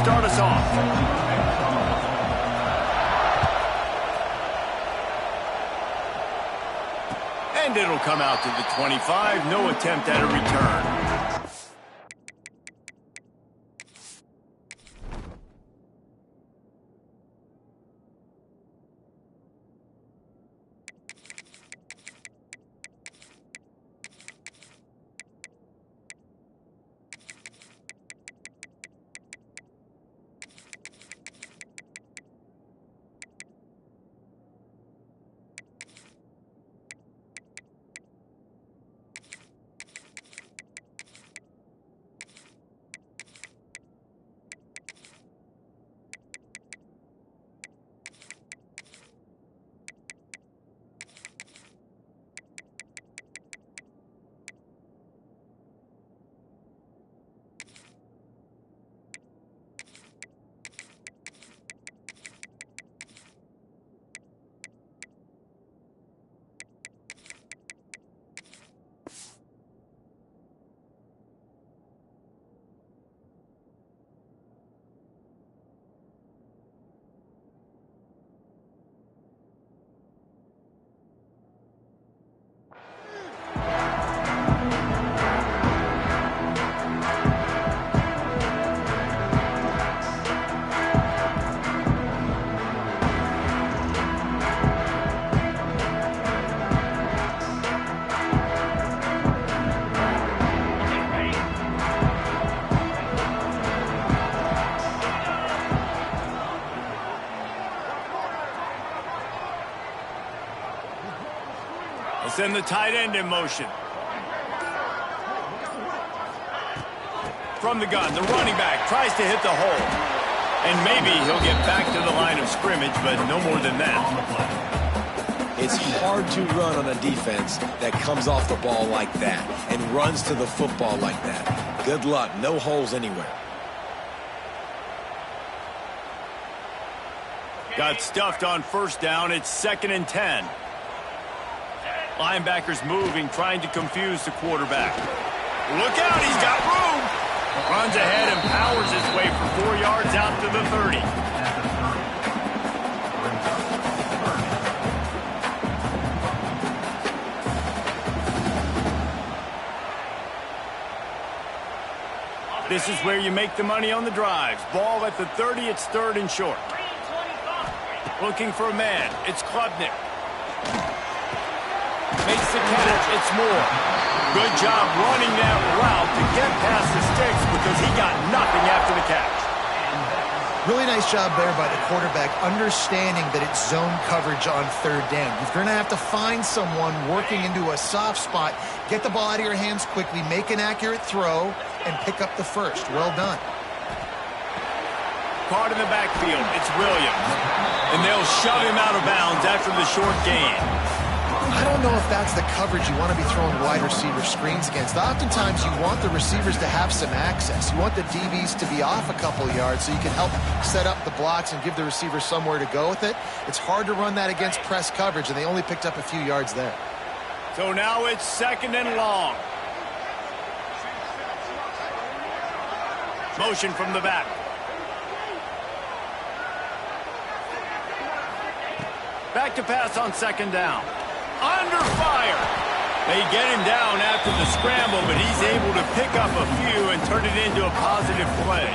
start us off. And it'll come out to the 25. No attempt at a return. Send the tight end in motion. From the gun, the running back tries to hit the hole. And maybe he'll get back to the line of scrimmage, but no more than that. It's hard to run on a defense that comes off the ball like that and runs to the football like that. Good luck. No holes anywhere. Got stuffed on first down. It's 2nd and 10. Linebackers moving, trying to confuse the quarterback. Look out, he's got room. Runs ahead and powers his way for 4 yards out to the 30. This is where you make the money on the drives. Ball at the 30, it's 3rd and short. Looking for a man, it's Klubnik. Makes the catch, it's Moore. Good job running that route to get past the sticks because he got nothing after the catch. Really nice job there by the quarterback, understanding that it's zone coverage on 3rd down. You're going to have to find someone working into a soft spot, get the ball out of your hands quickly, make an accurate throw, and pick up the first. Well done. Caught in the backfield, it's Williams. And they'll shove him out of bounds after the short gain. I don't know if that's the coverage you want to be throwing wide receiver screens against. Oftentimes you want the receivers to have some access. You want the DBs to be off a couple yards so you can help set up the blocks and give the receiver somewhere to go with it. It's hard to run that against press coverage, and they only picked up a few yards there. So now it's 2nd and long. Motion from the back. Back to pass on 2nd down. Under fire. They get him down after the scramble, but he's able to pick up a few and turn it into a positive play.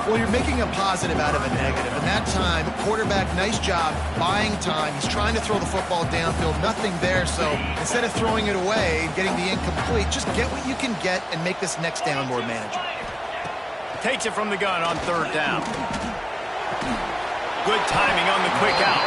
Well, you're making a positive out of a negative. And that time, quarterback, nice job buying time. He's trying to throw the football downfield. Nothing there, so instead of throwing it away and getting the incomplete, just get what you can get and make this next down more manageable. Takes it from the gun on 3rd down. Good timing on the quick out.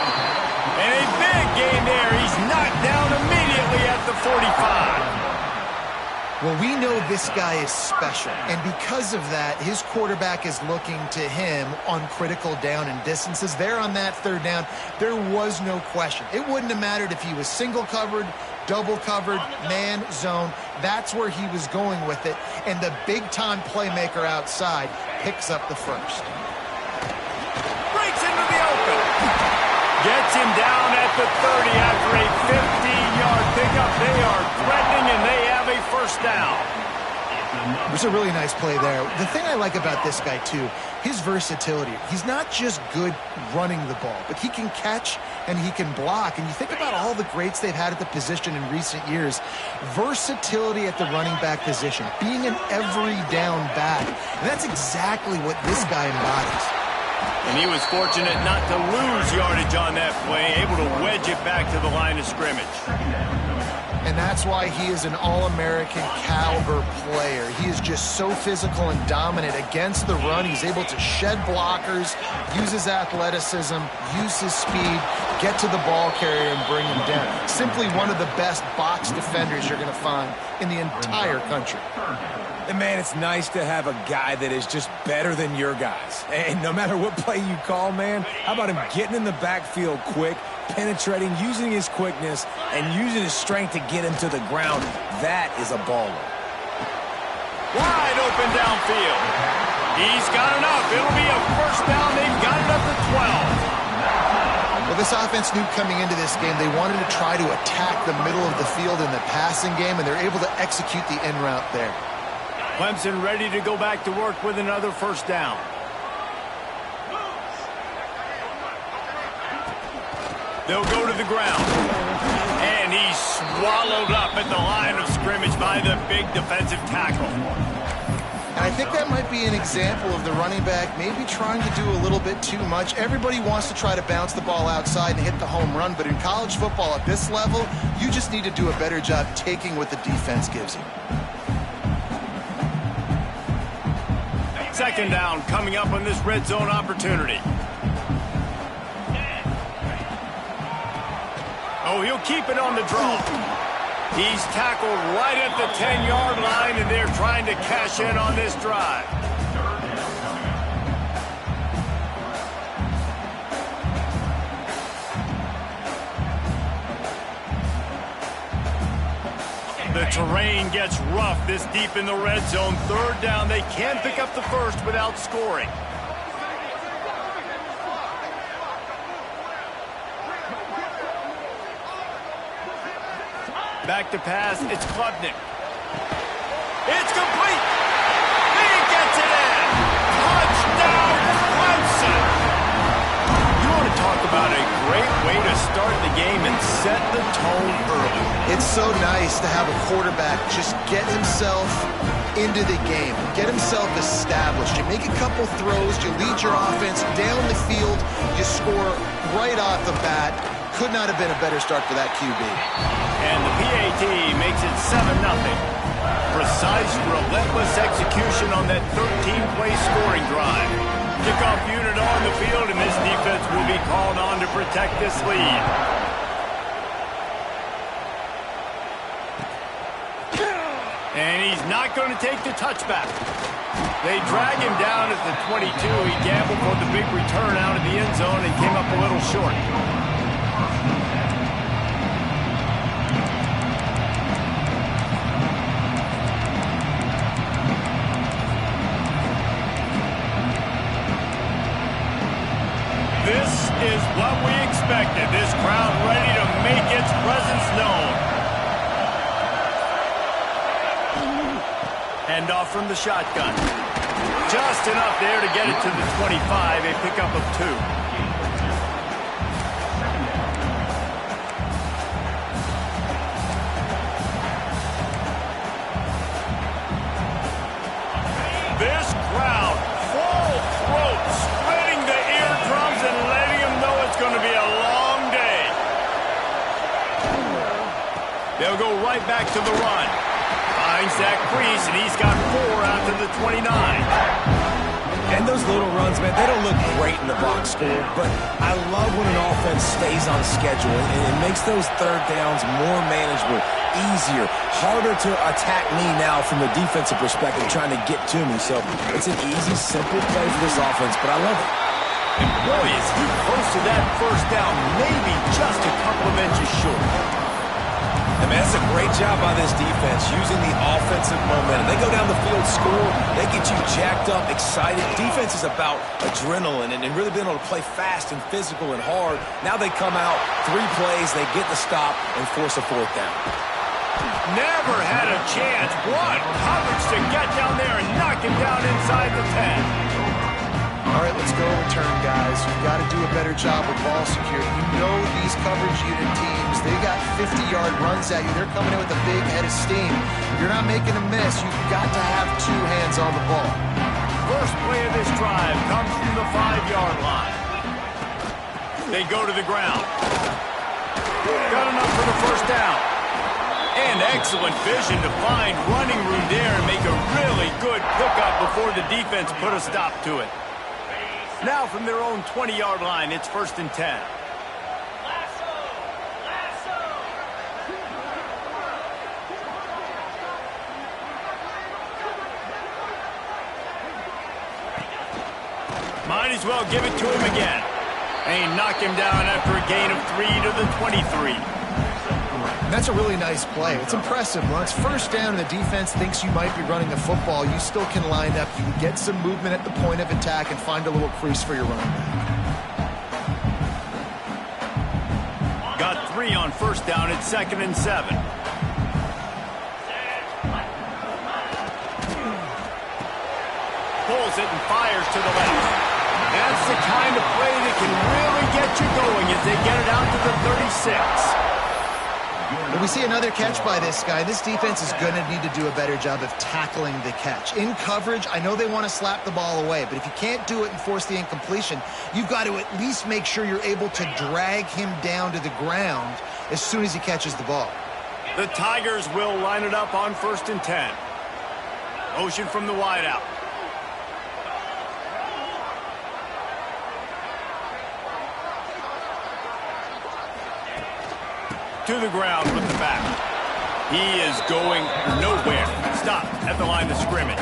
And a big gain there. He's knocked down immediately at the 45. Well, we know this guy is special, and because of that, his quarterback is looking to him on critical down and distances. There on that 3rd down, there was no question. It wouldn't have mattered if he was single covered, double covered, man, zone. That's where he was going with it, and the big-time playmaker outside picks up the first. Breaks into the open. Gets him down at the 30 after a 15-yard pickup. They are threatening, and they have a first down. It was a really nice play there. The thing I like about this guy, too, his versatility. He's not just good running the ball, but he can catch and he can block. And you think about all the greats they've had at the position in recent years. Versatility at the running back position, being an every down back. And that's exactly what this guy embodies. And he was fortunate not to lose yardage on that play, able to wedge it back to the line of scrimmage. And that's why he is an All-American caliber player. He is just so physical and dominant against the run. He's able to shed blockers, use his athleticism, use his speed, get to the ball carrier and bring him down. Simply one of the best box defenders you're going to find in the entire country. And, man, it's nice to have a guy that is just better than your guys. And no matter what play you call, man, how about him getting in the backfield quick, penetrating, using his quickness, and using his strength to get him to the ground? That is a baller. Wide open downfield. He's got enough. It'll be a first down. They've got it up to 12. Well, this offense knew coming into this game they wanted to try to attack the middle of the field in the passing game, and they're able to execute the in route there. Clemson ready to go back to work with another first down. They'll go to the ground. And he's swallowed up at the line of scrimmage by the big defensive tackle. And I think that might be an example of the running back maybe trying to do a little bit too much. Everybody wants to try to bounce the ball outside and hit the home run, but in college football at this level, you just need to do a better job taking what the defense gives you. Second down coming up on this red zone opportunity. Oh, he'll keep it on the draw. He's tackled right at the 10-yard line, and they're trying to cash in on this drive. The terrain gets rough this deep in the red zone. Third down, they can pick up the first without scoring. Back to pass, it's Klubnik. It's complete. He gets it in. Touchdown, Clemson. You want to talk about a great way to start the game and set the tone early. It's so nice to have a quarterback just get himself into the game, get himself established. You make a couple throws, you lead your offense down the field, you score right off the bat. Could not have been a better start for that QB. And the PAT makes it 7-0. Precise, relentless execution on that 13-play scoring drive. Kickoff unit on the field, and this defense will be called on to protect this lead. And he's not going to take the touchback. They drag him down at the 22. He gambled for the big return out of the end zone and came up a little short. This is what we expected. This crowd ready to make its presence known. Hand off from the shotgun. Just enough there to get it to the 25, a pickup of 2. This crowd, full throat, splitting the eardrums and letting them know it's going to be a long day. They'll go right back to the run. Finds Zach Priest, and he's got 4 out to the 29. And those little runs, man, they don't look great in the box score, but I love when an offense stays on schedule, and it makes those third downs more manageable, easier, harder to attack me now from the defensive perspective, trying to get to me. So it's an easy, simple play for this offense, but I love it. And boy, is he close to that first down, maybe just a couple of inches short. I mean, that's a great job by this defense, using the offensive momentum. They go down the field, score, they get you jacked up, excited. Defense is about adrenaline and really being able to play fast and physical and hard. Now they come out, 3 plays, they get the stop and force a 4th down. Never had a chance. What coverage to get down there and knock him down inside the 10. All right, let's go return, guys. You've got to do a better job with ball security. You know these coverage unit teams, they got 50-yard runs at you. They're coming in with a big head of steam. You're not making a miss. You've got to have two hands on the ball. First play of this drive comes from the 5-yard line. They go to the ground. Got enough for the first down. And excellent vision to find running room there and make a really good pickup before the defense put a stop to it. Now from their own 20-yard line, it's 1st and 10. Might as well give it to him again. And he knocked him down after a gain of 3 to the 23. That's a really nice play. It's impressive. When it's first down and the defense thinks you might be running the football, you still can line up. You can get some movement at the point of attack and find a little crease for your running back. Got 3 on first down at 2nd and 7. Pulls it and fires to the left. That's the kind of play that can really get you going as they get it out to the 36. But we see another catch by this guy. This defense is going to need to do a better job of tackling the catch. In coverage, I know they want to slap the ball away, but if you can't do it and force the incompletion, you've got to at least make sure you're able to drag him down to the ground as soon as he catches the ball. The Tigers will line it up on 1st and 10. Motion from the wideout. To the ground with the back. He is going nowhere. Stop at the line of scrimmage.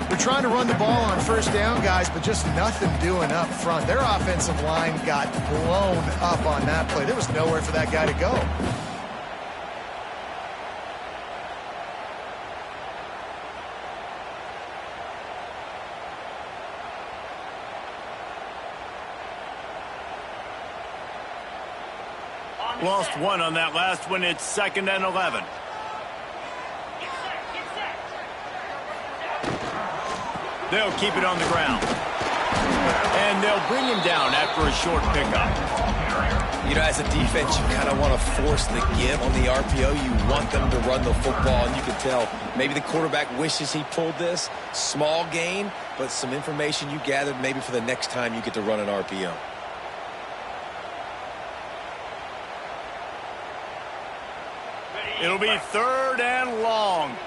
They're trying to run the ball on first down, guys, but just nothing doing up front. Their offensive line got blown up on that play. There was nowhere for that guy to go. Lost 1 on that last one. It's 2nd and 11. They'll keep it on the ground. And they'll bring him down after a short pickup. You know, as a defense, you kind of want to force the give on the RPO. You want them to run the football, and you can tell maybe the quarterback wishes he pulled this. Small gain, but some information you gathered maybe for the next time you get to run an RPO. It'll be 3rd and long.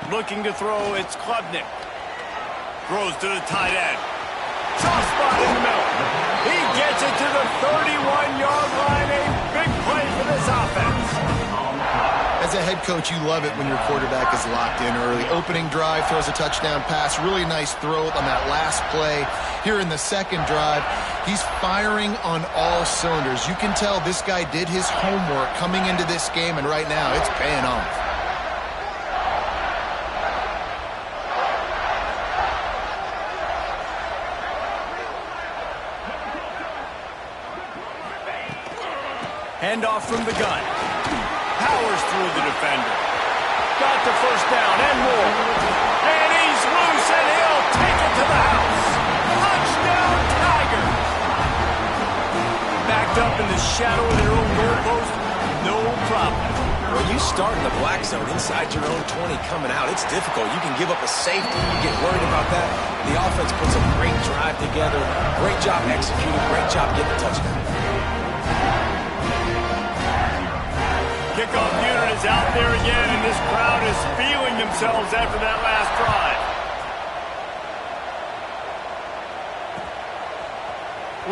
Looking to throw, it's Klubnik. Throws to the tight end. Soft spot in the middle. He gets it to the 31-yard line. A big play for this offense. As a head coach, you love it when your quarterback is locked in early. Opening drive, throws a touchdown pass. Really nice throw on that last play. Here in the second drive, he's firing on all cylinders. You can tell this guy did his homework coming into this game, and right now it's paying off. Handoff from the gun. Powers through the defender. Got the first down and more. And he's loose, and he'll take it to the house. Touchdown, Tigers. Backed up in the shadow of their own goalpost, no problem. When you start in the black zone inside your own 20 coming out, it's difficult. You can give up a safety. You get worried about that. The offense puts a great drive together. Great job executing. Great job getting the touchdown. Kickoff unit is out there again, and this crowd is feeling themselves after that last drive.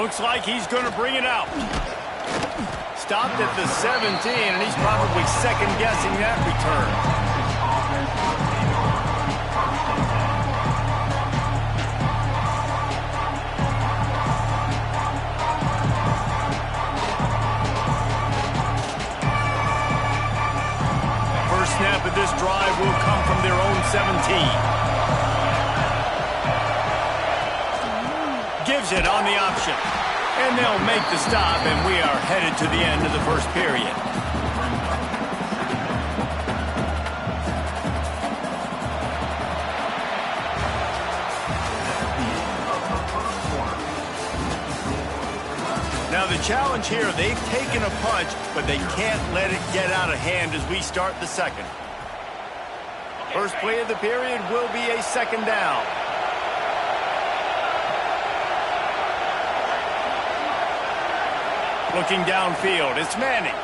Looks like he's going to bring it out. Stopped at the 17, and he's probably second-guessing that return. Snap of this drive will come from their own 17. Gives it on the option. And they'll make the stop, and we are headed to the end of the first period. Now the challenge here, they've taken a punch, but they can't let it get out of hand as we start the second. First play of the period will be a second down. Looking downfield, it's Manning.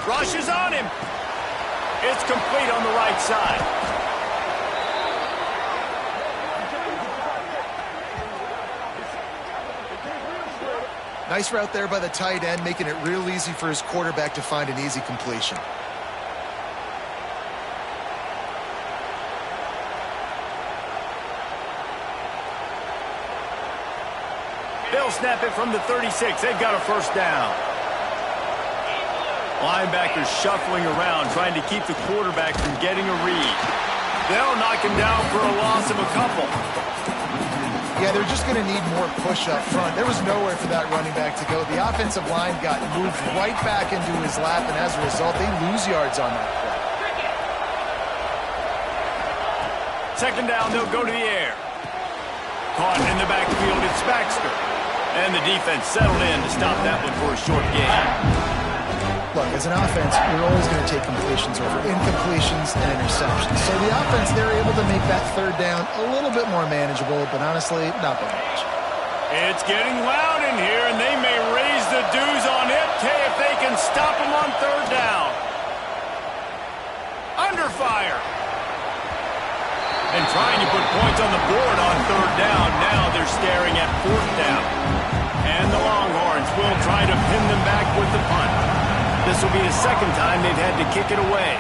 Rushes on him. It's complete on the right side. Nice route there by the tight end, making it real easy for his quarterback to find an easy completion. They'll snap it from the 36. They've got a first down. Linebackers shuffling around, trying to keep the quarterback from getting a read. They'll knock him down for a loss of a couple. Yeah, they're just going to need more push up front. There was nowhere for that running back to go. The offensive line got moved right back into his lap, and as a result, they lose yards on that play. Second down, they'll go to the air. Caught in the backfield, it's Baxter. And the defense settled in to stop that one for a short gain. Look, as an offense, you're always going to take completions over incompletions and interceptions. So the offense, they're able to make that third down a little bit more manageable, but honestly, not by much. It's getting loud in here, and they may raise the dues on it if they can stop them on third down. Under fire. And trying to put points on the board on third down. Now they're staring at fourth down. And the Longhorns will try to pin them back with the punt. This will be the second time they've had to kick it away.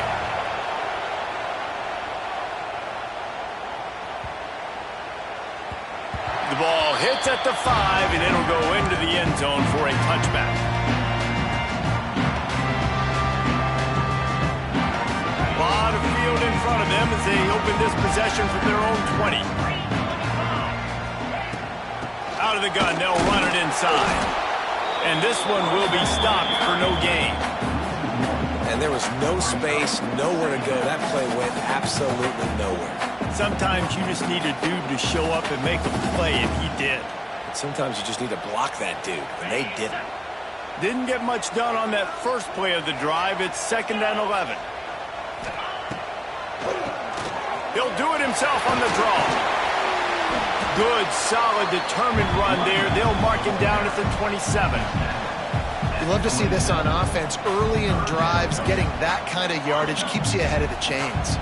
The ball hits at the 5, and it'll go into the end zone for a touchback. A lot of field in front of them as they open this possession from their own 20. Out of the gun, they'll run it inside. And this one will be stopped for no gain. And there was no space, nowhere to go. That play went absolutely nowhere. Sometimes you just need a dude to show up and make a play, and he did. Sometimes you just need to block that dude, and they didn't. Didn't get much done on that first play of the drive. It's 2nd and 11. He'll do it himself on the draw. Good, solid, determined run there. They'll mark him down at the 27. You love to see this on offense. Early in drives, getting that kind of yardage keeps you ahead of the chains.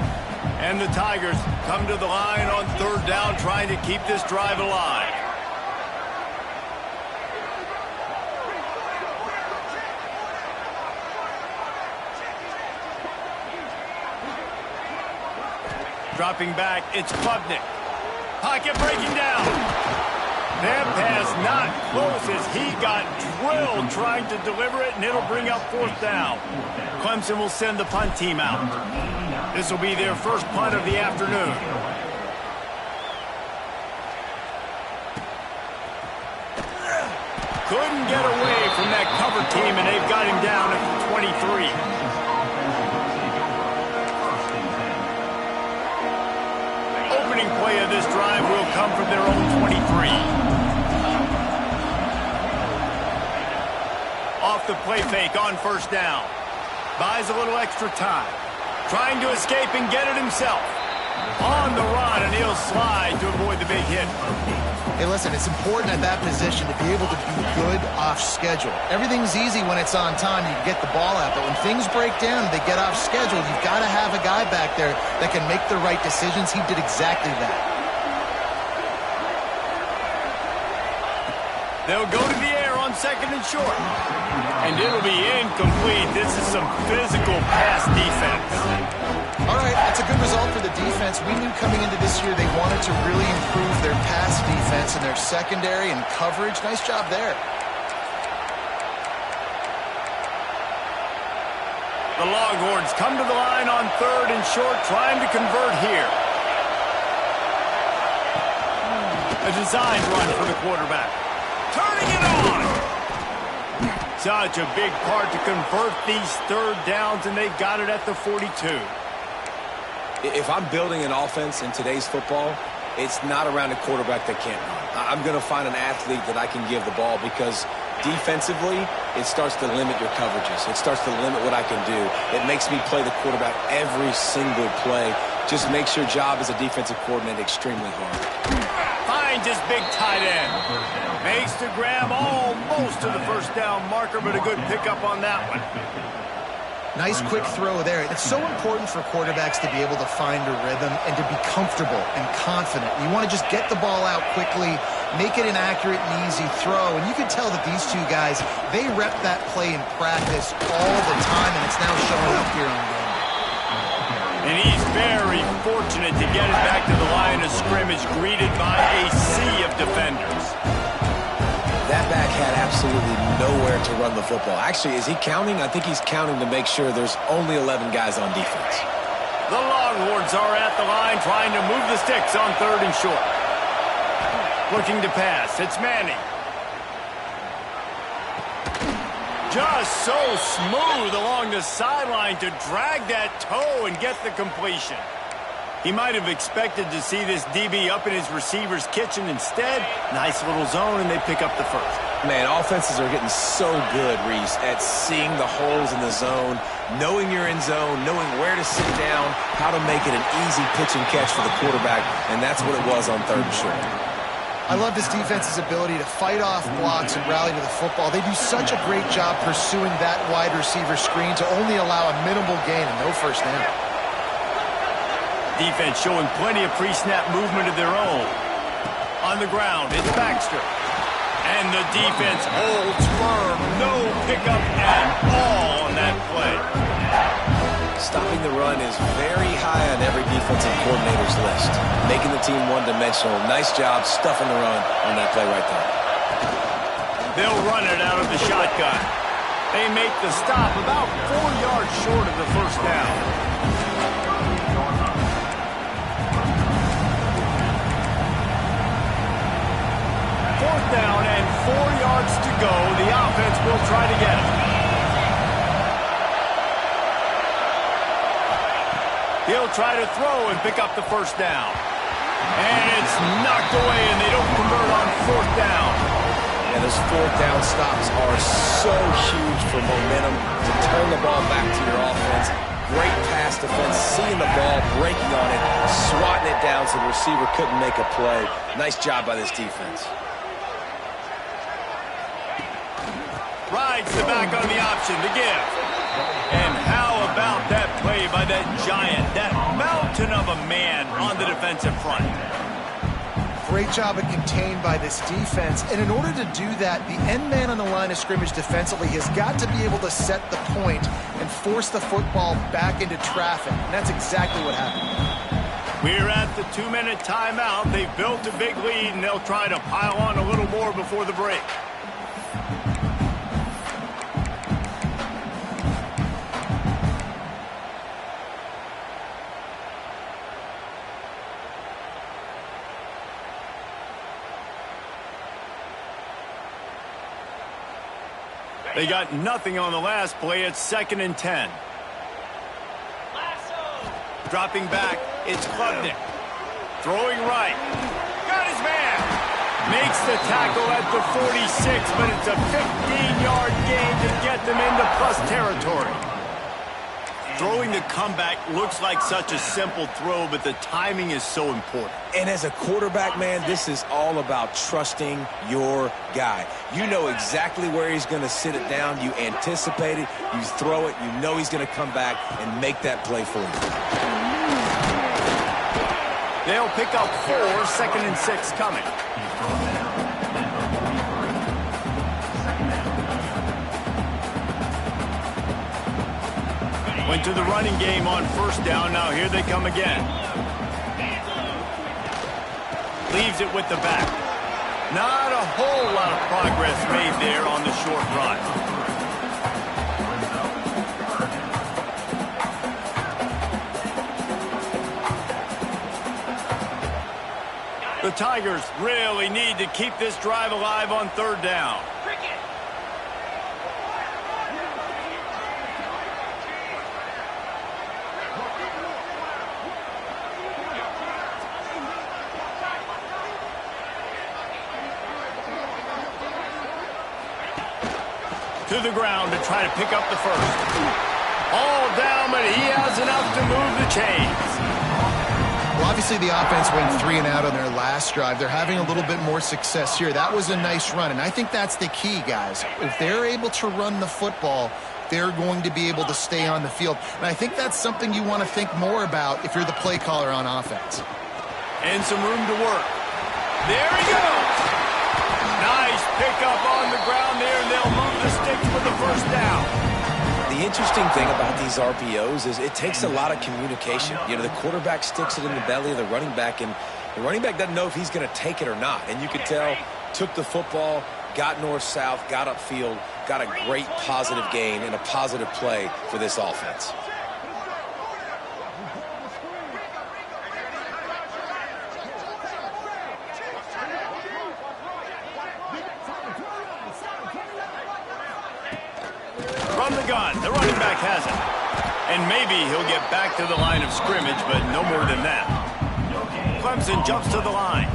And the Tigers come to the line on third down, trying to keep this drive alive. Dropping back, it's Klubnik. Pocket breaking down. That pass not close as he got drilled trying to deliver it, and it'll bring up fourth down. Clemson will send the punt team out. This will be their first punt of the afternoon. Couldn't get away from that cover team, and they've got him down at the 23. Opening play of this drive will come from their own 23. Off the play fake on first down. Buys a little extra time. Trying to escape and get it himself. On the run, and he'll slide to avoid the big hit. Hey, listen, it's important at that position to be able to be good off schedule. Everything's easy when it's on time. You can get the ball out, but when things break down and they get off schedule, you've got to have a guy back there that can make the right decisions. He did exactly that. They'll go to the air on 2nd and short. And it'll be incomplete. This is some physical pass defense. All right, that's a good result for the defense. We knew coming into this year they wanted to really improve their pass defense and their secondary and coverage. Nice job there. The Longhorns come to the line on 3rd and short, trying to convert here. A designed run for the quarterback. Turning it on. Such a big part to convert these third downs, and they've got it at the 42. If I'm building an offense in today's football, it's not around a quarterback that can't run. I'm going to find an athlete that I can give the ball because defensively, it starts to limit your coverages. It starts to limit what I can do. It makes me play the quarterback every single play. Just makes your job as a defensive coordinator extremely hard. Finds his big tight end. Makes the grab almost to the first down marker, but a good pickup on that one. Nice quick throw there. It's so important for quarterbacks to be able to find a rhythm and to be comfortable and confident. You want to just get the ball out quickly, make it an accurate and easy throw. And you can tell that these two guys, they rep that play in practice all the time, and it's now showing up here on game. And he's very fortunate to get it back to the line of scrimmage, greeted by a sea of defenders. That back had absolutely nowhere to run the football. Actually, is he counting? I think he's counting to make sure there's only 11 guys on defense. The Longhorns are at the line trying to move the sticks on 3rd and short. Looking to pass. It's Manning. Just so smooth along the sideline to drag that toe and get the completion. He might have expected to see this DB up in his receiver's kitchen. Instead, nice little zone, and they pick up the first. Man, offenses are getting so good, Reese, at seeing the holes in the zone, knowing you're in zone, knowing where to sit down, how to make it an easy pitch and catch for the quarterback, and that's what it was on 3rd and short. I love this defense's ability to fight off blocks and rally to the football. They do such a great job pursuing that wide receiver screen to only allow a minimal gain and no first down. Defense showing plenty of pre-snap movement of their own. On the ground, it's Baxter. And the defense holds firm. No pickup at all on that play. Stopping the run is very high on every defensive coordinator's list. Making the team one-dimensional. Nice job stuffing the run on that play right there. They'll run it out of the shotgun. They make the stop about 4 yards short of the first down. 4th down and 4 yards to go. The offense will try to get it. He'll try to throw and pick up the first down. And it's knocked away, and they don't convert on 4th down. And those 4th down stops are so huge for momentum to turn the ball back to your offense. Great pass defense, seeing the ball, breaking on it, swatting it down so the receiver couldn't make a play. Nice job by this defense. Rides the back on the option to give. And how about that play by that giant, that mountain of a man on the defensive front? Great job at contained by this defense. And in order to do that, the end man on the line of scrimmage defensively has got to be able to set the point and force the football back into traffic. And that's exactly what happened. We're at the 2-minute timeout. They've built a big lead, and they'll try to pile on a little more before the break. They got nothing on the last play. It's 2nd and 10. Dropping back, it's Klubnik. Throwing right. Got his man. Makes the tackle at the 46, but it's a 15-yard gain to get them into plus territory. Throwing the comeback looks like such a simple throw, but the timing is so important. And as a quarterback, man, this is all about trusting your guy. You know exactly where he's going to sit it down. You anticipate it. You throw it. You know he's going to come back and make that play for you. They'll pick up 4, 2nd and 6 coming. Went to the running game on 1st down. Now here they come again. Leaves it with the back. Not a whole lot of progress made there on the short run. The Tigers really need to keep this drive alive on third down. To the ground to try to pick up the first. All down, but he has enough to move the chains. Well, obviously the offense went 3 and out on their last drive. They're having a little bit more success here. That was a nice run, and I think that's the key, guys. If they're able to run the football, they're going to be able to stay on the field. And I think that's something you want to think more about if you're the play caller on offense. And some room to work. There he goes. Nice pickup on the ground there, and they'll move the sticks for the first down. The interesting thing about these RPOs is it takes a lot of communication. You know, the quarterback sticks it in the belly of the running back, and the running back doesn't know if he's going to take it or not. And you could tell, took the football, got north-south, got upfield, got a great positive gain and a positive play for this offense. From the gun, the running back has it. And maybe he'll get back to the line of scrimmage, but no more than that. Clemson jumps to the line.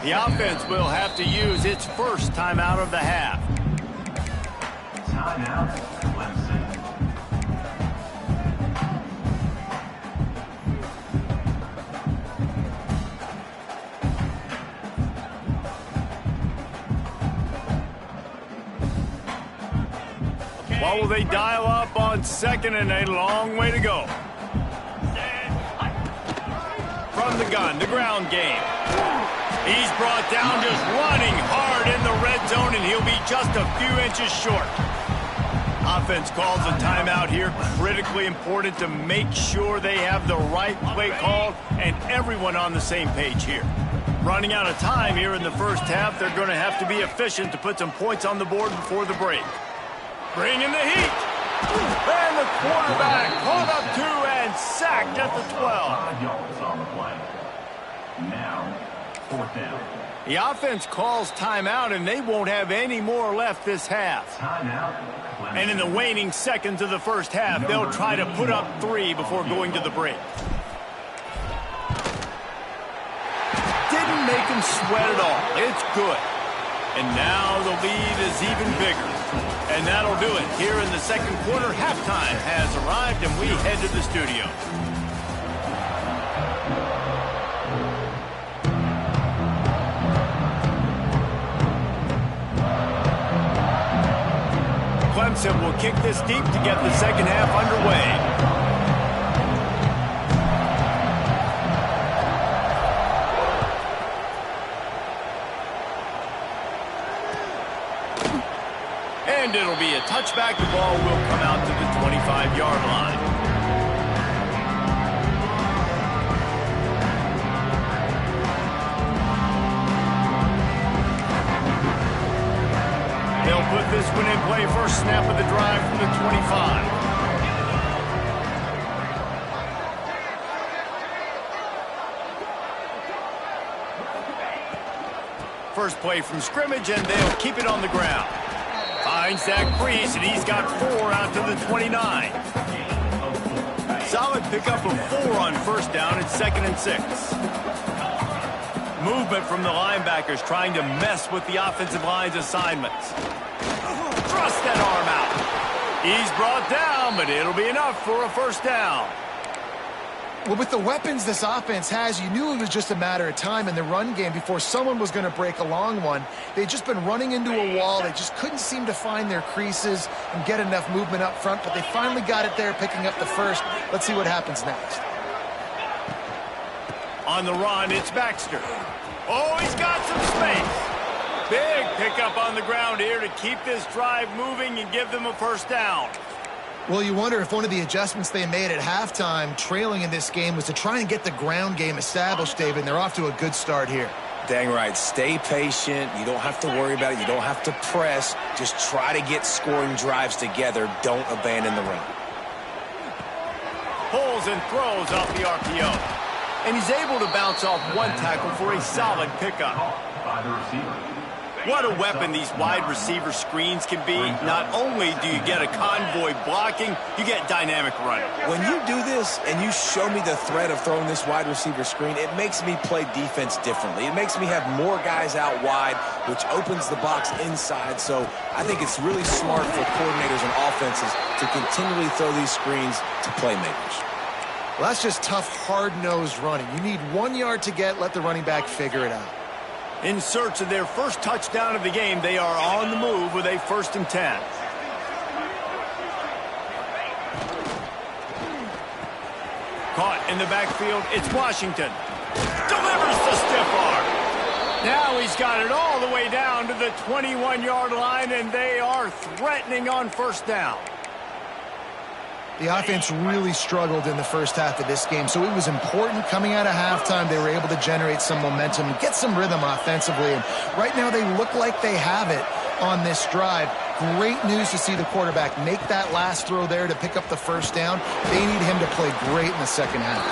The offense will have to use its first timeout of the half. Timeout, Clemson. What will they dial up on second and a long way to go? From the gun, the ground game. He's brought down just running hard in the red zone, and he'll be just a few inches short. Offense calls a timeout here. Critically important to make sure they have the right play call and everyone on the same page here. Running out of time here in the first half, they're going to have to be efficient to put some points on the board before the break. Bringing the heat. And the quarterback caught up to and sacked at the 12. 5 yards on the play. Now, fourth down. The offense calls timeout, and they won't have any more left this half. Timeout. And in the waning seconds of the first half, they'll try to put up 3 before going to the break. Didn't make him sweat at all. It's good. And now the lead is even bigger. And that'll do it. Here in the second quarter, halftime has arrived, and we head to the studio. Clemson will kick this deep to get the second half underway. And it'll be a touchback. The ball will come out to the 25-yard line. They'll put this one in play. First snap of the drive from the 25. First play from scrimmage, and they'll keep it on the ground. Finds Zach Priest, and he's got 4 out to the 29. Solid pickup of 4 on first down. It's 2nd and 6. Movement from the linebackers trying to mess with the offensive line's assignments. Thrust that arm out. He's brought down, but it'll be enough for a first down. Well, with the weapons this offense has, you knew it was just a matter of time in the run game before someone was going to break a long one. They'd just been running into a wall. They just couldn't seem to find their creases and get enough movement up front, but they finally got it there, picking up the first. Let's see what happens next. On the run, it's Baxter. Oh, he's got some space. Big pickup on the ground here to keep this drive moving and give them a first down. Well, you wonder if one of the adjustments they made at halftime, trailing in this game, was to try and get the ground game established, David, and they're off to a good start here. Dang right. Stay patient. You don't have to worry about it. You don't have to press. Just try to get scoring drives together. Don't abandon the run. Pulls and throws off the RPO. and he's able to bounce off one tackle for a solid pickup. By the receiver. What a weapon these wide receiver screens can be. Not only do you get a convoy blocking, you get dynamic running. When you do this and you show me the threat of throwing this wide receiver screen, it makes me play defense differently. It makes me have more guys out wide, which opens the box inside. So I think it's really smart for coordinators and offenses to continually throw these screens to playmakers. Well, that's just tough, hard-nosed running. You need 1 yard to get, let the running back figure it out. In search of their first touchdown of the game, they are on the move with a 1st and 10. Caught in the backfield, it's Washington. Delivers the stiff arm. Now he's got it all the way down to the 21-yard line, and they are threatening on 1st down. The offense really struggled in the first half of this game, so it was important coming out of halftime. They were able to generate some momentum and get some rhythm offensively, and right now they look like they have it on this drive. Great news to see the quarterback make that last throw there to pick up the 1st down. They need him to play great in the second half.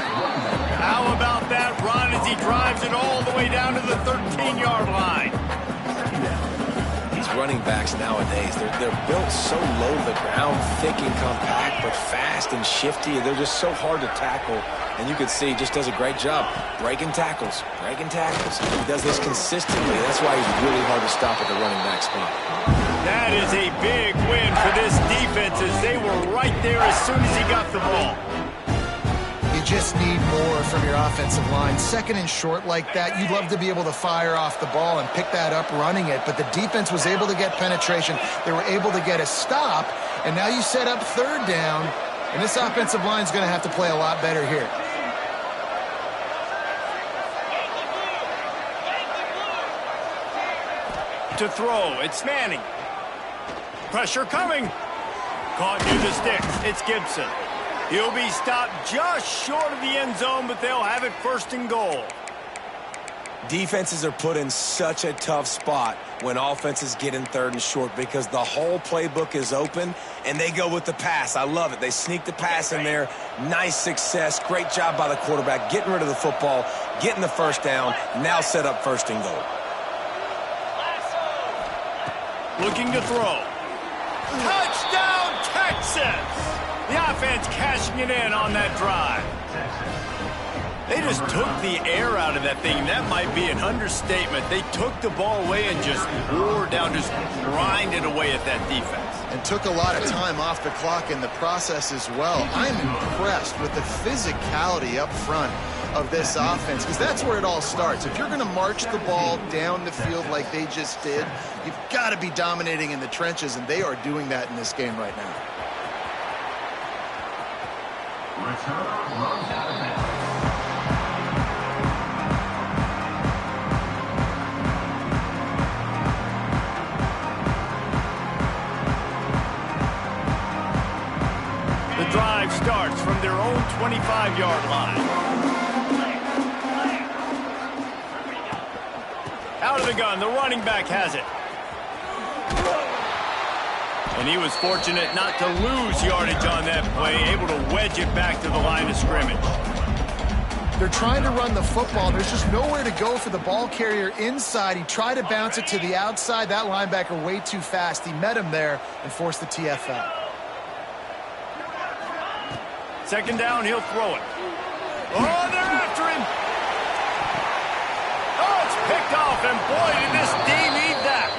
How about that run as he drives it all the way down to the 13-yard line? Running backs nowadays, they're built so low to the ground, thick and compact, but fast and shifty. They're just so hard to tackle, and you can see he just does a great job breaking tackles. He does this consistently. That's why he's really hard to stop at the running back spot. That is a big win for this defense as they were right there as soon as he got the ball. You just need more from your offensive line. 2nd and short like that, you'd love to be able to fire off the ball and pick that up running it, but the defense was able to get penetration. They were able to get a stop, and now you set up 3rd down, and this offensive line is going to have to play a lot better here. To throw, it's Manning. Pressure coming. Caught near the sticks, it's Gibson. He'll be stopped just short of the end zone, but they'll have it 1st and goal. Defenses are put in such a tough spot when offenses get in 3rd and short because the whole playbook is open, and they go with the pass. I love it. They sneak the pass in there. Nice success. Great job by the quarterback getting rid of the football, getting the 1st down, now set up 1st and goal. Looking to throw. Touchdown, Texas! The offense cashing it in on that drive. They just took the air out of that thing. That might be an understatement. They took the ball away and just wore down, just grinded away at that defense. And took a lot of time off the clock in the process as well. I'm impressed with the physicality up front of this offense, because that's where it all starts. If you're going to march the ball down the field like they just did, you've got to be dominating in the trenches, and they are doing that in this game right now. Return runs out of bounds. The drive starts from their own 25-yard line. Out of the gun, the running back has it. And he was fortunate not to lose yardage on that play, able to wedge it back to the line of scrimmage. They're trying to run the football. There's just nowhere to go for the ball carrier inside. He tried to bounce it to the outside. That linebacker way too fast. He met him there and forced the TFL. 2nd down, he'll throw it. Oh, they're after him. Oh, it's picked off, and boy, did this D need that.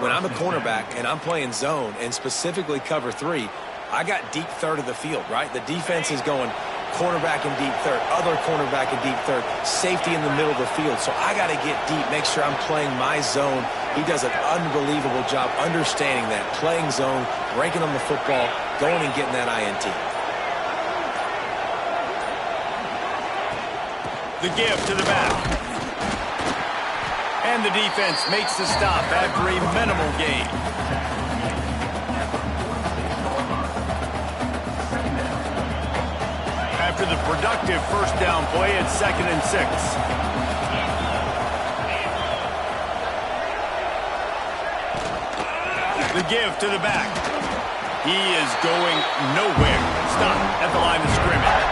When I'm a cornerback and I'm playing zone and specifically cover 3, I got deep 3rd of the field, right? The defense is going cornerback in deep 3rd, other cornerback in deep 3rd, safety in the middle of the field. So I got to get deep, make sure I'm playing my zone. He does an unbelievable job understanding that, playing zone, breaking on the football, going and getting that INT. The give to the back. And the defense makes the stop after a minimal gain. After the productive 1st down play, it's 2nd and 6. The give to the back. He is going nowhere. Stop at the line of scrimmage.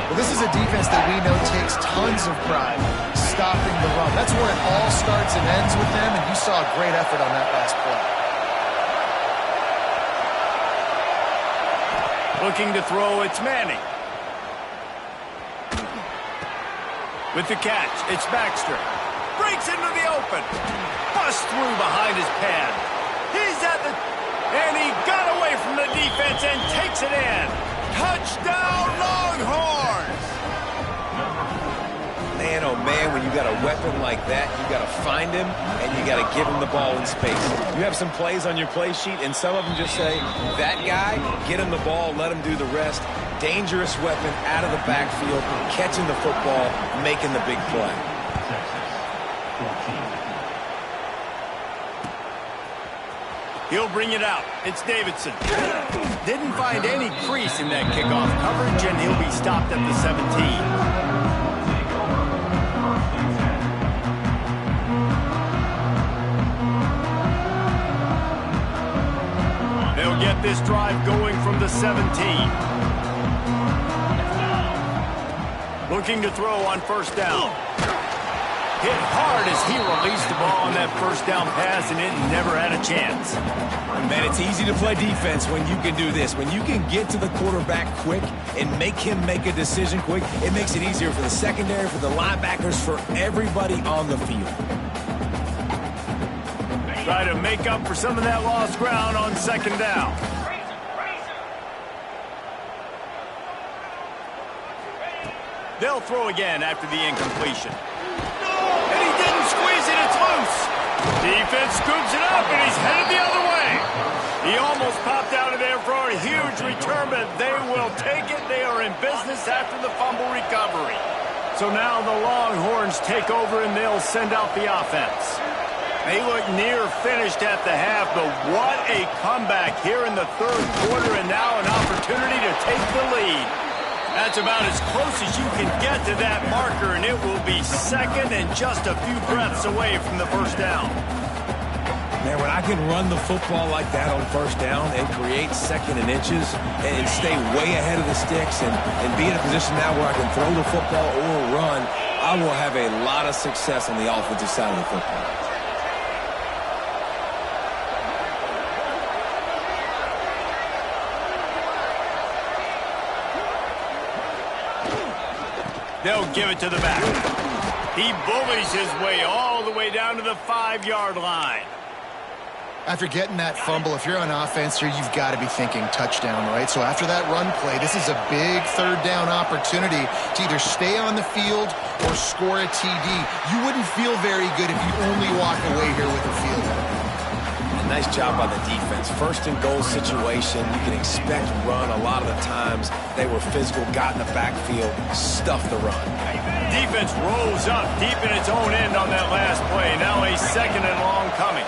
Well, this is a defense that we know takes tons of pride stopping the run. That's where it all starts and ends with them, and you saw a great effort on that last play. Looking to throw, it's Manning. With the catch, it's Baxter. Breaks into the open. Busts through behind his pad. He's at the... And he got away from the defense and takes it in. Touchdown, Longhorns! Man, oh man, when you got a weapon like that, you got to find him, and you got to give him the ball in space. You have some plays on your play sheet, and some of them just say, that guy, get him the ball, let him do the rest. Dangerous weapon out of the backfield, catching the football, making the big play. He'll bring it out. It's Davidson. Didn't find any crease in that kickoff coverage, and he'll be stopped at the 17. They'll get this drive going from the 17. Looking to throw on first down. Hit hard as he released the ball on that first down pass, and it never had a chance. Man, it's easy to play defense when you can do this. When you can get to the quarterback quick and make him make a decision quick, it makes it easier for the secondary, for the linebackers, for everybody on the field. Try to make up for some of that lost ground on second down. They'll throw again after the incompletion. And he didn't squeeze it, it's loose. Defense scoops it up, and he's headed the other way. He almost popped out of there for a huge return, but they will take it. They are in business after the fumble recovery. So now the Longhorns take over, and they'll send out the offense. They look near finished at the half, but what a comeback here in the third quarter, and now an opportunity to take the lead. That's about as close as you can get to that marker, and it will be second and just a few breaths away from the first down. Man, when I can run the football like that on first down and create second and inches and stay way ahead of the sticks and be in a position now where I can throw the football or run, I will have a lot of success on the offensive side of the football. They'll give it to the back. He bullies his way all the way down to the 5-yard line. After getting that fumble, if you're on offense here, you've got to be thinking touchdown, right? So after that run play, this is a big third down opportunity to either stay on the field or score a TD. You wouldn't feel very good if you only walk away here with a field goal. Nice job by the defense. First and goal situation, you can expect run. A lot of the times they were physical, got in the backfield, stuffed the run. Defense rolls up deep in its own end on that last play. Now a second and long coming.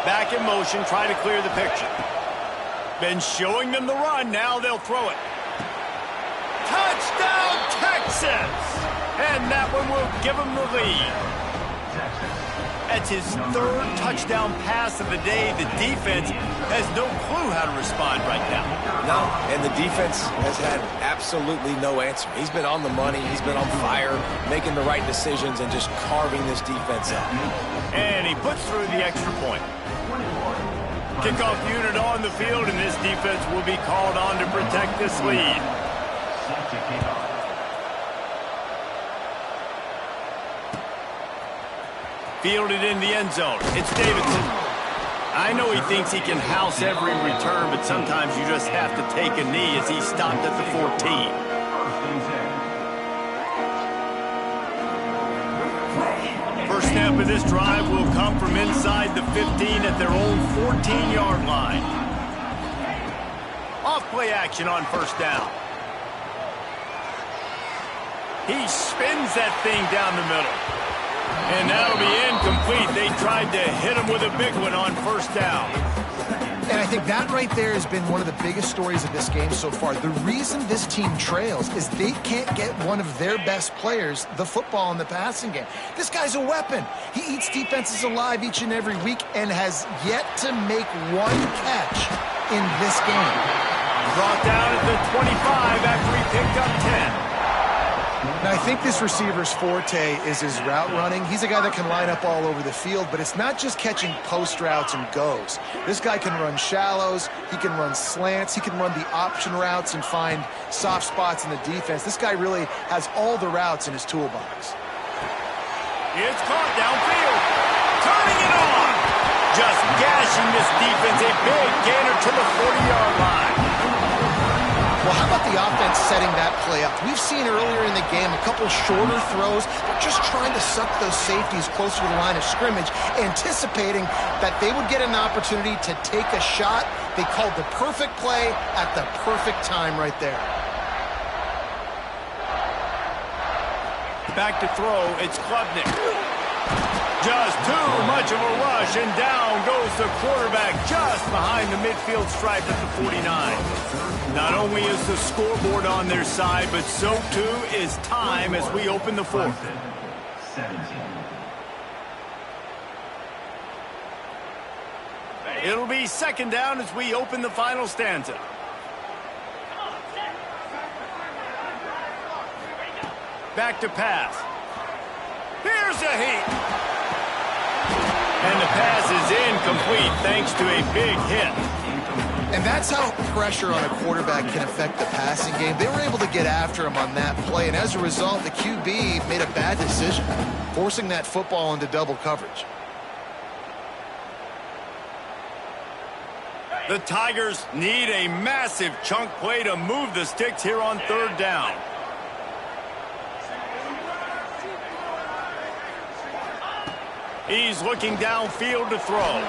Back in motion, try to clear the picture. Been showing them the run, now they'll throw it. Touchdown, Texas! And that one will give them the lead. That's his third touchdown pass of the day. The defense has no clue how to respond right now. No, and the defense has had absolutely no answer. He's been on the money. He's been on fire, making the right decisions and just carving this defense up. And he puts through the extra point. Kickoff unit on the field, and this defense will be called on to protect this lead. Fielded in the end zone. It's Davidson. I know he thinks he can house every return, but sometimes you just have to take a knee as he stopped at the 14. First snap of this drive will come from inside the 15 at their own 14-yard line. Off play action on first down. He spins that thing down the middle. And that'll be incomplete. They tried to hit him with a big one on first down. And I think that right there has been one of the biggest stories of this game so far. The reason this team trails is they can't get one of their best players the football in the passing game. This guy's a weapon. He eats defenses alive each and every week and has yet to make one catch in this game. Brought down at the 25 after he picked up 10. Now, I think this receiver's forte is his route running. He's a guy that can line up all over the field, but it's not just catching post routes and goes. This guy can run shallows, he can run slants, he can run the option routes and find soft spots in the defense. This guy really has all the routes in his toolbox. It's caught downfield. Turning it on. Just gashing this defense. A big gainer to the 40-yard line. Well, how about the offense setting that play up? We've seen earlier in the game a couple shorter throws. They're just trying to suck those safeties closer to the line of scrimmage, anticipating that they would get an opportunity to take a shot. They called the perfect play at the perfect time right there. Back to throw, it's Klubnik. Just too much of a rush, and down goes the quarterback just behind the midfield stripe at the 49. Not only is the scoreboard on their side, but so too is time as we open the fourth. 17. It'll be second down as we open the final stanza. Back to pass. Here's a heat. And the pass is incomplete thanks to a big hit. And that's how pressure on a quarterback can affect the passing game. They were able to get after him on that play, and as a result, the QB made a bad decision, forcing that football into double coverage. The Tigers need a massive chunk play to move the sticks here on third down. He's looking downfield to throw.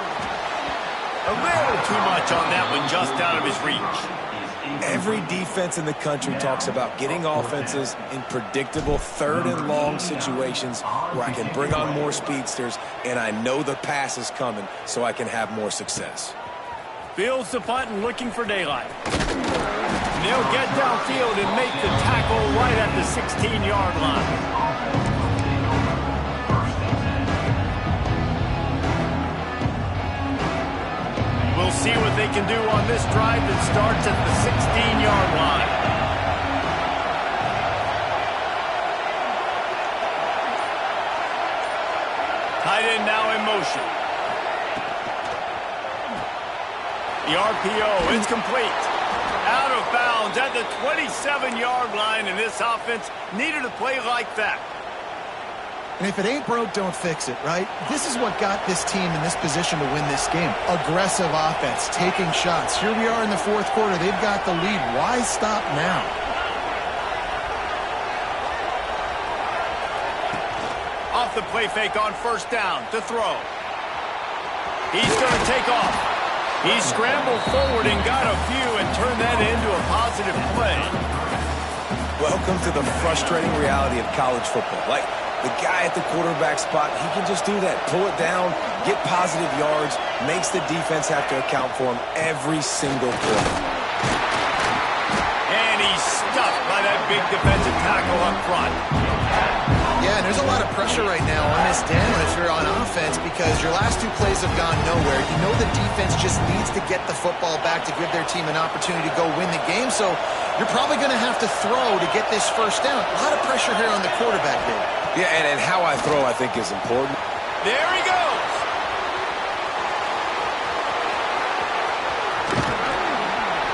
A little too much on that one, just out of his reach. Every defense in the country talks about getting offenses in predictable third and long situations where I can bring on more speedsters and I know the pass is coming so I can have more success. Fields the punt and looking for daylight. And they'll get downfield and make the tackle right at the 16-yard line. We'll see what they can do on this drive that starts at the 16-yard line. Tight end now in motion. The RPO, it's complete. Out of bounds at the 27-yard line, and this offense needed a play like that. And if it ain't broke, don't fix it, right? This is what got this team in this position to win this game. Aggressive offense, taking shots. Here we are in the fourth quarter. They've got the lead. Why stop now? Off the play fake on first down to throw. He's going to take off. He scrambled forward and got a few and turned that into a positive play. Welcome to the frustrating reality of college football. Like, the guy at the quarterback spot, he can just do that. Pull it down, get positive yards, makes the defense have to account for him every single play. And he's stuffed by that big defensive tackle up front. Yeah, and there's a lot of pressure right now on this down if you're on offense because your last two plays have gone nowhere. You know the defense just needs to get the football back to give their team an opportunity to go win the game, so you're probably going to have to throw to get this first down. A lot of pressure here on the quarterback, Dave. Yeah, and how I throw, I think, is important. There he goes.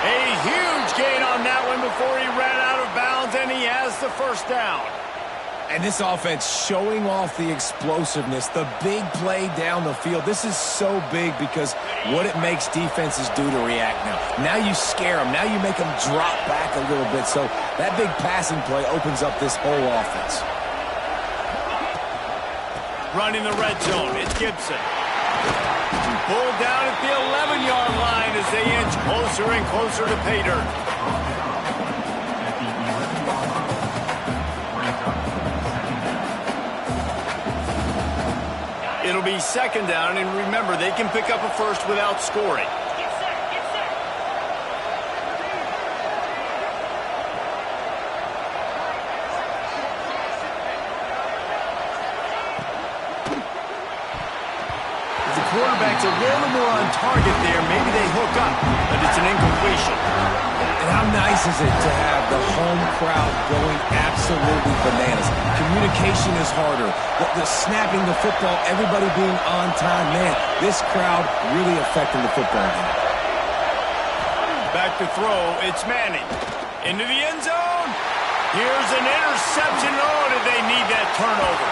A huge gain on that one before he ran out of bounds, and he has the first down. And this offense showing off the explosiveness, the big play down the field. This is so big because what it makes defenses do to react now. Now you scare them. Now you make them drop back a little bit. So that big passing play opens up this whole offense. Running the red zone, it's Gibson. Pulled down at the 11-yard line as they inch closer and closer to pay dirt. It'll be second down, and remember, they can pick up a first without scoring. a little more on target there. Maybe they hook up, but it's an incompletion. And how nice is it to have the home crowd going absolutely bananas? Communication is harder. The snapping the football, everybody being on time. Man, this crowd really affecting the football game. Back to throw, it's Manning. Into the end zone. Here's an interception. Oh, did they need that turnover?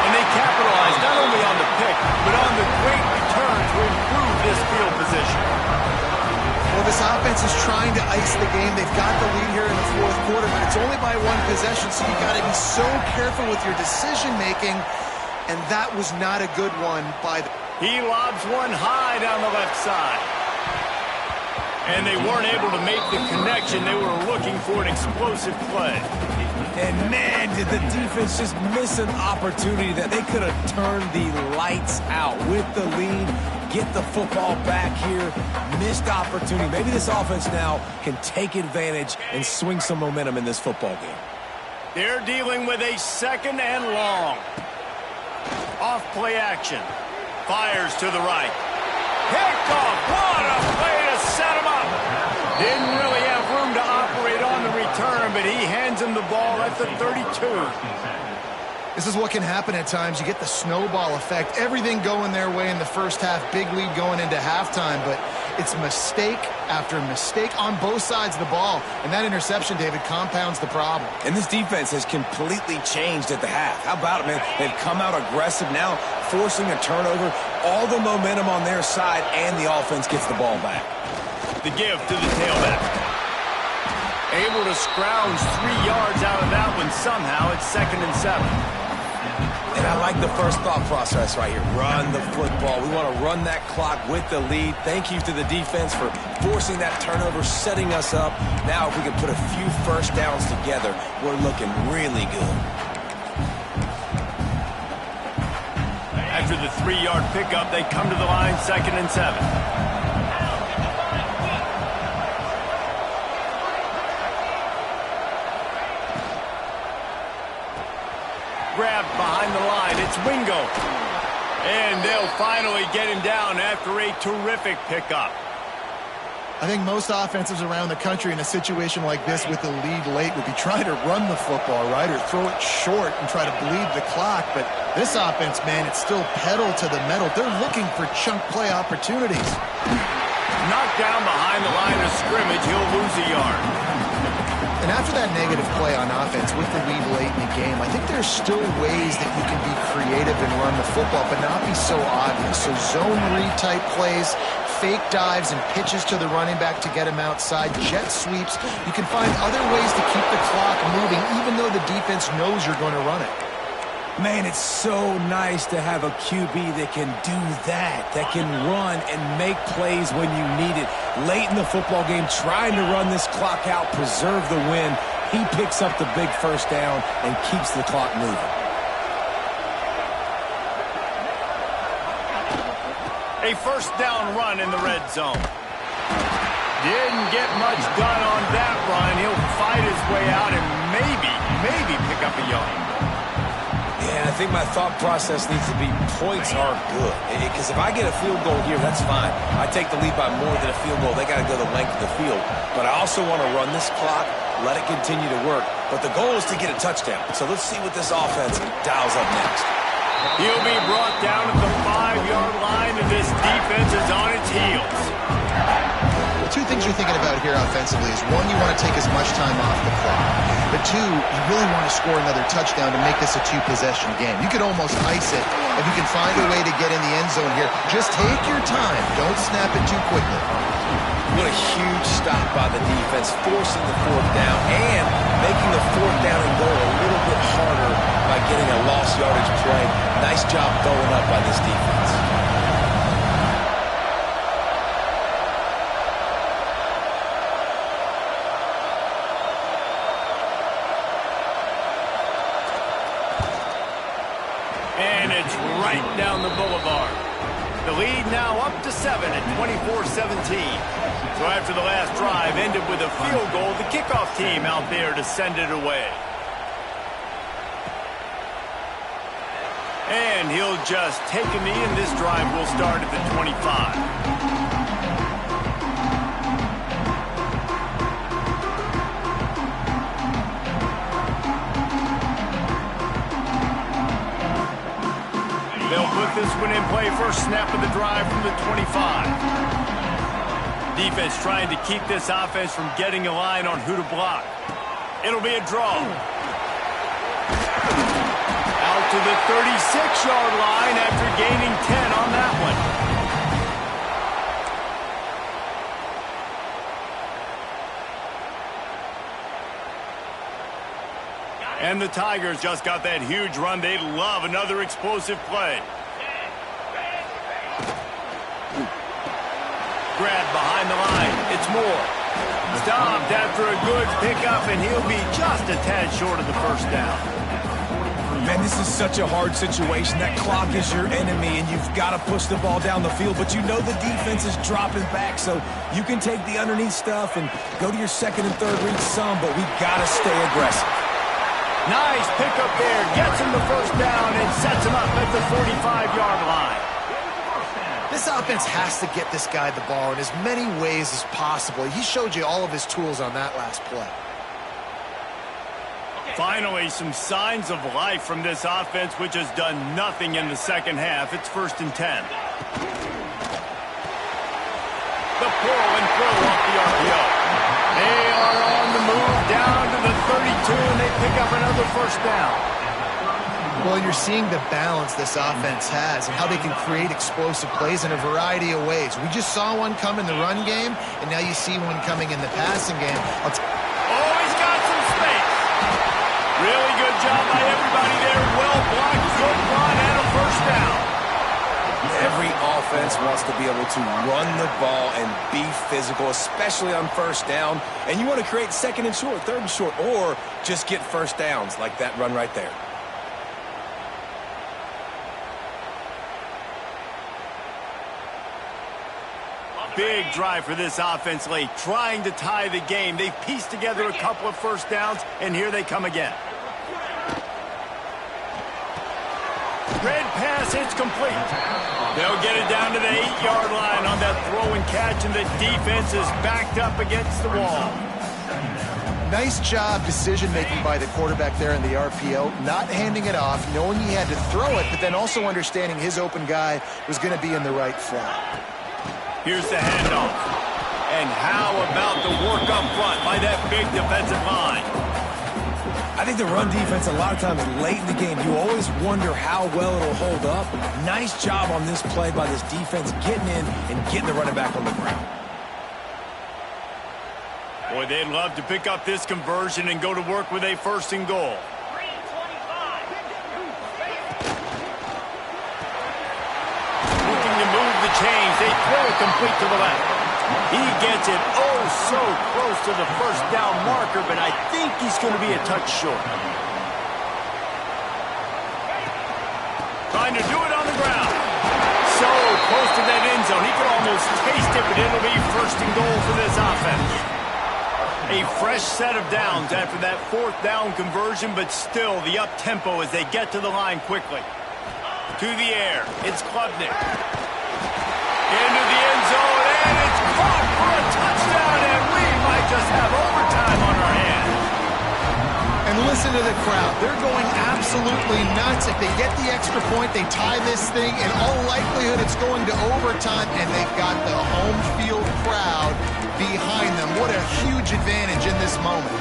And they capitalized not only on the pick, but on the great return to improve this field position. Well, this offense is trying to ice the game. They've got the lead here in the fourth quarter, but it's only by one possession, so you've got to be so careful with your decision-making, and that was not a good one by the... He lobs one high down the left side. And they weren't able to make the connection. They were looking for an explosive play. And man, did the defense just miss an opportunity that they could have turned the lights out with the lead, get the football back here, missed opportunity. Maybe this offense now can take advantage and swing some momentum in this football game. They're dealing with a second and long. Off play action. Fires to the right. Picked off. What a play to set him up. Didn't really have room to operate on the return, but he hands him the ball at the 32. This is what can happen at times. You get the snowball effect. Everything going their way in the first half. Big lead going into halftime, but it's mistake after mistake on both sides of the ball. And that interception, David, compounds the problem. And this defense has completely changed at the half. How about it, man? They've come out aggressive now, forcing a turnover. All the momentum on their side, and the offense gets the ball back. The give to the tailback. Able to scrounge 3 yards out of that one somehow. It's 2nd and 7. And I like the first thought process right here. Run the football. We want to run that clock with the lead. Thank you to the defense for forcing that turnover, setting us up. Now if we can put a few first downs together, we're looking really good. After the 3-yard pickup, they come to the line 2nd and 7. Grabbed behind the line. It's Wingo. And they'll finally get him down after a terrific pickup. I think most offenses around the country in a situation like this with the lead late would be trying to run the football, right, or throw it short and try to bleed the clock. But this offense, man, it's still pedal to the metal. They're looking for chunk play opportunities. Knocked down behind the line of scrimmage. He'll lose a yard. And after that negative play on offense with the lead late in the game, I think there's still ways that you can be creative and run the football, but not be so obvious. So zone read type plays, fake dives and pitches to the running back to get him outside, jet sweeps. You can find other ways to keep the clock moving, even though the defense knows you're going to run it. Man, it's so nice to have a QB that can do that can run and make plays when you need it. Late in the football game, trying to run this clock out, preserve the win. He picks up the big first down and keeps the clock moving. A first down run in the red zone. Didn't get much done on that run. He'll fight his way out and maybe pick up a yard. Yeah, I think my thought process needs to be points are good. Because if I get a field goal here, that's fine. I take the lead by more than a field goal. They got to go the length of the field. But I also want to run this clock, let it continue to work. But the goal is to get a touchdown. So let's see what this offense dials up next. He'll be brought down at the 5-yard line, and this defense is on its heels. Two things you're thinking about here offensively is, one, you want to take as much time off the clock. But two, you really want to score another touchdown to make this a 2-possession game. You could almost ice it if you can find a way to get in the end zone here. Just take your time. Don't snap it too quickly. What a huge stop by the defense, forcing the fourth down and making the fourth down and goal a little bit harder by getting a lost yardage play. Nice job going up by this defense. And it's right down the boulevard. The lead now up to 7 at 24-17. So after the last drive ended with a field goal, the kickoff team out there to send it away. And he'll just take a knee, and this drive will start at the 25. They'll put this one in play. First snap of the drive from the 25. Defense trying to keep this offense from getting a line on who to block. It'll be a draw. Out to the 36-yard line after gaining 10 on that one. And the Tigers just got that huge run. They love another explosive play. Grab behind the line. It's Moore. Stopped after a good pickup, and he'll be just a tad short of the first down. Man, this is such a hard situation. That clock is your enemy, and you've got to push the ball down the field, but you know the defense is dropping back, so you can take the underneath stuff and go to your second and third read some, but we've got to stay aggressive. Nice pickup there. Gets him the first down and sets him up at the 45-yard line. This offense has to get this guy the ball in as many ways as possible. He showed you all of his tools on that last play. Finally, some signs of life from this offense, which has done nothing in the second half. It's 1st and 10. The pull and throw off the RPO. They are on the move down to the 32, and they pick up another first down. Well, you're seeing the balance this offense has and how they can create explosive plays in a variety of ways. We just saw one come in the run game, and now you see one coming in the passing game. Oh, he's got some space. Really good job by everybody there. Well blocked, good run, and a first down. Every offense wants to be able to run the ball and be physical, especially on first down. And you want to create second and short, third and short, or just get first downs like that run right there. Big drive for this offense late, trying to tie the game. They've pieced together a couple of first downs, and here they come again. Red pass, it's complete. They'll get it down to the 8-yard line on that throw and catch, and the defense is backed up against the wall. Nice job decision-making by the quarterback there in the RPO, not handing it off, knowing he had to throw it, but then also understanding his open guy was going to be in the right flat. Here's the handoff. And how about the work up front by that big defensive line? I think the run defense a lot of times late in the game, you always wonder how well it'll hold up. Nice job on this play by this defense getting in and getting the running back on the ground. Boy, they'd love to pick up this conversion and go to work with a 1st and goal. Looking to move the chains. They throw it complete to the left. He gets it oh so close to the first down marker, but I think he's going to be a touch short. Trying to do it on the ground. So close to that end zone. He could almost taste it, but it'll be 1st and goal for this offense. A fresh set of downs after that 4th down conversion, but still the up-tempo as they get to the line quickly. To the air, it's Klubnik. Into the end zone, and it's caught for a touchdown, and we might just have overtime on our hands. And listen to the crowd. They're going absolutely nuts. If they get the extra point, they tie this thing. In all likelihood, it's going to overtime, and they've got the home field crowd behind them. What a huge advantage in this moment.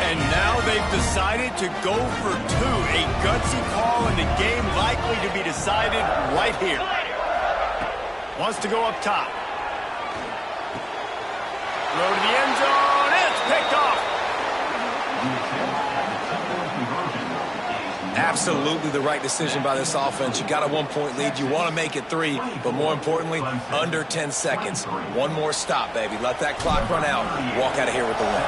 And now they've decided to go for 2. A gutsy call, and the game likely to be decided right here. Wants to go up top. Throw to the end zone. It's picked off. Absolutely the right decision by this offense. You got a 1-point lead. You want to make it 3, but more importantly, under 10 seconds. One more stop, baby. Let that clock run out. Walk out of here with the win.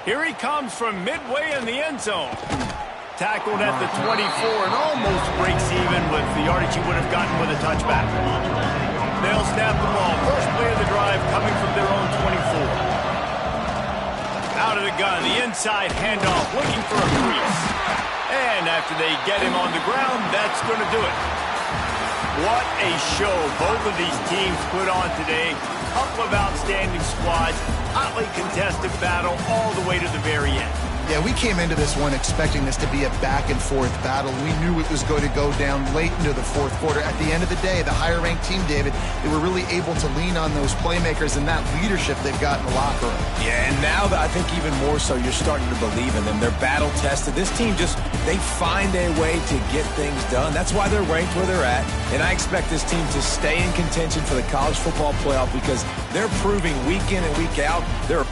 Here he comes from midway in the end zone. Tackled at the 24 and almost breaks even with the yardage he would have gotten with a touchback. They'll snap the ball. First play of the drive coming from their own 24. Out of the gun, the inside handoff, looking for a crease. And after they get him on the ground, that's going to do it. What a show both of these teams put on today. Couple of outstanding squads, hotly contested battle all the way to the very end. Yeah, we came into this one expecting this to be a back-and-forth battle. We knew it was going to go down late into the fourth quarter. At the end of the day, the higher-ranked team, David, they were really able to lean on those playmakers and that leadership they've got in the locker room. Yeah, and now I think even more so, you're starting to believe in them. They're battle-tested. This team they find a way to get things done. That's why they're ranked where they're at. And I expect this team to stay in contention for the college football playoff because they're proving week in and week out they're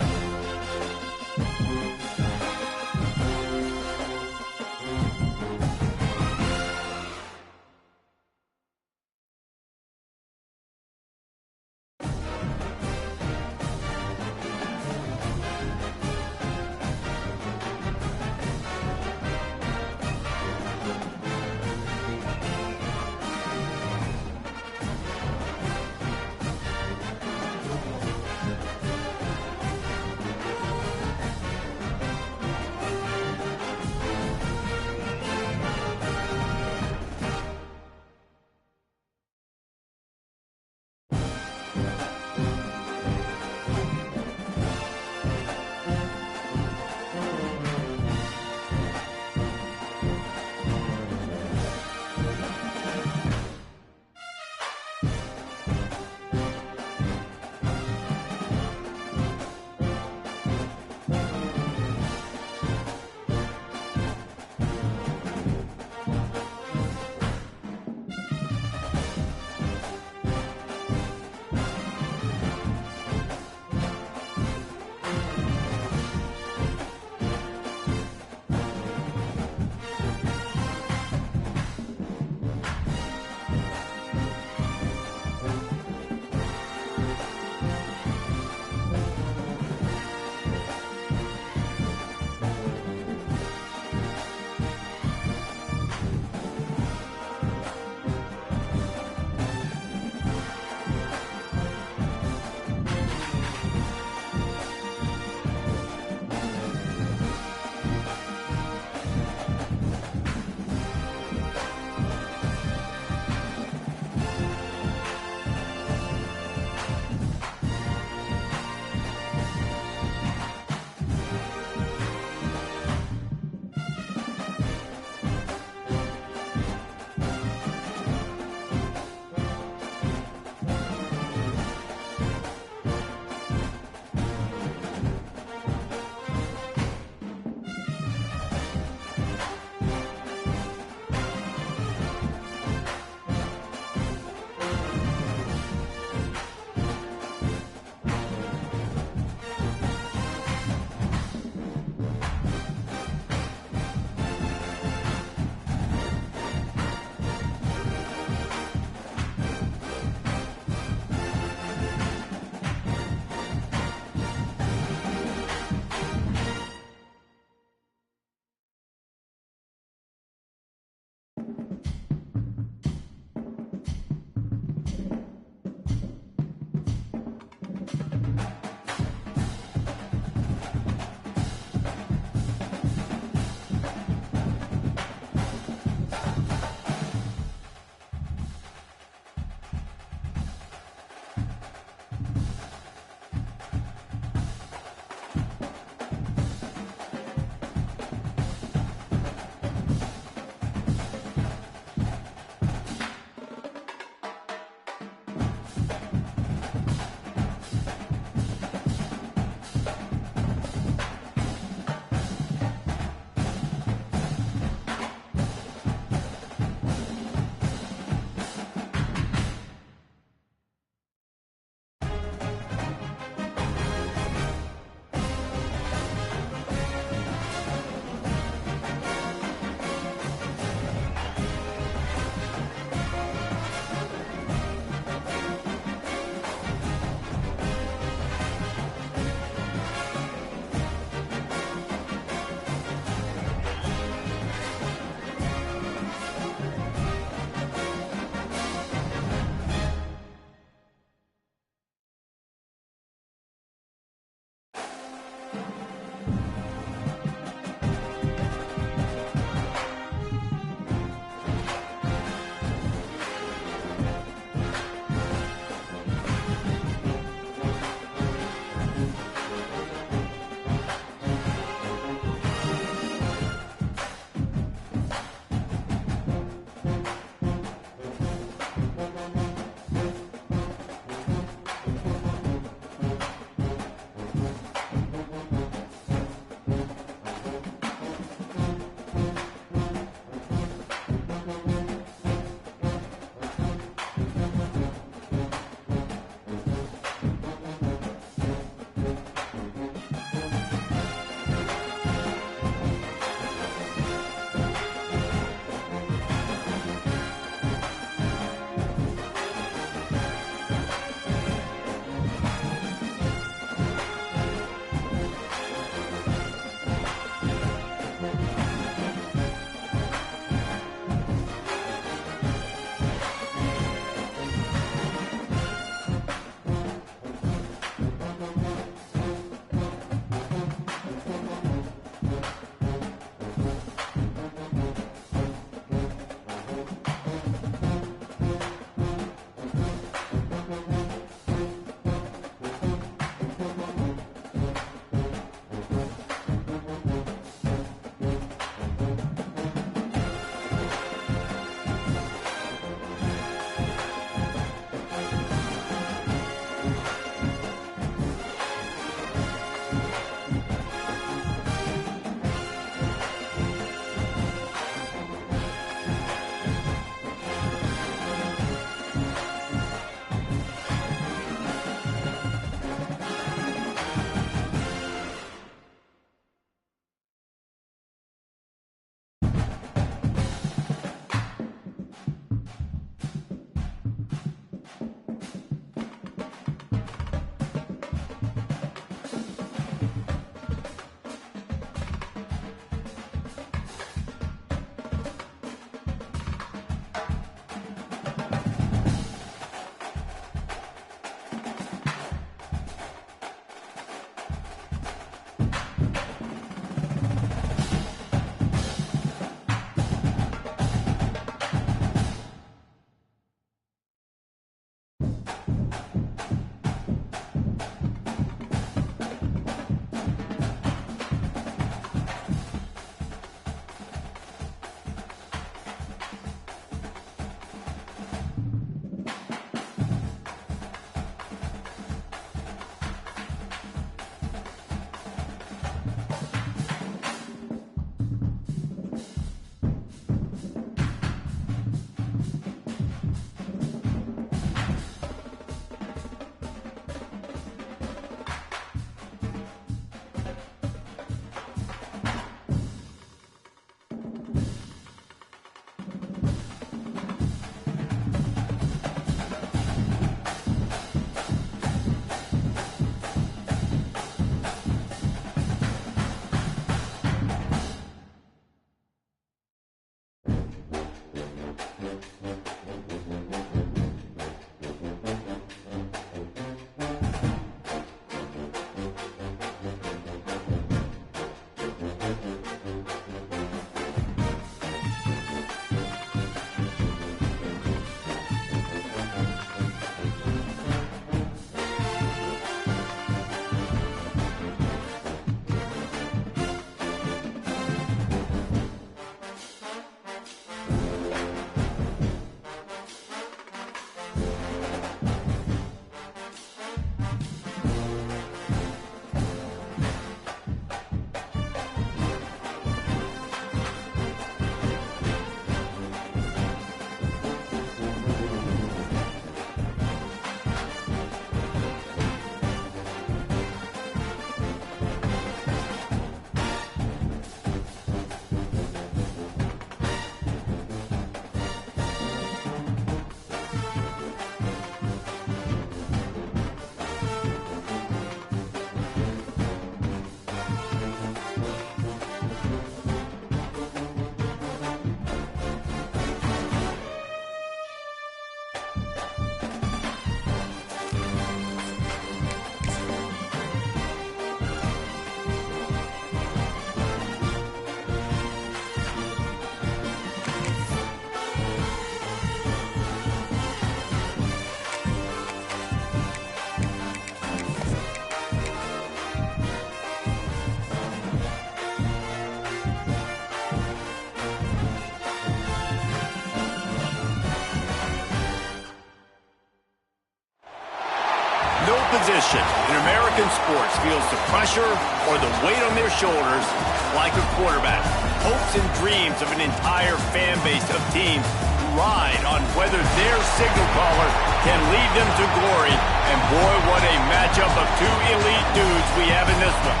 position in American sports feels the pressure or the weight on their shoulders like a quarterback. Hopes and dreams of an entire fan base of teams ride on whether their signal caller can lead them to glory. And boy, what a matchup of two elite dudes we have in this one.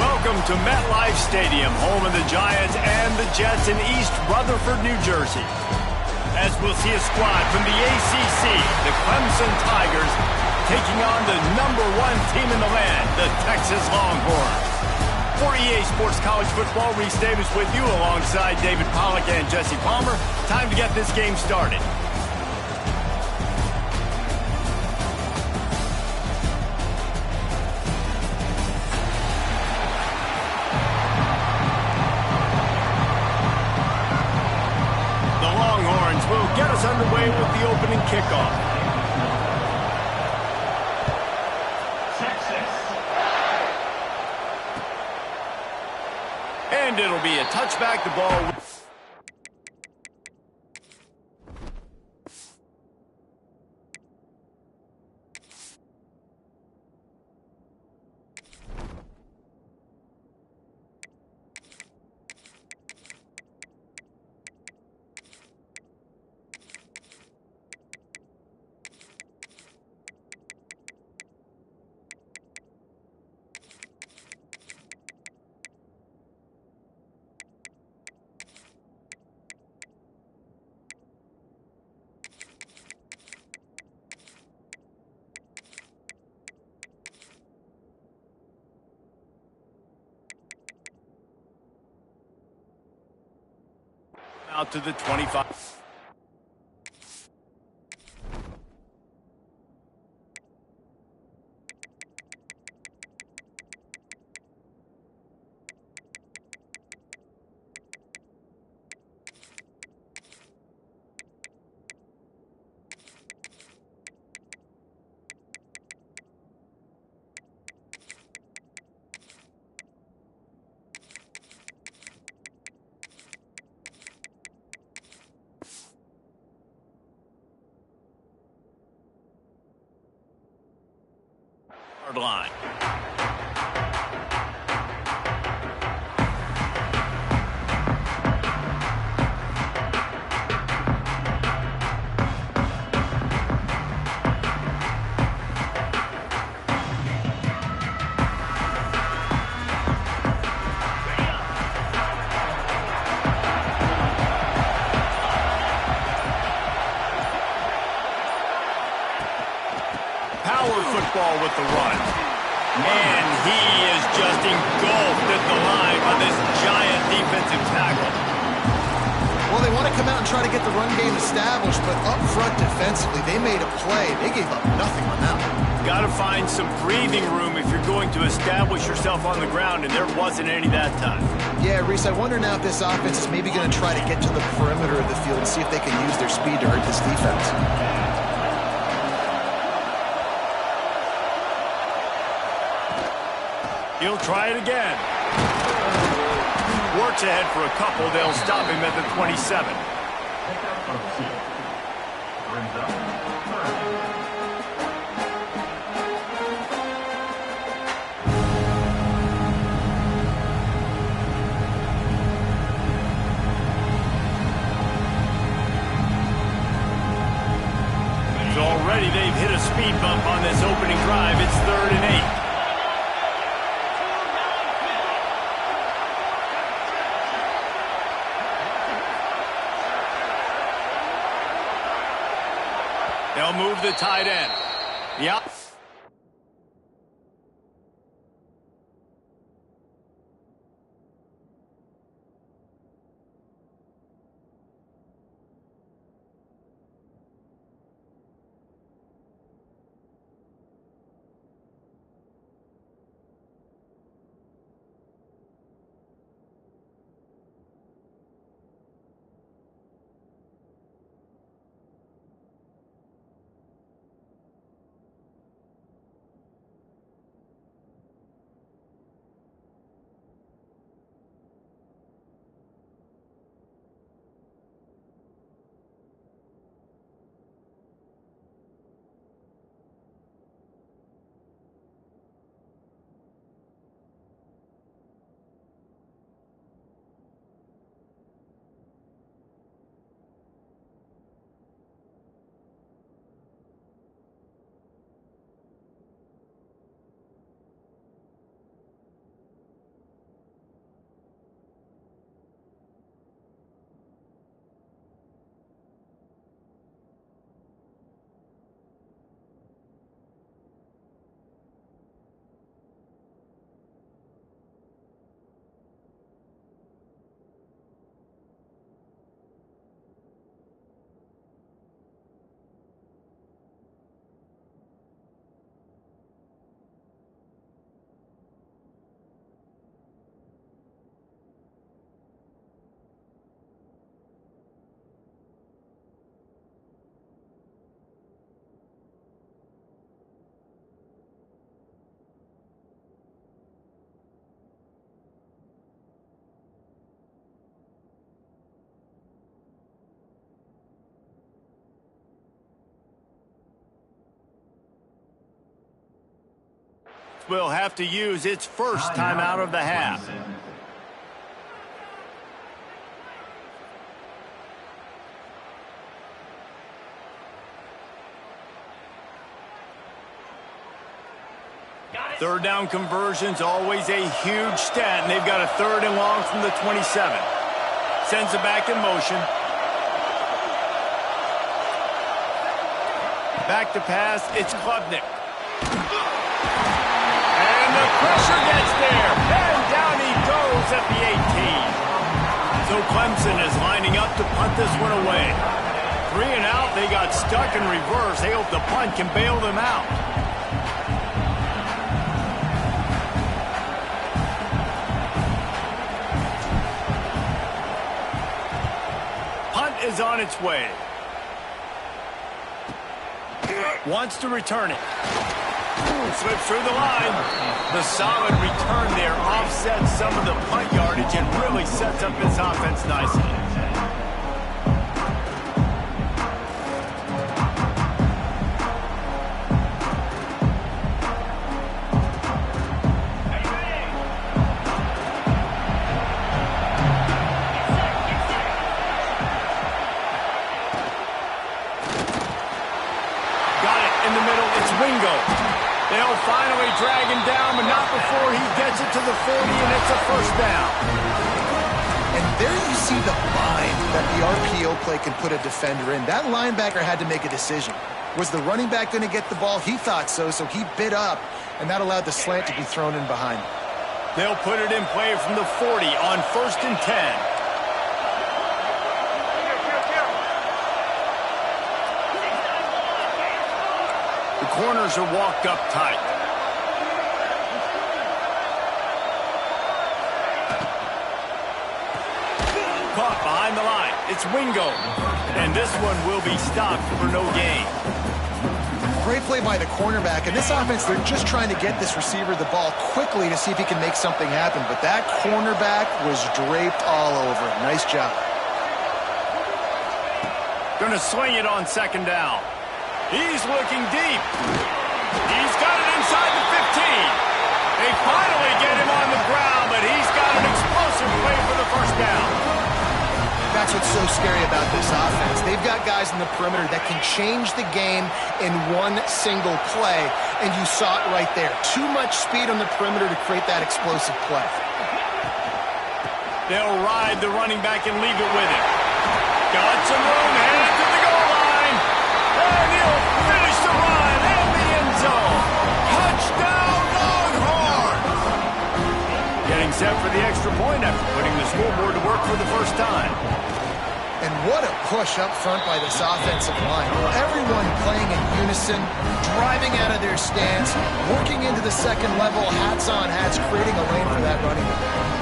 Welcome to MetLife Stadium, home of the Giants and the Jets in East Rutherford, New Jersey. As we'll see a squad from the ACC, the Clemson Tigers, taking on the #1 team in the land, the Texas Longhorns. For EA Sports College Football, Reese Davis with you alongside David Pollack and Jesse Palmer. Time to get this game started. Will get us underway with the opening kickoff. And it'll be a touchback. The ball. Out to the 25. Line. Power football with the run. And he is just engulfed at the line by this giant defensive tackle. Well, they want to come out and try to get the run game established, but up front defensively, they made a play. They gave up nothing on that one. Got to find some breathing room if you're going to establish yourself on the ground, and there wasn't any that time. Yeah, Reese, I wonder now if this offense is maybe going to try to get to the perimeter of the field and see if they can use their speed to hurt this defense. He'll try it again. Works ahead for a couple. They'll stop him at the 27. So already they've hit a speed bump on this opening drive. It's 3rd and 8. They'll move the tight end. Yep. will have to use its first timeout of the half. Third down conversion's always a huge stat, and they've got a 3rd and long from the 27. Sends it back in motion. Back to pass, it's Klubnik. And the pressure gets there, and down he goes at the 18. So Clemson is lining up to punt this one away. 3 and out, they got stuck in reverse. They hope the punt can bail them out. Is on its way. Wants to return it. Slips through the line. The solid return there offsets some of the punt yardage and really sets up this offense nicely. They'll finally drag him down, but not before he gets it to the 40, and it's a first down. And there you see the bind that the RPO play can put a defender in. That linebacker had to make a decision. Was the running back going to get the ball? He thought so, so he bit up, and that allowed the slant to be thrown in behind. They'll put it in play from the 40 on 1st and 10. Corners are walked up tight. Caught behind the line. It's Wingo. And this one will be stopped for no gain. Great play by the cornerback. In this offense, they're just trying to get this receiver the ball quickly to see if he can make something happen. But that cornerback was draped all over him. Nice job. Going to swing it on 2nd down. He's looking deep. He's got it inside the 15. They finally get him on the ground, but he's got an explosive play for the first down. That's what's so scary about this offense. They've got guys in the perimeter that can change the game in one single play, and you saw it right there. Too much speed on the perimeter to create that explosive play. They'll ride the running back and leave it with him. Got some room, headed to the goal line. And he'll finish the run in the end zone. Touchdown, Longhorns! Getting set for the extra point after putting the scoreboard to work for the first time. And what a push up front by this offensive line. Everyone playing in unison, driving out of their stance, working into the second level, hats on hats, creating a lane for that running back.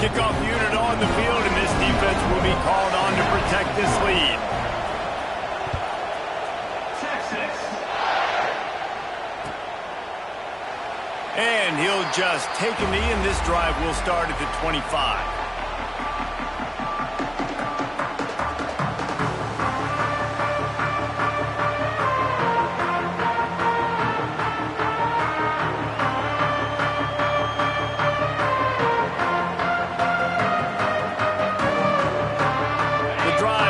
Kickoff unit on the field, and this defense will be called on to protect this lead. Texas. And he'll just take a knee, and this drive will start at the 25.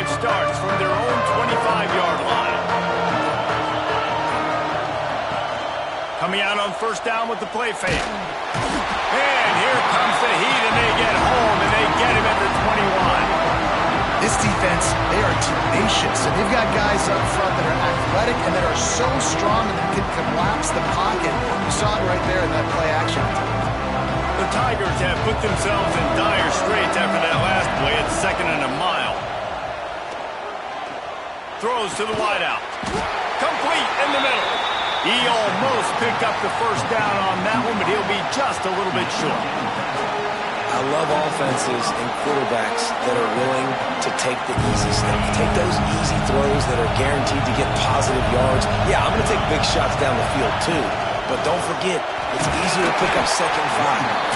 Starts from their own 25-yard line. Coming out on 1st down with the play fake. And here comes the heat, and they get home, and they get him at the 21. This defense, they are tenacious, and they've got guys up front that are athletic and that are so strong and that can collapse the pocket. You saw it right there in that play action. The Tigers have put themselves in dire straits after that last play at 2nd and a mile. Throws to the wideout. Complete in the middle. He almost picked up the first down on that one, but he'll be just a little bit short. I love offenses and quarterbacks that are willing to take the easy stuff. Take those easy throws that are guaranteed to get positive yards. Yeah, I'm going to take big shots down the field too. But don't forget, it's easier to pick up 2nd and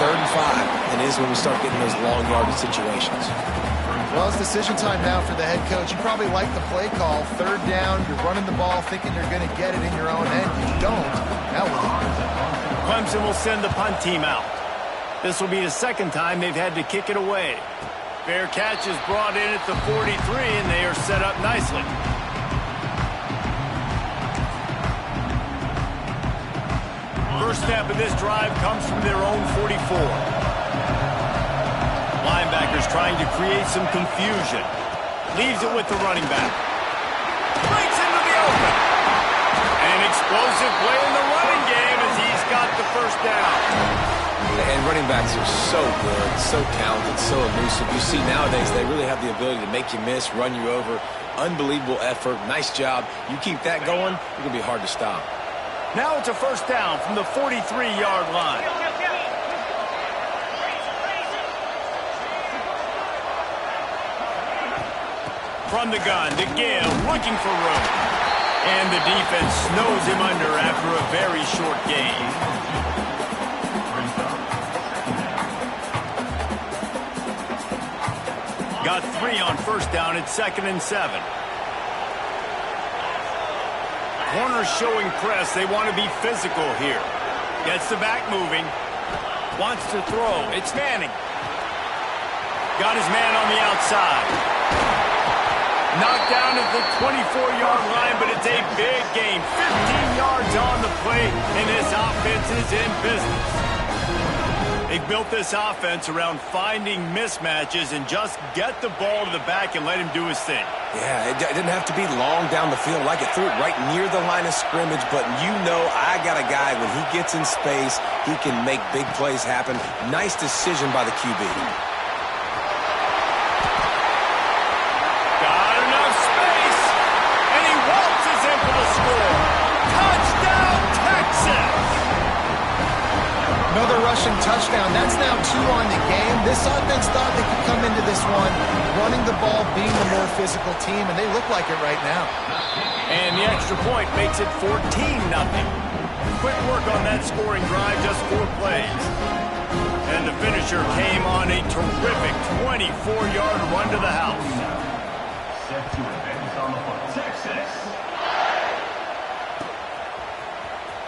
5, 3rd and 5 than it is when we start getting those long yardage situations. Well, it's decision time now for the head coach. You probably like the play call. Third down, you're running the ball thinking you're going to get it in your own end. You don't. Now what? Clemson will send the punt team out. This will be the second time they've had to kick it away. Fair catch is brought in at the 43, and they are set up nicely. First snap of this drive comes from their own 44. Linebackers trying to create some confusion. Leaves it with the running back. Breaks into the open. An explosive play in the running game as he's got the first down. And running backs are so good, so talented, so elusive. You see nowadays they really have the ability to make you miss, run you over. Unbelievable effort. Nice job. You keep that going, it's going to be hard to stop. Now it's a first down from the 43-yard line. From the gun, to Gale, looking for room. And the defense snows him under after a very short gain. Got 3 on first down at 2nd and 7. Corners showing press. They want to be physical here. Gets the back moving. Wants to throw. It's Manning. Got his man on the outside. Knocked down at the 24-yard line, but it's a big gain. 15 yards on the play, and this offense is in business. They've built this offense around finding mismatches and just get the ball to the back and let him do his thing. Yeah, it didn't have to be long down the field. Like it threw it right near the line of scrimmage, but you know I got a guy, when he gets in space, he can make big plays happen. Nice decision by the QB. Got enough space, and he waltzes in for the score. Touchdown, Texas! Another rushing touchdown. That's now 2 on the game. This offense thought they could come into this one running the ball, being the more physical team, and they look like it right now. And the extra point makes it 14-0. Quick work on that scoring drive, just 4 plays. And the finisher came on a terrific 24-yard run to the house. Set to advance on the foot. Texas.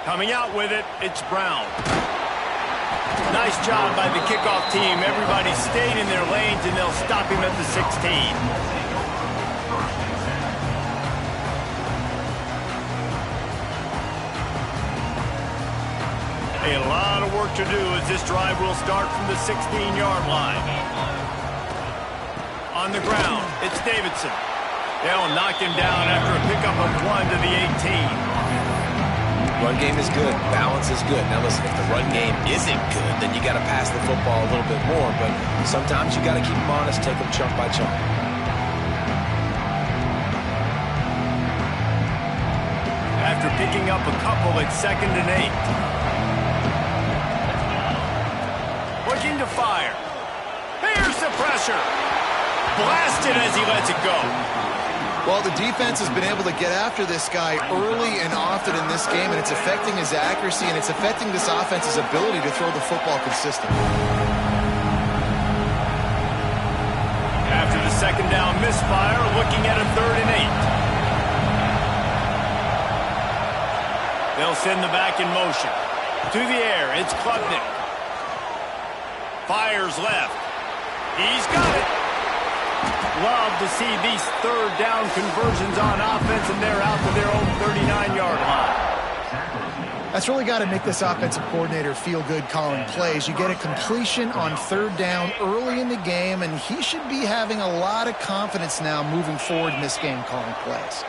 Coming out with it, it's Brown. Nice job by the kickoff team. Everybody stayed in their lanes, and they'll stop him at the 16. A lot of work to do as this drive will start from the 16-yard line. On the ground, it's Davidson. They'll knock him down after a pickup of 1 to the 18. Run game is good. Balance is good. Now listen, if the run game isn't good, then you got to pass the football a little bit more. But sometimes you got to keep them honest, take them chunk by chunk. After picking up a couple at 2nd and 8. Looking to fire. Here's the pressure. Blasted as he lets it go. Well, the defense has been able to get after this guy early and often in this game, and it's affecting his accuracy, and it's affecting this offense's ability to throw the football consistently. After the 2nd down misfire, looking at a 3rd and 8. They'll send the back in motion. To the air, it's Klubnik. Fires left. He's got it. Love to see these 3rd down conversions on offense, and they're out to their own 39-yard line. That's really got to make this offensive coordinator feel good calling plays. You get a completion on 3rd down early in the game, and he should be having a lot of confidence now moving forward in this game calling plays.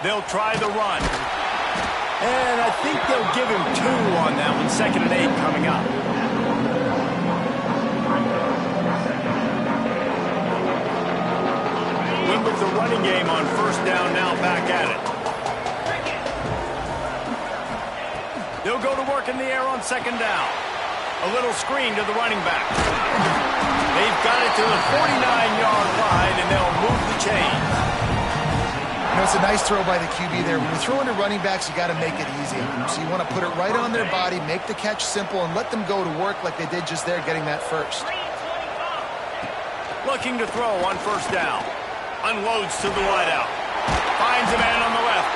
They'll try the run. And I think they'll give him 2 on that one. 2nd and 8 coming up. With the running game on 1st down, now back at it. They'll go to work in the air on 2nd down. A little screen to the running back. They've got it to the 49-yard line, and they'll move the chains. You know, it's a nice throw by the QB there. When you're throwing to running backs, you got to make it easy on them. So you want to put it right on their body, make the catch simple, and let them go to work like they did just there, getting that first. Looking to throw on first down. Unloads to the wideout. Finds a man on the left.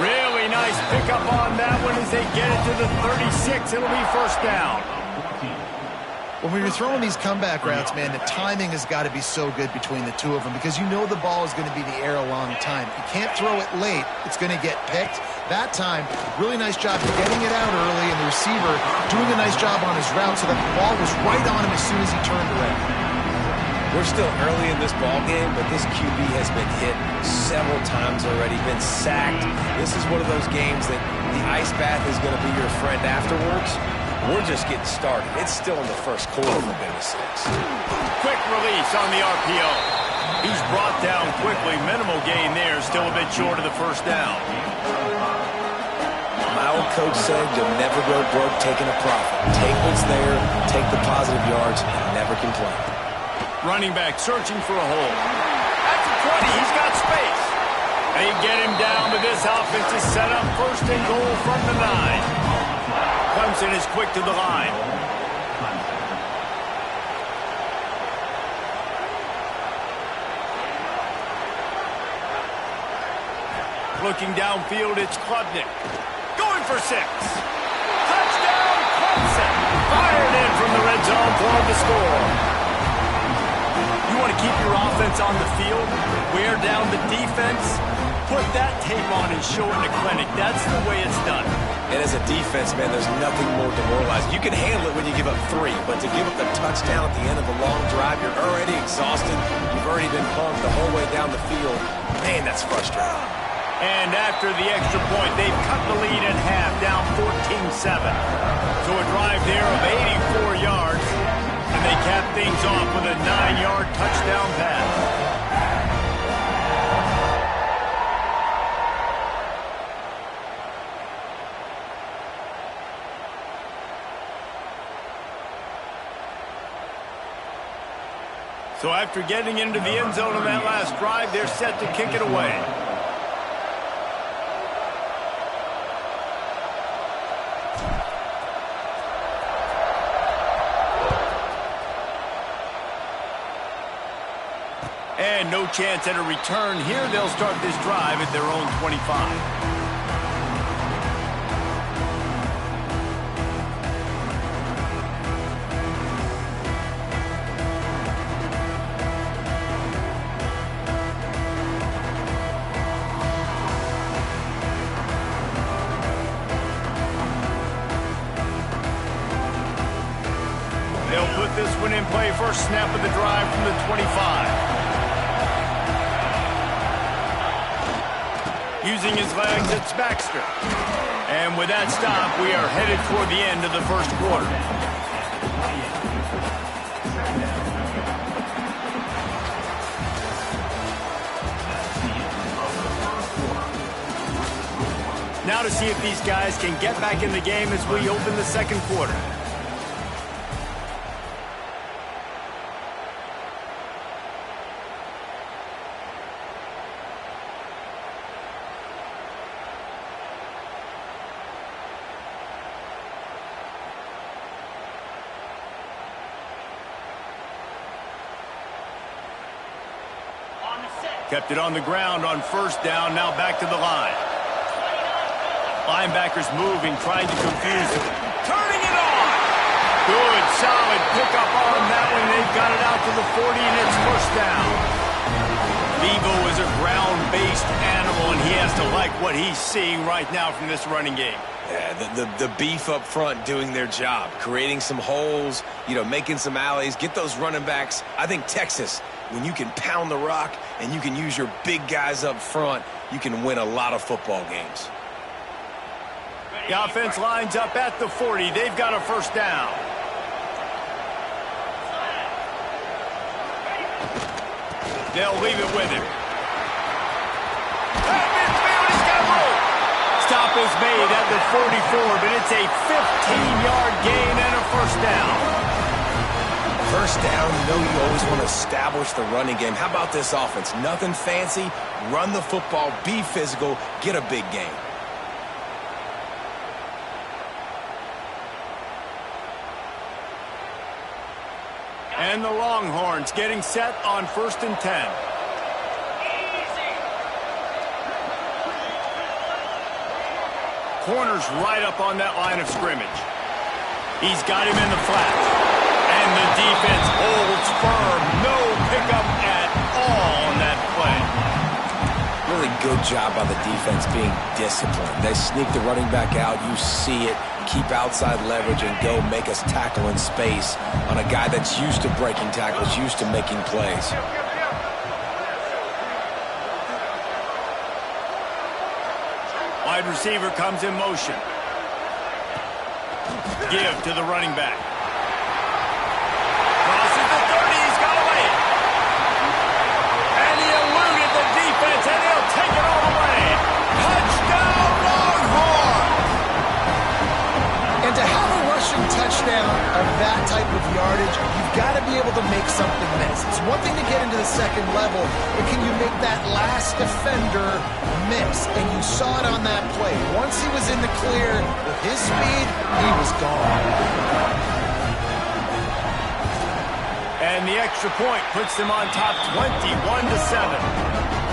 Really nice pickup on that one as they get it to the 36. It'll be first down. When you're throwing these comeback routes, man, the timing has got to be so good between the two of them because you know the ball is going to be in the air a long time. You can't throw it late. It's going to get picked. That time, really nice job getting it out early, and the receiver doing a nice job on his route so that the ball was right on him as soon as he turned around. We're still early in this ball game, but this QB has been hit several times already, been sacked. This is one of those games that the ice bath is going to be your friend afterwards. We're just getting started. It's still in the first quarter, for goodness sakes. Quick release on the RPO. He's brought down quickly. Minimal gain there. Still a bit short of the first down. My old coach said you'll never go broke taking a profit. Take what's there, take the positive yards, and never complain. Running back searching for a hole. At the 20, he's got space. They get him down, but this offense is set up first and goal from the 9. Clemson is quick to the line. Looking downfield, it's Klubnik. Going for 6. Touchdown, Clemson. Fired in from the red zone for the score. You want to keep your offense on the field, wear down the defense, put that tape on and show it in a clinic. That's the way it's done. And as a defense, man, there's nothing more demoralizing. You can handle it when you give up 3, but to give up the touchdown at the end of a long drive, you're already exhausted. You've already been pumped the whole way down the field. Man, that's frustrating. And after the extra point, they've cut the lead in half, down 14-7. So a drive there of 84 yards, and they cap things off with a 9-yard touchdown pass. So after getting into the end zone on that last drive, they're set to kick it away. And no chance at a return here. They'll start this drive at their own 25. They'll put this one in play. First snap of the drive from the 25. Using his legs, it's Baxter. And with that stop, we are headed toward the end of the first quarter. Now to see if these guys can get back in the game as we open the second quarter. Kept it on the ground on first down, now back to the line. Linebackers moving, trying to confuse him. Turning it on! Good, solid pickup on that one. They've got it out to the 40, and it's first down. Bevo is a ground-based animal, and he has to like what he's seeing right now from this running game. Yeah, the beef up front doing their job, creating some holes, making some alleys, get those running backs. I think Texas, when you can pound the rock and you can use your big guys up front, you can win a lot of football games. The offense lines up at the 40. They've got a first down. They'll leave it with him. He's got room. Stop is made at the 44, but it's a 15-yard gain and a first down. First down, you always want to establish the running game. How about this offense? Nothing fancy. Run the football, be physical, get a big gain. And the Longhorns getting set on 1st and 10. Corner's right up on that line of scrimmage. He's got him in the flat. And the defense holds firm. No pickup at all on that play. Really good job by the defense being disciplined. They sneak the running back out. You see it. Keep outside leverage and go make us tackle in space on a guy that's used to breaking tackles, used to making plays. Wide receiver comes in motion. Give to the running back. Crosses the 30, he's got away. And he eluded the defense, and he'll take it all the way. Touchdown, Longhorn! And to have a rushing touchdown of that type of yardage, you've got to be able to make something miss. It's one thing to get into the second level, but can you make that last defender miss? And you saw it on that play. Once he was in the clear with his speed, he was gone. And the extra point puts them on top 21-7.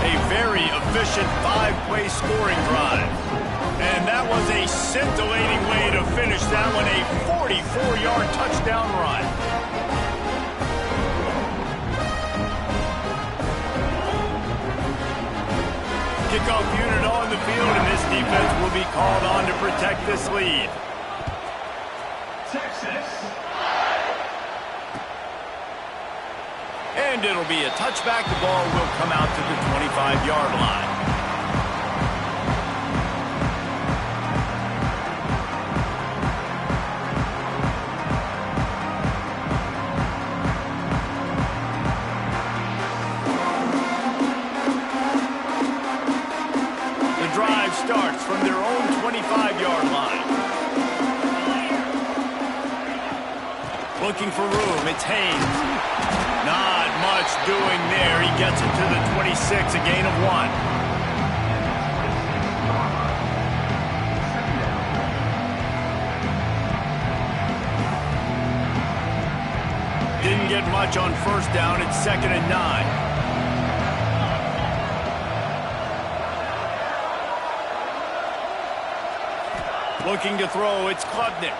A very efficient 5-play scoring drive. And that was a scintillating way to finish that one, a 44-yard touchdown run. Kickoff unit on the field, and this defense will be called on to protect this lead. Texas. And it'll be a touchback. The ball will come out to the 25-yard line. Starts from their own 25-yard line. Looking for room, it's Haynes. Not much doing there. He gets it to the 26, a gain of 1. Didn't get much on 1st down. It's 2nd and 9. Looking to throw, it's Klubnik.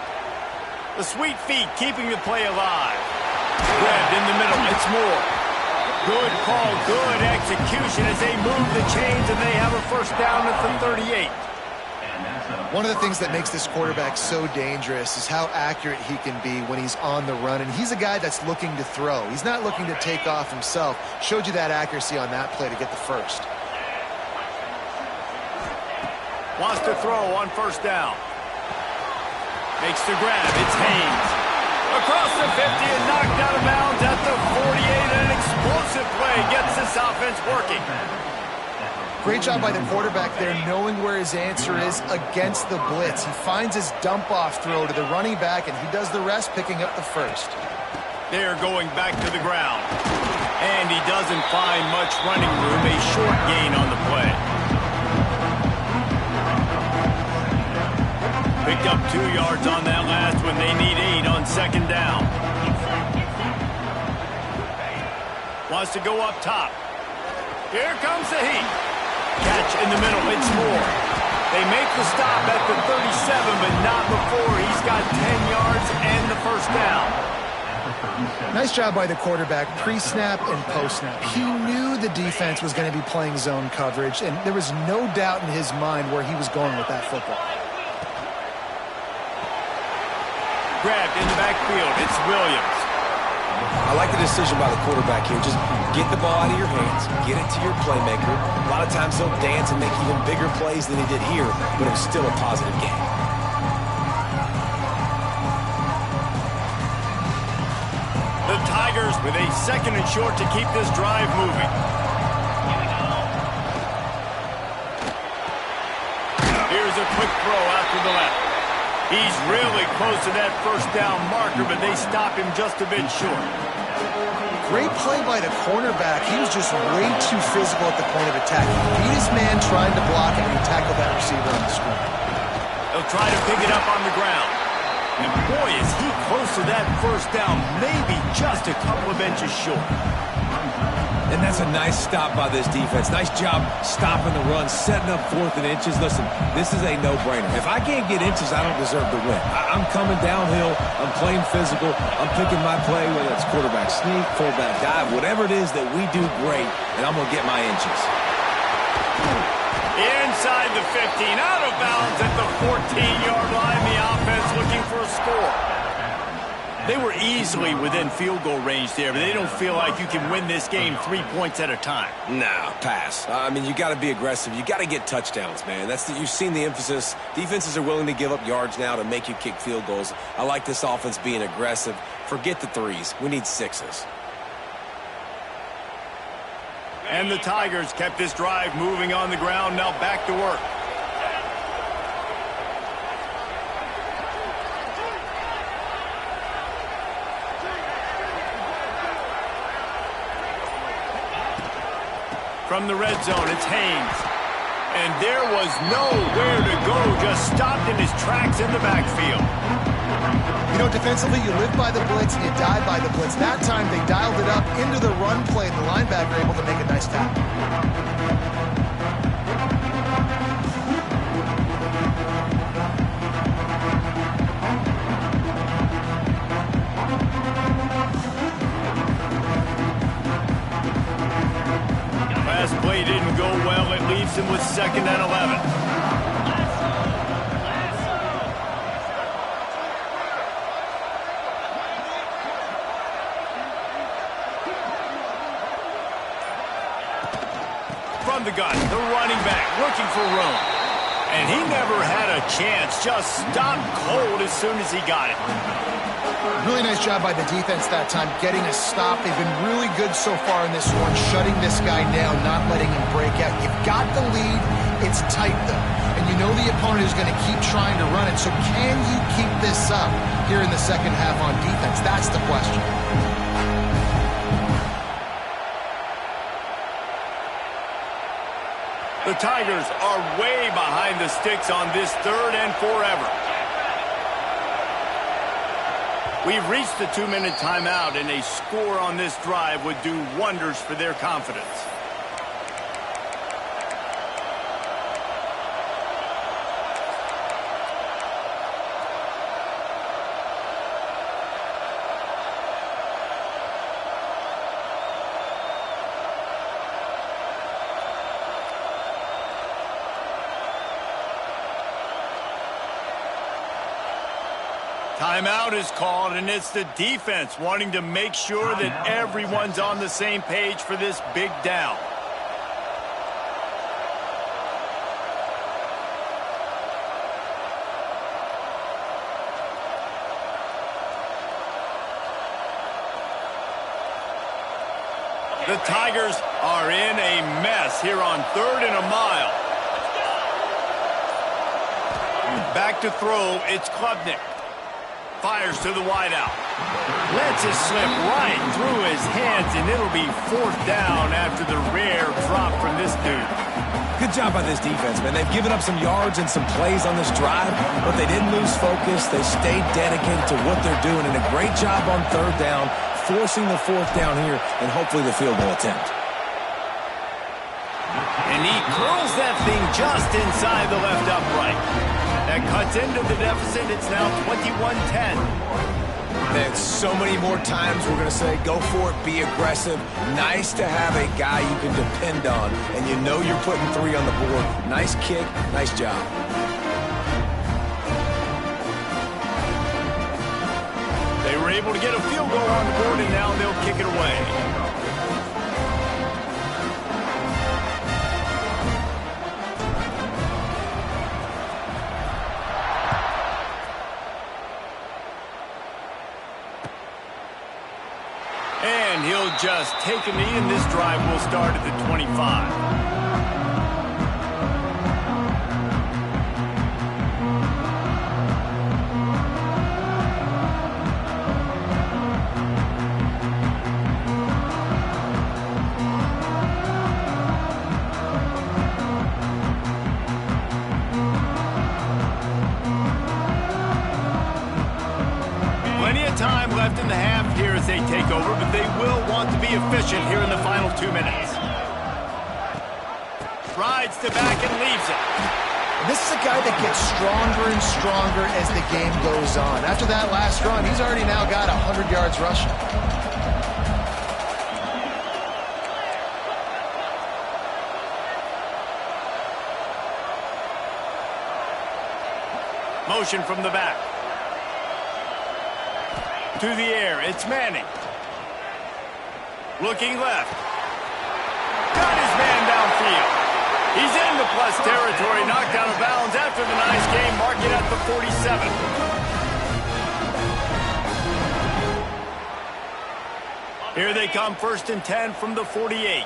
The sweet feet keeping the play alive. Grabbed in the middle, it's Moore. Good call, good execution as they move the chains and they have a 1st down at the 38. One of the things that makes this quarterback so dangerous is how accurate he can be when he's on the run. And he's a guy that's looking to throw. He's not looking to take off himself. Showed you that accuracy on that play to get the 1st. Wants to throw on 1st down. Makes the grab, it's Haynes. Across the 50 and knocked out of bounds at the 48. An explosive play gets this offense working. Great job by the quarterback there, knowing where his answer is against the blitz. He finds his dump-off throw to the running back, and he does the rest, picking up the 1st. They're going back to the ground. And he doesn't find much running room, a short gain on the play. Picked up 2 yards on that last one. They need 8 on 2nd down. Wants to go up top. Here comes the heat. Catch in the middle. It's Moore. They make the stop at the 37, but not before. He's got 10 yards and the 1st down. Nice job by the quarterback, pre-snap and post-snap. He knew the defense was going to be playing zone coverage, and there was no doubt in his mind where he was going with that football. Grabbed in the backfield. It's Williams. I like the decision by the quarterback here. Just get the ball out of your hands, get it to your playmaker. A lot of times he'll dance and make even bigger plays than he did here, but it was still a positive game. The Tigers with a 2nd and short to keep this drive moving. Here's a quick throw out to the left. He's really close to that 1st down marker, but they stop him just a bit short. Great play by the cornerback. He was just way too physical at the point of attack. He beat his man trying to block it, and he tackled that receiver on the screen. They'll try to pick it up on the ground. And boy, is he close to that first down, maybe just a couple of inches short. And that's a nice stop by this defense. Nice job stopping the run, setting up 4th and inches. Listen, this is a no-brainer. If I can't get inches, I don't deserve to win. I'm coming downhill. I'm playing physical. I'm picking my play, whether it's quarterback sneak, fullback dive, whatever it is that we do great, and I'm going to get my inches. Inside the 15, out of bounds at the 14-yard line. The offense looking for a score. They were easily within field goal range there, but they don't feel like you can win this game 3 points at a time. Nah, pass. I mean, you got to be aggressive. You got to get touchdowns, man. You've seen the emphasis. Defenses are willing to give up yards now to make you kick field goals. I like this offense being aggressive. Forget the 3s. We need 6s. And the Tigers kept this drive moving on the ground. Now back to work. From the red zone, it's Haynes. And there was nowhere to go, just stopped in his tracks in the backfield. You know, defensively, you live by the blitz and you die by the blitz. That time, they dialed it up into the run play, and the linebacker able to make a nice tackle. Last play didn't go well. It leaves him with 2nd and 11. From the gun, the running back looking for room. And he never had a chance. Just stopped cold as soon as he got it. Really nice job by the defense that time, getting a stop. They've been really good so far in this one, shutting this guy down, not letting him break out. You've got the lead. It's tight, though. And you know the opponent is going to keep trying to run it. So can you keep this up here in the second half on defense? That's the question. The Tigers are way behind the sticks on this 3rd and forever. We've reached the 2-minute timeout, and a score on this drive would do wonders for their confidence. Timeout is called, and it's the defense wanting to make sure that everyone's on the same page for this big down. The Tigers are in a mess here on 3rd and a mile. Back to throw, it's Klubnik. Fires to the wideout. Lets it slip right through his hands, and it'll be 4th down after the rare drop from this dude. Good job by this defense, man. They've given up some yards and some plays on this drive, but they didn't lose focus. They stayed dedicated to what they're doing, and a great job on 3rd down, forcing the 4th down here, and hopefully the field goal attempt. And he curls that thing just inside the left upright. That cuts into the deficit. It's now 21-10. Man, so many more times we're going to say, go for it, be aggressive. Nice to have a guy you can depend on, and you know you're putting 3 on the board. Nice kick, nice job. They were able to get a field goal on the board, and now they'll kick it away. And he'll just take a knee, and this drive will start at the 25. State takeover, but they will want to be efficient here in the final 2 minutes. Rides to back and leaves it. This is a guy that gets stronger and stronger as the game goes on. After that last run, he's already now got 100 yards rushing. Motion from the back. To the air, it's Manning. Looking left. Got his man downfield. He's into plus territory, knocked out of bounds after the nice game, marking at the 47. Here they come, 1st and 10 from the 48.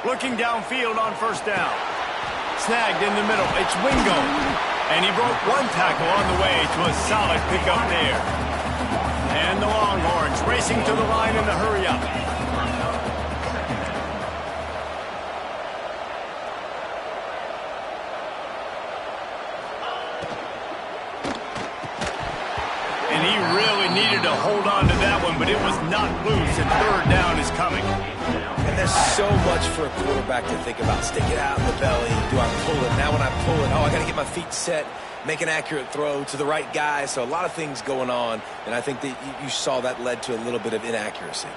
Looking downfield on 1st down. Snagged in the middle. It's Wingo. And he broke one tackle on the way to a solid pickup there. And the Longhorns racing to the line in the hurry-up. And he really needed to hold on to that one, but it was not loose, and 3rd down is coming. And there's so much for a quarterback to think about. Stick it out in the belly. Do I pull it? Now when I pull it, I got to get my feet set, make an accurate throw to the right guy. So a lot of things going on, and I think that you saw that led to a little bit of inaccuracy.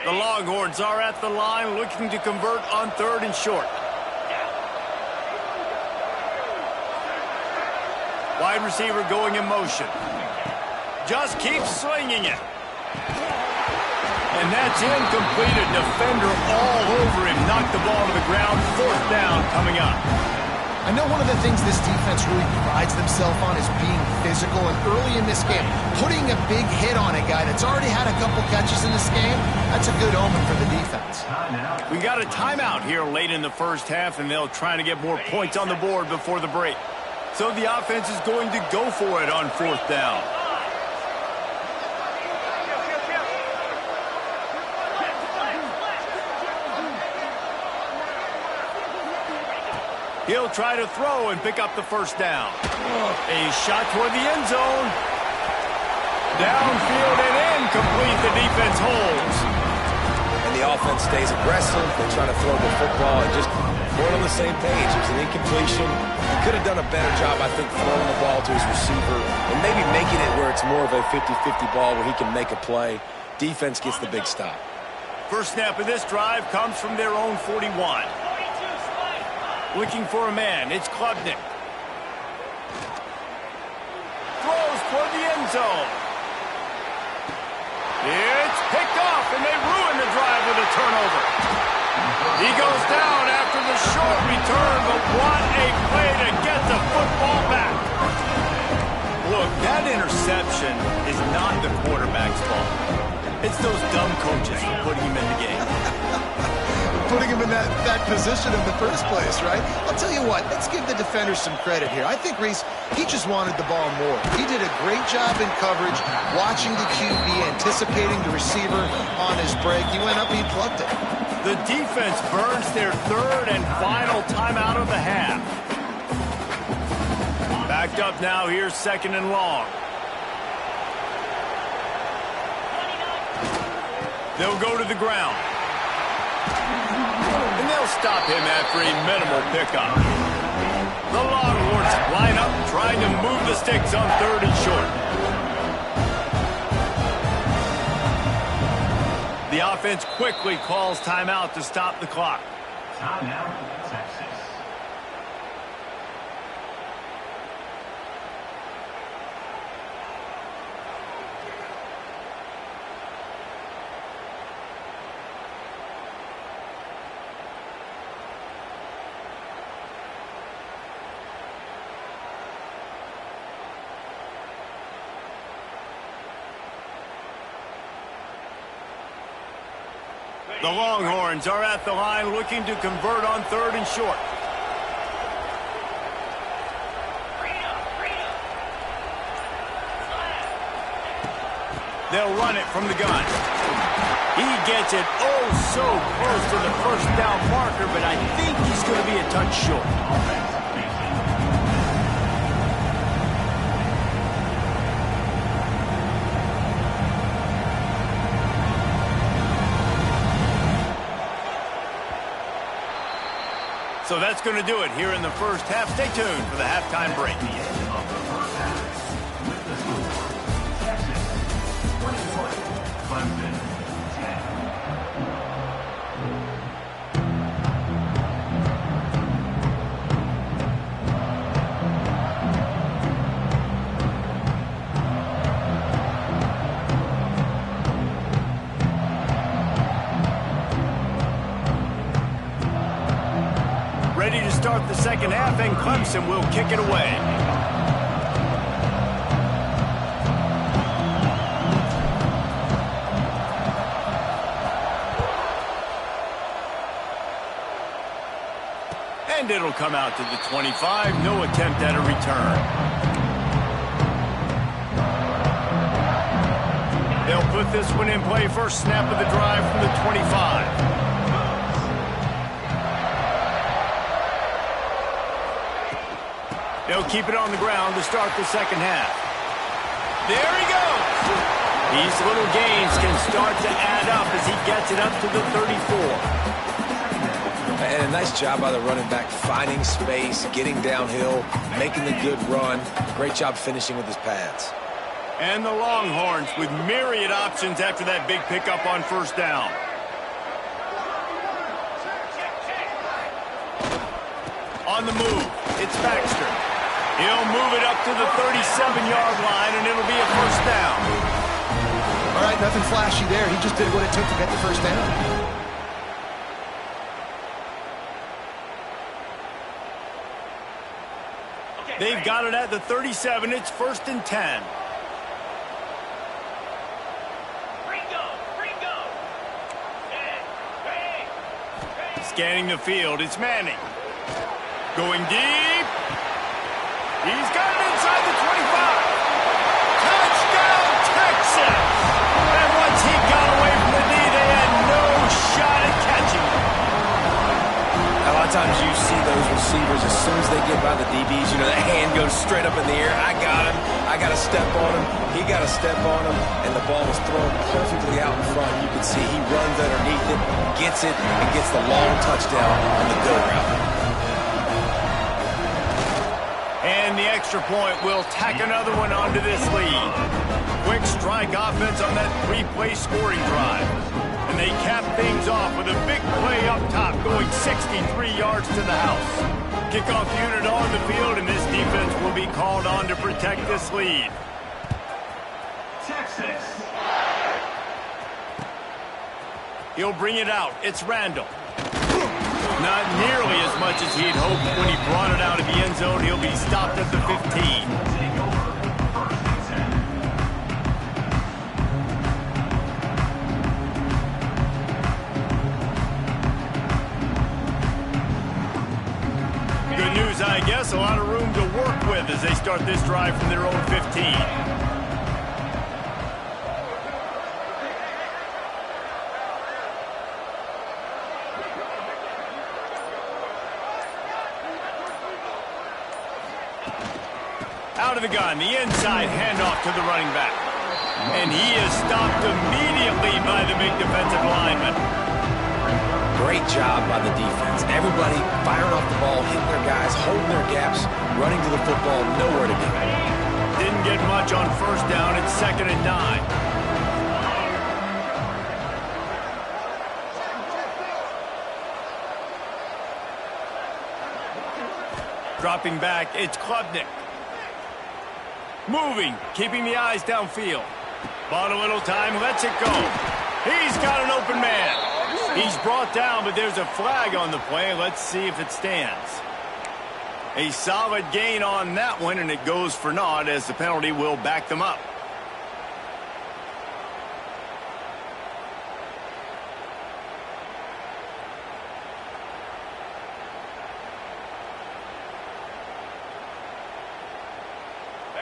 The Longhorns are at the line looking to convert on 3rd and short. Wide receiver going in motion. Just keeps slinging it. And that's incomplete. A defender all over him. Knocked the ball to the ground. 4th down coming up. I know one of the things this defense really prides themselves on is being physical. And early in this game, putting a big hit on a guy that's already had a couple catches in this game, that's a good omen for the defense. We got a timeout here late in the 1st half, and they'll try to get more points on the board before the break. So the offense is going to go for it on 4th down. He'll try to throw and pick up the 1st down. A shot toward the end zone. Downfield and incomplete. The defense holds. And the offense stays aggressive. They try to throw the football and just weren't on the same page. It was an incompletion. He could have done a better job, I think, throwing the ball to his receiver and maybe making it where it's more of a 50-50 ball where he can make a play. Defense gets the big stop. First snap of this drive comes from their own 41. Looking for a man. It's Klubnik. Throws toward the end zone. It's picked off, and they ruin the drive with a turnover. He goes down after the short return, but what a play to get the football back. Look, that interception is not the quarterback's fault. It's those dumb coaches for putting him in the game. Putting him in that position in the first place, right? I'll tell you what, let's give the defender some credit here. I think, Reese, he just wanted the ball more. He did a great job in coverage, watching the QB, anticipating the receiver on his break. He went up and he plucked it. The defense burns their 3rd and final timeout of the half. Backed up now, here's 2nd and long. They'll go to the ground. And they'll stop him after a minimal pickup. The Longhorns line up, trying to move the sticks on 3rd and short. The offense quickly calls timeout to stop the clock. Timeout, Texas. The Longhorns are at the line looking to convert on 3rd and short. They'll run it from the gun. He gets it oh so close to the first down marker, but I think he's going to be a touch short. So that's going to do it here in the first half. Stay tuned for the halftime break. Ready to start the second half, and Clemson will kick it away. And it'll come out to the 25. No attempt at a return. They'll put this one in play. First snap of the drive from the 25. They'll keep it on the ground to start the second half. There he goes. These little gains can start to add up as he gets it up to the 34. And a nice job by the running back, finding space, getting downhill, making the good run. Great job finishing with his pads. And the Longhorns with myriad options after that big pickup on first down. On the move, it's Baxter. He'll move it up to the 37-yard line, and it'll be a first down. All right, nothing flashy there. He just did what it took to get the first down. They've got it at the 37. It's 1st and 10. Scanning the field, it's Manning. Going deep. He's got it inside the 25. Touchdown, Texas! And once he got away from the knee, they had no shot at catching him. A lot of times you see those receivers, as soon as they get by the DBs, you know, that hand goes straight up in the air. I got him. I got to step on him. He got to step on him. And the ball was thrown perfectly out in front. You can see he runs underneath it, gets it, and gets the long touchdown on the go route. And the extra point will tack another one onto this lead. Quick strike offense on that three-play scoring drive. And they cap things off with a big play up top, going 63 yards to the house. Kickoff unit on the field, and this defense will be called on to protect this lead. Texas. He'll bring it out. It's Randall. Not nearly as much as he'd hoped when he brought it out of the end zone. He'll be stopped at the 15. Good news, I guess. A lot of room to work with as they start this drive from their own 15. Out of the gun, the inside handoff to the running back. And he is stopped immediately by the big defensive lineman. Great job by the defense. Everybody firing off the ball, hitting their guys, holding their gaps, running to the football, nowhere to go. Didn't get much on first down. It's 2nd and 9. Dropping back, it's Klubnik. Moving, keeping the eyes downfield. Bought a little time, lets it go. He's got an open man. He's brought down, but there's a flag on the play. Let's see if it stands. A solid gain on that one, and it goes for naught as the penalty will back them up.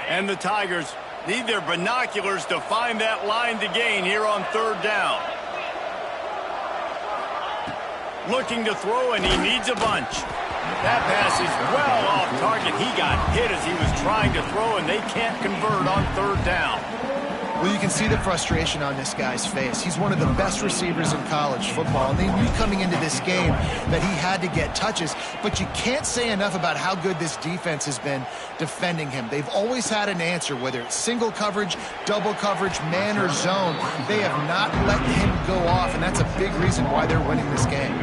And the Tigers need their binoculars to find that line to gain here on 3rd down. Looking to throw, and he needs a bunch. That pass is well off target. He got hit as he was trying to throw, and they can't convert on third down. Well, you can see the frustration on this guy's face. He's one of the best receivers in college football, and they knew coming into this game that he had to get touches, but you can't say enough about how good this defense has been defending him. They've always had an answer, whether it's single coverage, double coverage, man or zone. They have not let him go off, and that's a big reason why they're winning this game.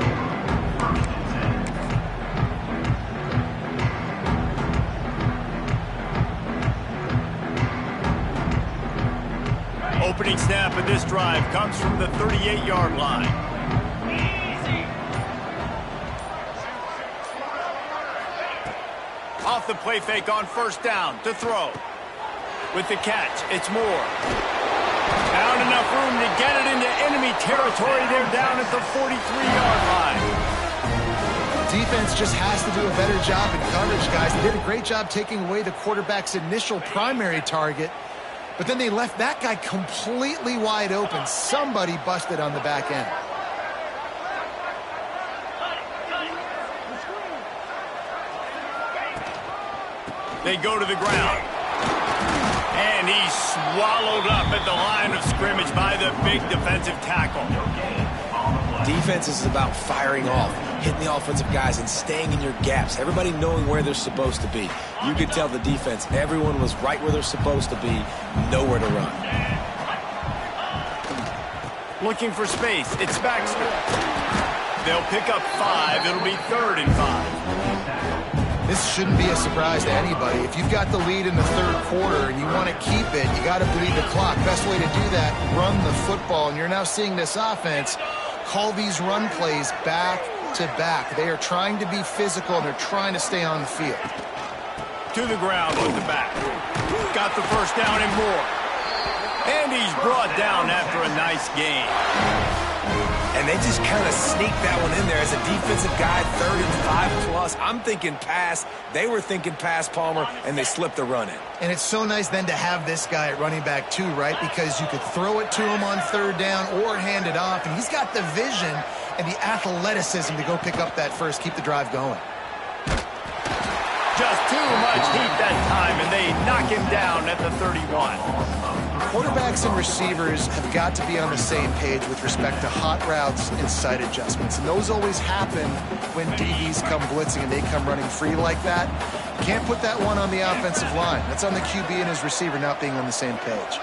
Opening snap of this drive comes from the 38-yard line. Off the play fake on first down to throw. With the catch, it's Moore. Found enough room to get it into enemy territory. They're down at the 43-yard line. Defense just has to do a better job in coverage, guys. They did a great job taking away the quarterback's initial primary target, but then they left that guy completely wide open. Somebody busted on the back end. They go to the ground. And he's swallowed up at the line of scrimmage by the big defensive tackle. Defense is about firing off, hitting the offensive guys and staying in your gaps. Everybody knowing where they're supposed to be. You could tell the defense, everyone was right where they're supposed to be, nowhere to run. Looking for space, it's Baxter. They'll pick up 5, it'll be 3rd and 5. This shouldn't be a surprise to anybody. If you've got the lead in the third quarter and you want to keep it, you got to bleed the clock. Best way to do that, run the football. And you're now seeing this offense call these run plays back to back. They are trying to be physical, and they're trying to stay on the field. To the ground with the back. Got the first down and more. And he's brought down after a nice gain. And they just kind of sneaked that one in there as a defensive guy, 3rd and 5 plus. I'm thinking pass. They were thinking pass, Palmer, and they slipped the run in. And it's so nice then to have this guy at running back too, right? Because you could throw it to him on 3rd down or hand it off, and he's got the vision and the athleticism to go pick up that first, keep the drive going. Just too much heat that time, and they knock him down at the 31. Quarterbacks and receivers have got to be on the same page with respect to hot routes and sight adjustments. And those always happen when DBs come blitzing and they come running free like that. Can't put that one on the offensive line. That's on the QB and his receiver not being on the same page.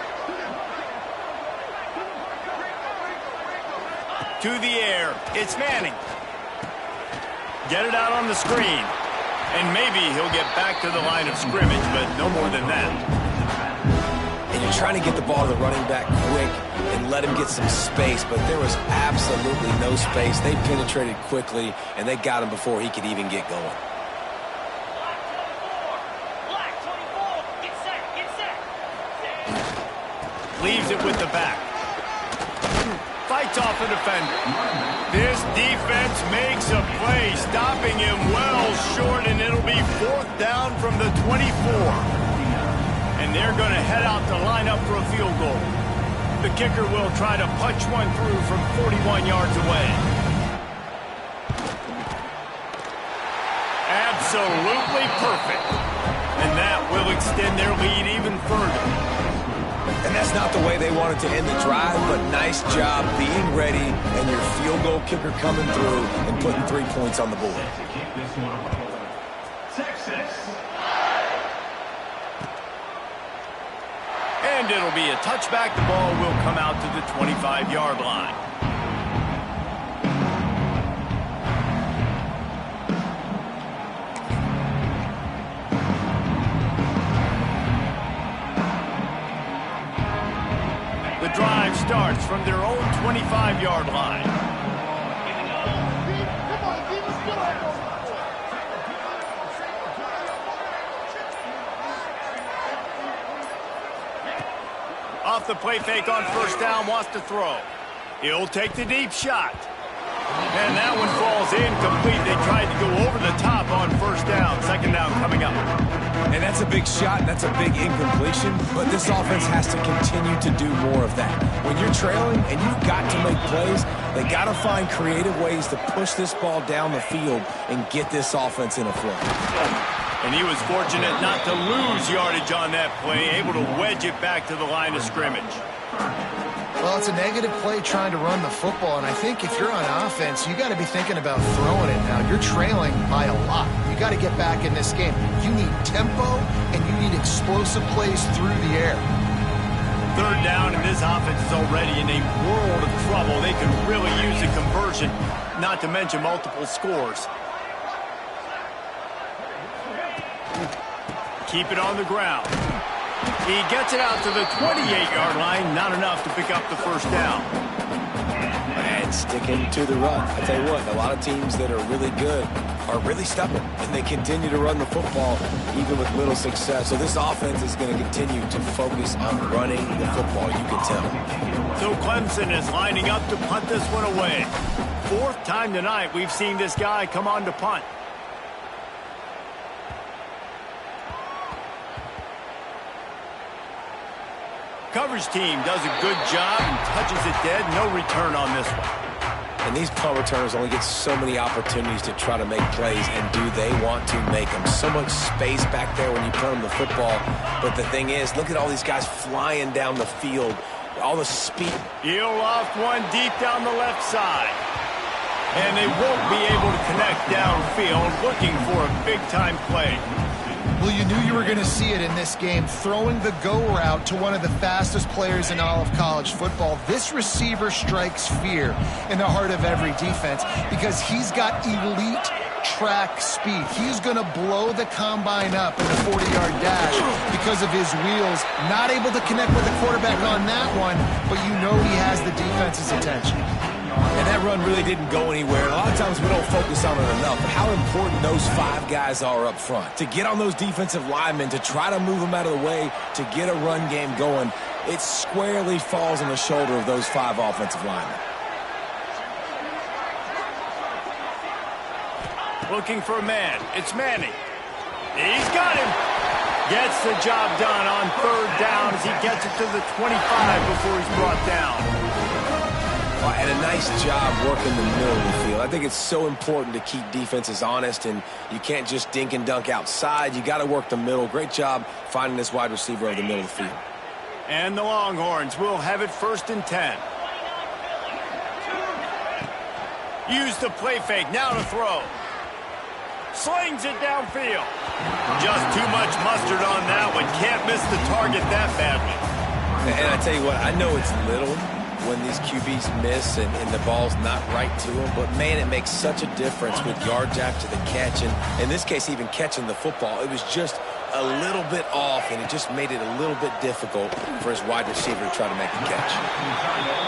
To the air, it's Manning. Get it out on the screen. And maybe he'll get back to the line of scrimmage, but no more than that. And you're trying to get the ball to the running back quick and let him get some space, but there was absolutely no space. They penetrated quickly, and they got him before he could even get going. Leaves it with the back. Fights off a defender. This defense makes a play, stopping him well short, and it'll be 4th down from the 24. And they're going to head out to line up for a field goal. The kicker will try to punch one through from 41 yards away. Absolutely perfect. And that will extend their lead even further. And that's not the way they wanted to end the drive, but nice job being ready and your field goal kicker coming through and putting 3 points on the board. And it'll be a touchback. The ball will come out to the 25-yard line. The drive starts from their own 25-yard line. Off the play fake on first down, wants to throw. He'll take the deep shot. And that one falls incomplete. They tried to go over the top on first down. Second down coming up. And that's a big shot, and that's a big incompletion, but this offense has to continue to do more of that. When you're trailing and you've got to make plays, they got to find creative ways to push this ball down the field and get this offense in a flow. And he was fortunate not to lose yardage on that play, able to wedge it back to the line of scrimmage. Well, it's a negative play trying to run the football, and I think if you're on offense, you got to be thinking about throwing it now. You're trailing by a lot. You got to get back in this game. You need tempo, and you need explosive plays through the air. Third down, and this offense is already in a world of trouble. They could really use a conversion, not to mention multiple scores. Keep it on the ground. He gets it out to the 28-yard line. Not enough to pick up the first down. And sticking to the run. I tell you what, a lot of teams that are really good are really stubborn, and they continue to run the football even with little success. So this offense is going to continue to focus on running the football, you can tell. So Clemson is lining up to punt this one away. Fourth time tonight we've seen this guy come on to punt. Coverage team does a good job and touches it dead. No return on this one. And these punt returners only get so many opportunities to try to make plays, and do they want to make them? So much space back there when you punt them the football. But the thing is, look at all these guys flying down the field. All the speed. He'll loft one deep down the left side. And they won't be able to connect downfield, looking for a big-time play. Well, you knew you were going to see it in this game, throwing the go route to one of the fastest players in all of college football. This receiver strikes fear in the heart of every defense because he's got elite track speed. He's going to blow the combine up in the 40-yard dash because of his wheels. Not able to connect with the quarterback on that one, but you know he has the defense's attention. And that run really didn't go anywhere. A lot of times we don't focus on it enough. But how important those five guys are up front. To get on those defensive linemen, to try to move them out of the way, to get a run game going, it squarely falls on the shoulder of those five offensive linemen. Looking for a man. It's Manning. He's got him. Gets the job done on third down as he gets it to the 25 before he's brought down. And a nice job working the middle of the field. I think it's so important to keep defenses honest, and you can't just dink and dunk outside. You got to work the middle. Great job finding this wide receiver over the middle of the field. And the Longhorns will have it 1st and 10. Use the play fake. Now to throw. Slings it downfield. Just too much mustard on that one. Can't miss the target that badly. And I tell you what, I know it's little when these QBs miss and the ball's not right to them, but man, it makes such a difference with yards after the catch, and in this case even catching the football. It was just a little bit off, and it just made it a little bit difficult for his wide receiver to try to make the catch.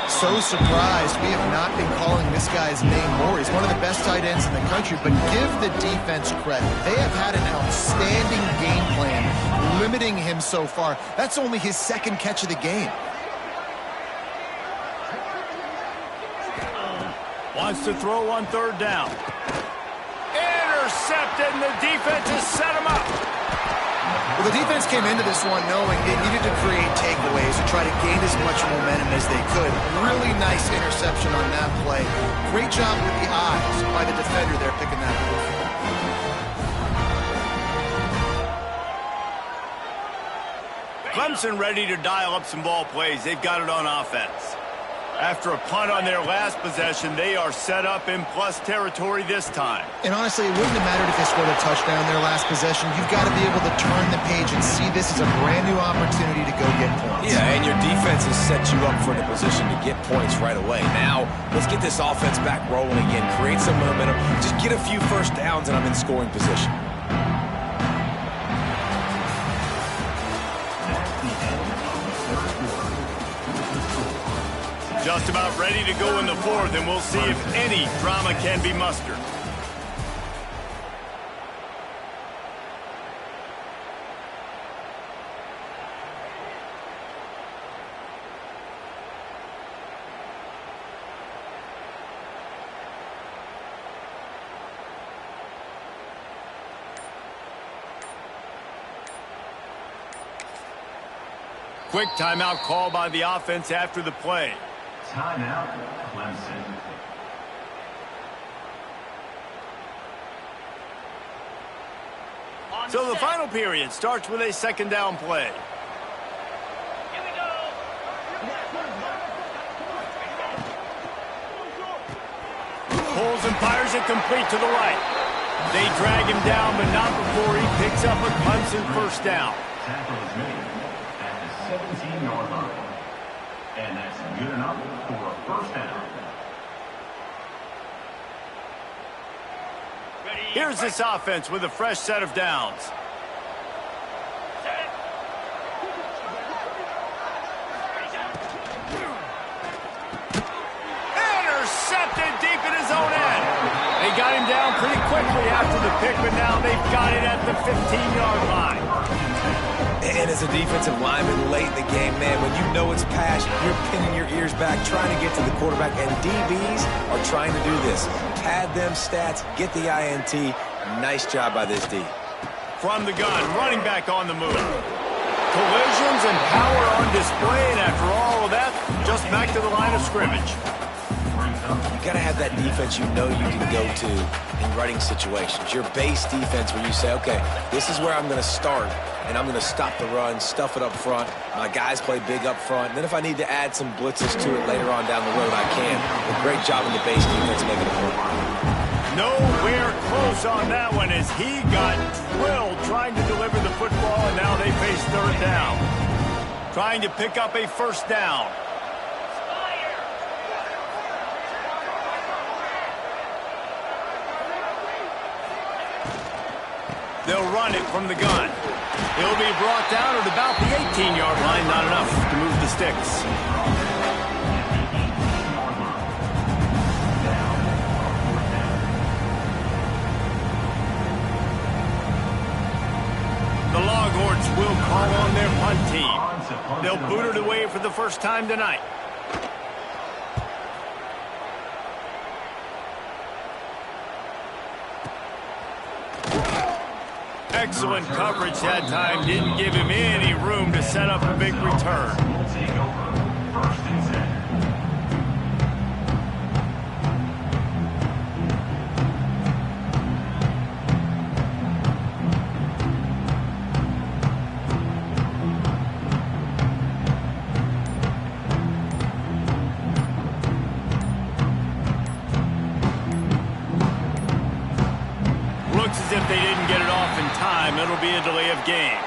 So surprised we have not been calling this guy's name more. He's one of the best tight ends in the country, but give the defense credit. They have had an outstanding game plan limiting him so far. That's only his second catch of the game. Wants to throw on third down. Intercepted, and the defense has set him up. Well, the defense came into this one knowing they needed to create takeaways to try to gain as much momentum as they could. Really nice interception on that play. Great job with the eyes by the defender there picking that up. Clemson ready to dial up some ball plays. They've got it on offense. After a punt on their last possession, they are set up in plus territory this time. And honestly, it wouldn't have mattered if they scored a touchdown their last possession. You've got to be able to turn the page and see this as a brand new opportunity to go get points. Yeah, and your defense has set you up for the position to get points right away. Now, let's get this offense back rolling again. Create some momentum. Just get a few first downs, and I'm in scoring position. Just about ready to go in the fourth, and we'll see if any drama can be mustered. Quick timeout call by the offense after the play. Timeout, Clemson. So the final period starts with a second down play. Pulls and fires it complete to the right. They drag him down, but not before he picks up a Clemson first down. Tackle is made at the 17-yard line. And that's good enough for a first down. Here's this offense with a fresh set of downs. Intercepted deep in his own end. They got him down pretty quickly after the pick, but now they've got it at the 15-yard line. And as a defensive lineman late in the game, man, when you know it's pass, you're pinning your ears back, trying to get to the quarterback, and DBs are trying to do this. Pad them stats, get the INT. Nice job by this D. From the gun, running back on the move. Collisions and power on display, and after all of that, just back to the line of scrimmage. You got to have that defense you know you can go to in running situations. Your base defense where you say, okay, this is where I'm going to start, and I'm going to stop the run, stuff it up front. My guys play big up front. And then if I need to add some blitzes to it later on down the road, I can. But great job in the base defense making it work. Nowhere close on that one as he got drilled trying to deliver the football, and now they face third down. Trying to pick up a first down. They'll run it from the gun. He'll be brought down at about the 18-yard line. Not enough to move the sticks. The Longhorns will call on their punt team. They'll boot it away for the first time tonight. Excellent coverage that time. Didn't give him any room to set up a big return. We'll take over. First and 10. Looks as if they didn't get it off in time. It'll be a delay of game.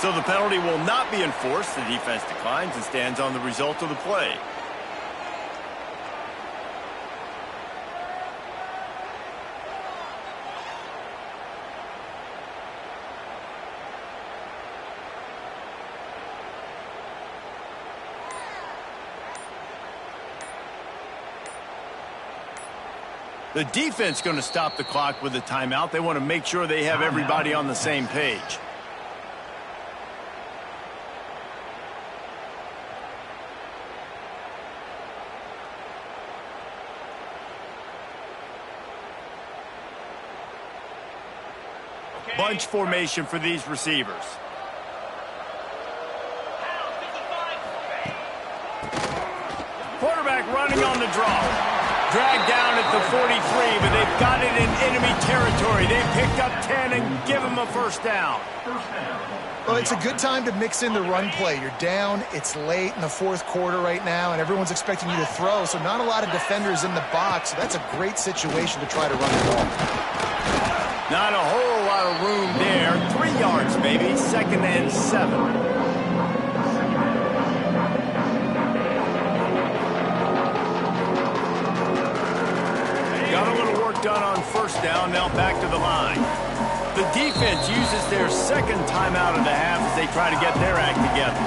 So the penalty will not be enforced. The defense declines and stands on the result of the play. The defense going to stop the clock with a timeout. They want to make sure they have everybody on the same page. Bunch formation for these receivers. Quarterback running on the draw. Dragged down at the 43, but they've got it in enemy territory. They picked up 10 and give him a first down. Well, it's a good time to mix in the run play. You're down, it's late in the fourth quarter right now, and everyone's expecting you to throw, so not a lot of defenders in the box. So that's a great situation to try to run the ball. Not a whole lot of room there. 3 yards, maybe. 2nd and 7. Done on first down, now back to the line. The defense uses their second timeout of the half as they try to get their act together.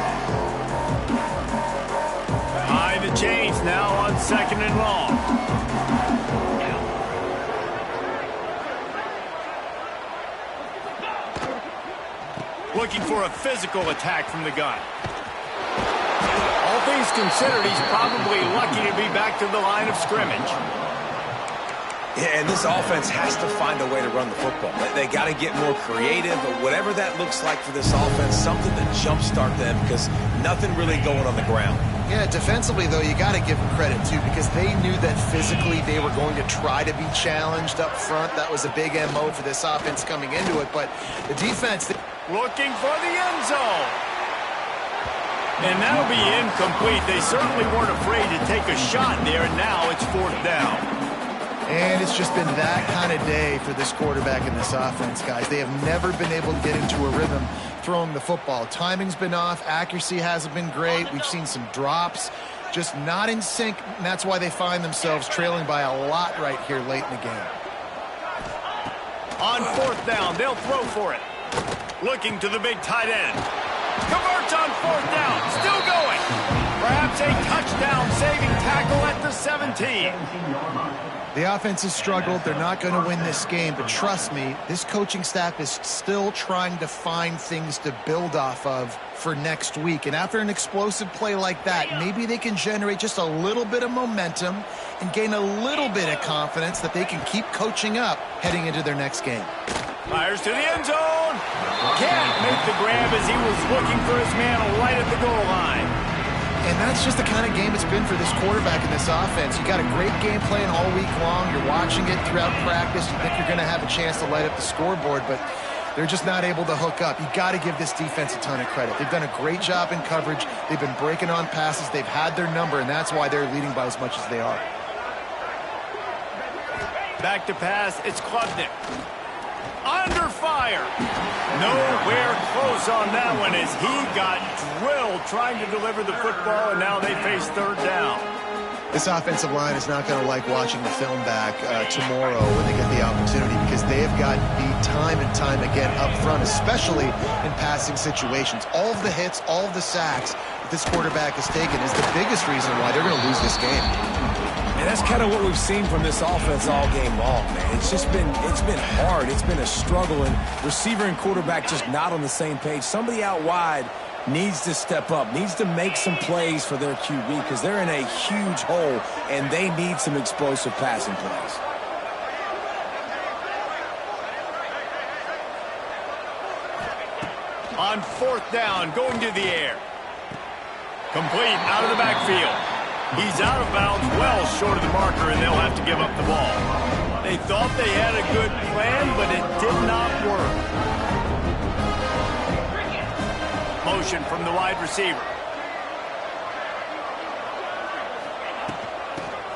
High the chains now on 2nd and long. Looking for a physical attack from the gun. All things considered, he's probably lucky to be back to the line of scrimmage. Yeah, and this offense has to find a way to run the football. They got to get more creative, but whatever that looks like for this offense, something to jumpstart them because nothing really going on the ground. Yeah, defensively, though, you got to give them credit, too, because they knew that physically they were going to try to be challenged up front. That was a big MO for this offense coming into it, but the defense... Looking for the end zone. And that'll be incomplete. They certainly weren't afraid to take a shot there, and now it's 4th down. And it's just been that kind of day for this quarterback and this offense, guys. They have never been able to get into a rhythm throwing the football. Timing's been off. Accuracy hasn't been great. We've seen some drops. Just not in sync, and that's why they find themselves trailing by a lot right here late in the game. On 4th down, they'll throw for it. Looking to the big tight end. Converts on 4th down. Still going. Perhaps a touchdown-saving tackle at the 17. The offense has struggled. They're not going to win this game, but trust me, this coaching staff is still trying to find things to build off of for next week. And after an explosive play like that, maybe they can generate just a little bit of momentum and gain a little bit of confidence that they can keep coaching up heading into their next game. Fires to the end zone. Can't make the grab as he was looking for his man right at the goal line. And that's just the kind of game it's been for this quarterback and this offense. You got a great game plan all week long. You're watching it throughout practice. You think you're going to have a chance to light up the scoreboard, but they're just not able to hook up. You got to give this defense a ton of credit. They've done a great job in coverage. They've been breaking on passes. They've had their number, and that's why they're leading by as much as they are. Back to pass. It's Klubnik. Under fire. Nowhere close on that one as he got drilled trying to deliver the football, and now they face 3rd down. This offensive line is not going to like watching the film back tomorrow when they get the opportunity because they have gotten beat time and time again up front, especially in passing situations. All of the hits, all of the sacks that this quarterback has taken is the biggest reason why they're going to lose this game. And that's kind of what we've seen from this offense all game long, man. It's been hard. It's been a struggle, and receiver and quarterback just not on the same page. Somebody out wide needs to step up, needs to make some plays for their QB because they're in a huge hole, and they need some explosive passing plays. On 4th down, going to the air. Complete out of the backfield. He's out of bounds, well short of the marker, and they'll have to give up the ball. They thought they had a good plan, but it did not work. Motion from the wide receiver.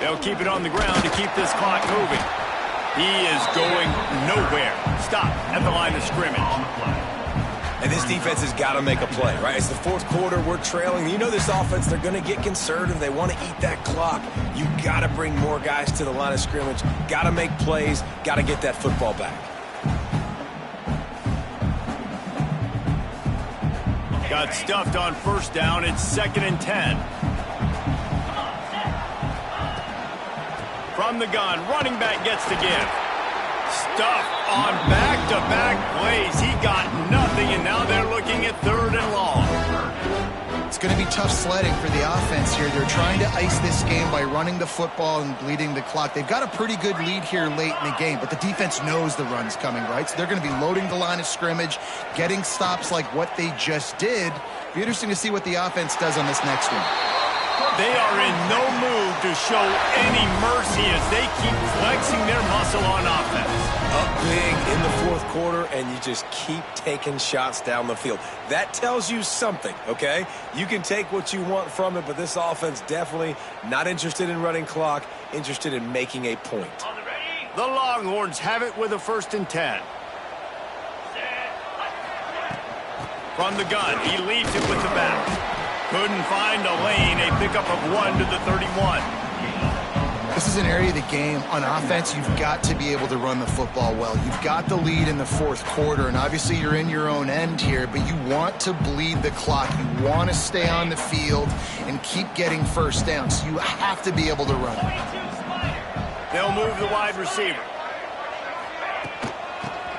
They'll keep it on the ground to keep this clock moving. He is going nowhere. Stop at the line of scrimmage. And this defense has got to make a play, right? It's the 4th quarter. We're trailing. You know this offense, they're going to get conservative. They want to eat that clock. You got to bring more guys to the line of scrimmage. Got to make plays. Got to get that football back. Got stuffed on 1st down. It's 2nd and 10. From the gun, running back gets to give. Stuffed on back-to-back plays. He got nothing, and now they're looking at 3rd and long. It's going to be tough sledding for the offense here. They're trying to ice this game by running the football and bleeding the clock. They've got a pretty good lead here late in the game, but the defense knows the run's coming, right? So they're going to be loading the line of scrimmage, getting stops like what they just did. It'll be interesting to see what the offense does on this next one. They are in no mood to show any mercy as they keep flexing their muscle on offense. Up big in the 4th quarter, and you just keep taking shots down the field. That tells you something, okay? You can take what you want from it, but this offense definitely not interested in running clock, interested in making a point. The Longhorns have it with a 1st and 10. From the gun, he leads it with the back. Couldn't find a lane, a pickup of 1 to the 31. This is an area of the game. On offense, you've got to be able to run the football well. You've got the lead in the 4th quarter, and obviously you're in your own end here, but you want to bleed the clock. You want to stay on the field and keep getting 1st down, so you have to be able to run. They'll move the wide receiver.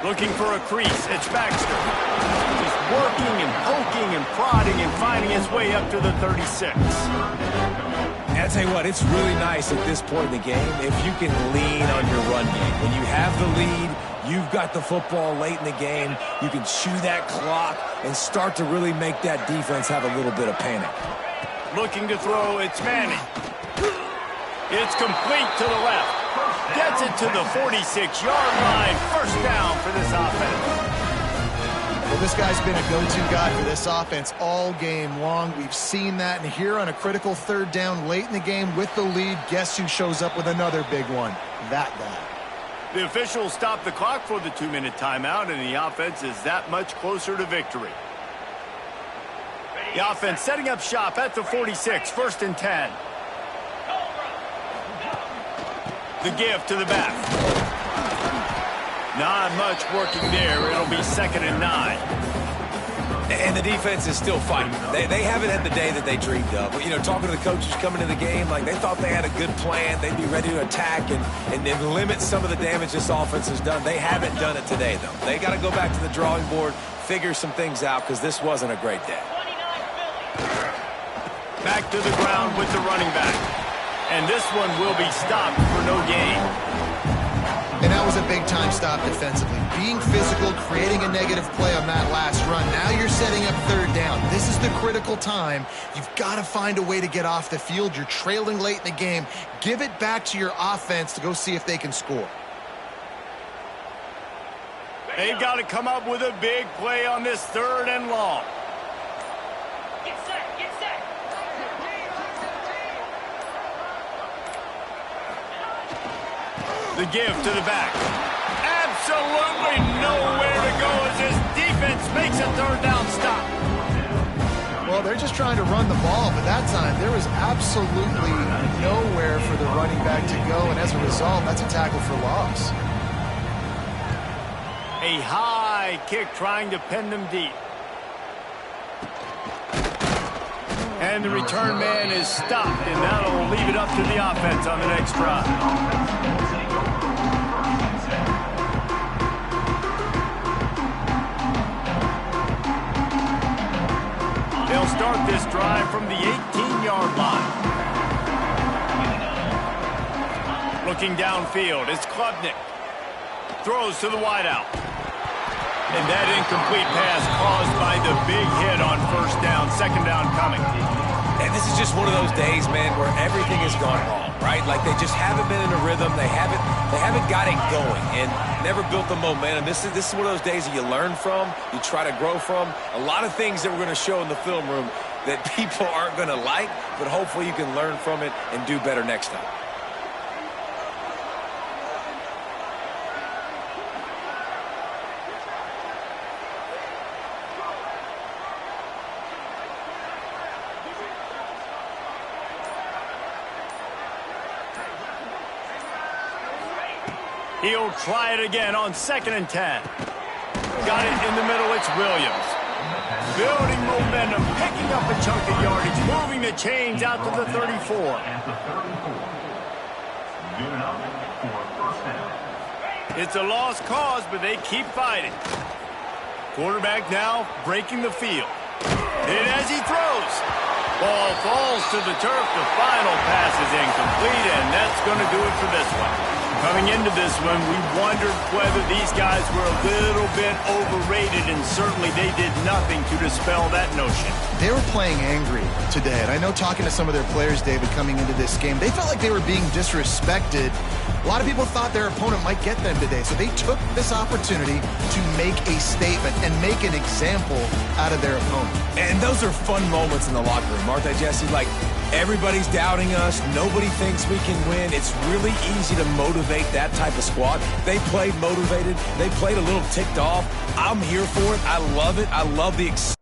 Looking for a crease. It's Baxter. Just working and poking and prodding and finding his way up to the 36. And I tell you what, it's really nice at this point in the game if you can lean on your run game. When you have the lead, you've got the football late in the game, you can chew that clock and start to really make that defense have a little bit of panic. Looking to throw, it's Manning. It's complete to the left. Gets it to the 46-yard line. First down for this offense. Well, this guy's been a go-to guy for this offense all game long. We've seen that, and here on a critical third down late in the game with the lead, guess who shows up with another big one? That guy. The officials stop the clock for the 2-minute timeout, and the offense is that much closer to victory. The offense setting up shop at the 46, 1st and 10. The give to the back. Not much working there. It'll be 2nd and 9. And the defense is still fighting. They haven't had the day that they dreamed of. But, you know, talking to the coaches coming into the game, like they thought they had a good plan. They'd be ready to attack and limit some of the damage this offense has done. They haven't done it today, though. They got to go back to the drawing board, figure some things out, because this wasn't a great day. Back to the ground with the running back. And this one will be stopped for no gain. And that was a big-time stop defensively. Being physical, creating a negative play on that last run. Now you're setting up third down. This is the critical time. You've got to find a way to get off the field. You're trailing late in the game. Give it back to your offense to go see if they can score. They've got to come up with a big play on this 3rd and long. Get set, get set. The give to the back. Absolutely nowhere to go as this defense makes a 3rd down stop. Well, they're just trying to run the ball, but that time there was absolutely nowhere for the running back to go, and as a result, that's a tackle for loss. A high kick trying to pin them deep. And the return man is stopped, and that'll leave it up to the offense on the next drive. They'll start this drive from the 18-yard line. Looking downfield, it's Klubnik. Throws to the wideout. And that incomplete pass caused by the big hit on 1st down, 2nd down coming. And this is just one of those days, man, where everything has gone wrong, right? Like they just haven't been in a rhythm. They haven't got it going and never built the momentum. This is one of those days that you learn from, you try to grow from. A lot of things that we're going to show in the film room that people aren't going to like, but hopefully you can learn from it and do better next time. He'll try it again on 2nd and 10. Got it in the middle, it's Williams. Building momentum, picking up a chunk of yardage, moving the chains out to the 34. At the 34. Good enough for 1st down. It's a lost cause, but they keep fighting. Quarterback now breaking the field. And as he throws, ball falls to the turf. The final pass is incomplete, and that's going to do it for this one. Coming into this one, we wondered whether these guys were a little bit overrated, and certainly they did nothing to dispel that notion. They were playing angry today, and I know talking to some of their players, David, coming into this game, they felt like they were being disrespected. A lot of people thought their opponent might get them today, so they took this opportunity to make a statement and make an example out of their opponent. And those are fun moments in the locker room, aren't they, Jesse? Like, everybody's doubting us. Nobody thinks we can win. It's really easy to motivate that type of squad. They played motivated. They played a little ticked off. I'm here for it. I love it. I love the excitement.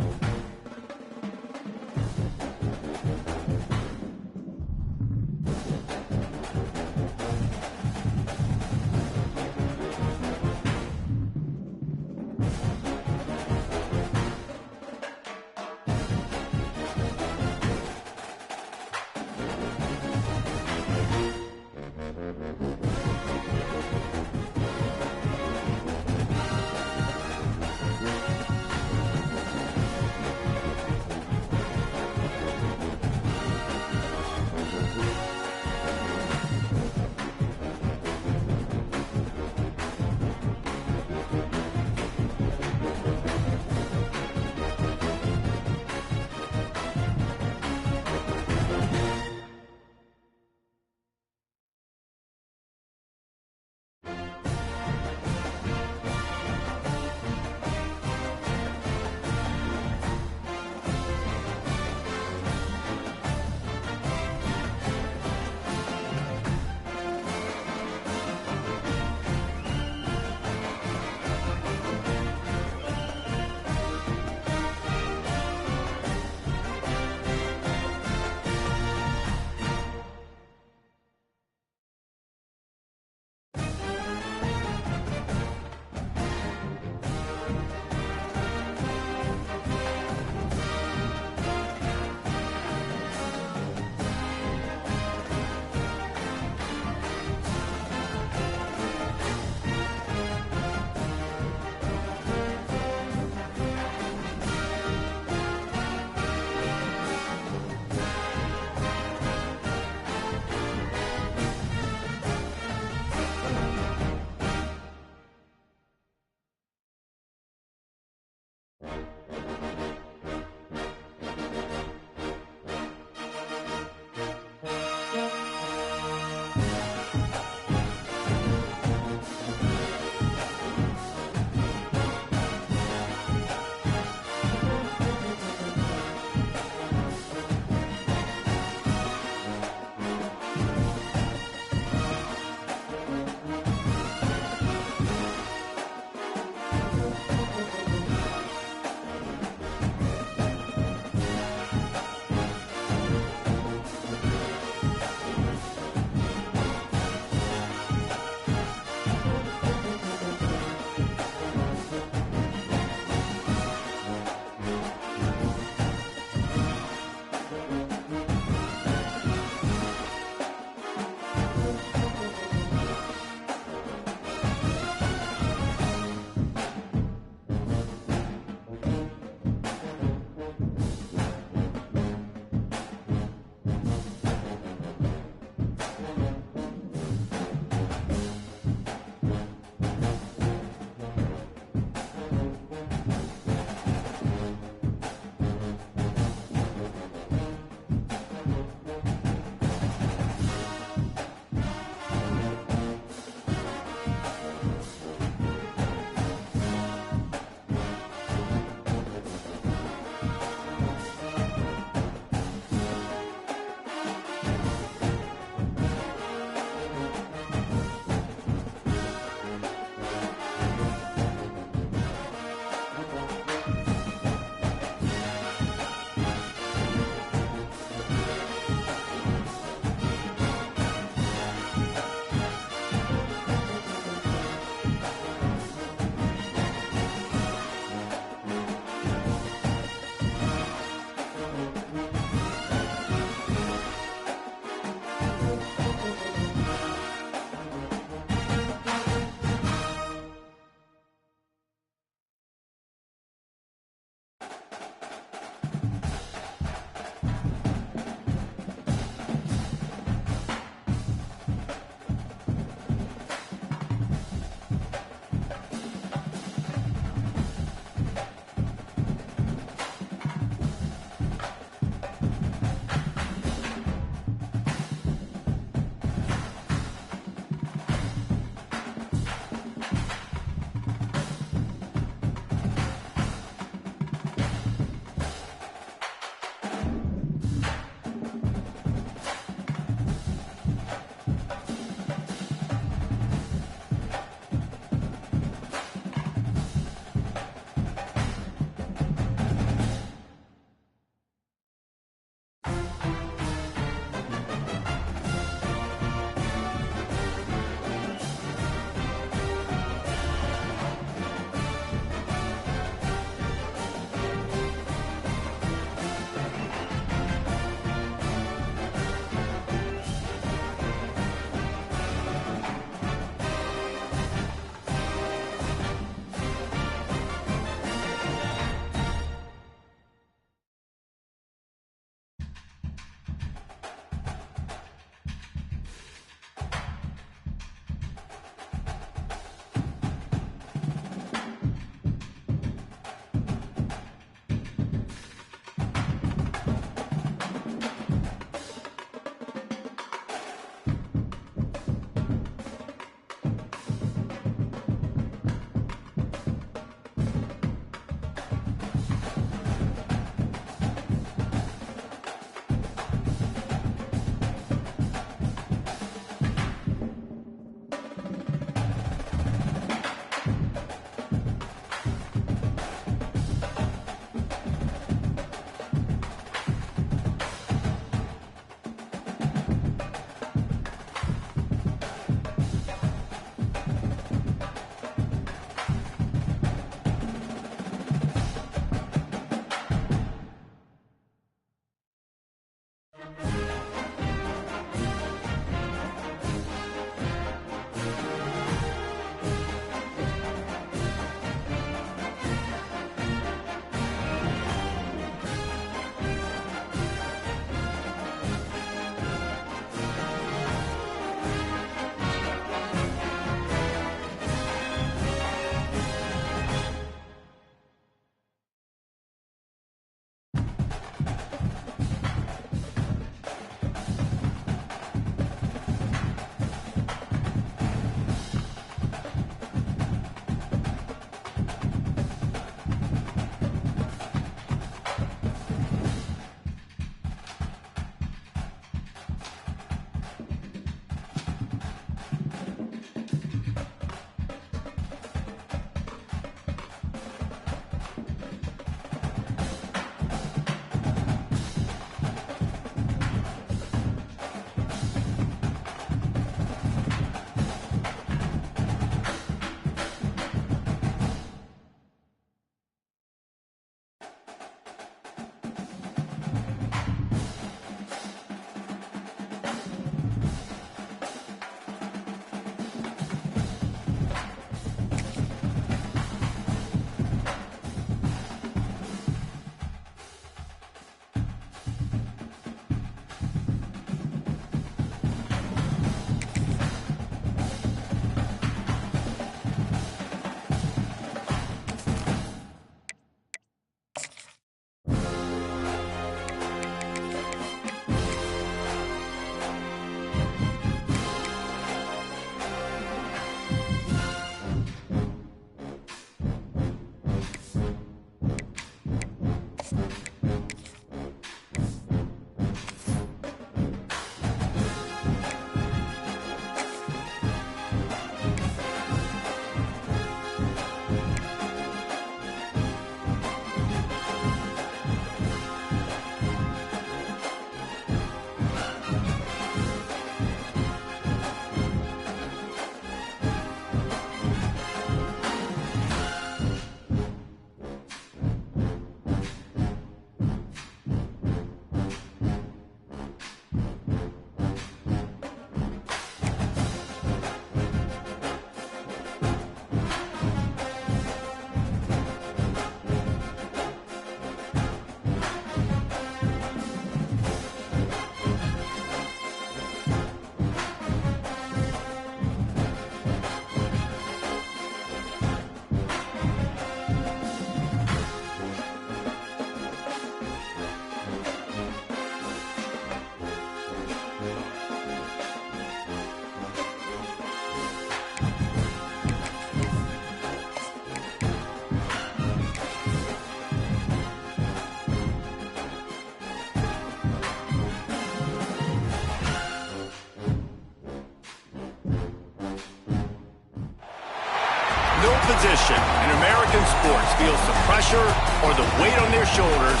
no position in American sports feels the pressure or the weight on their shoulders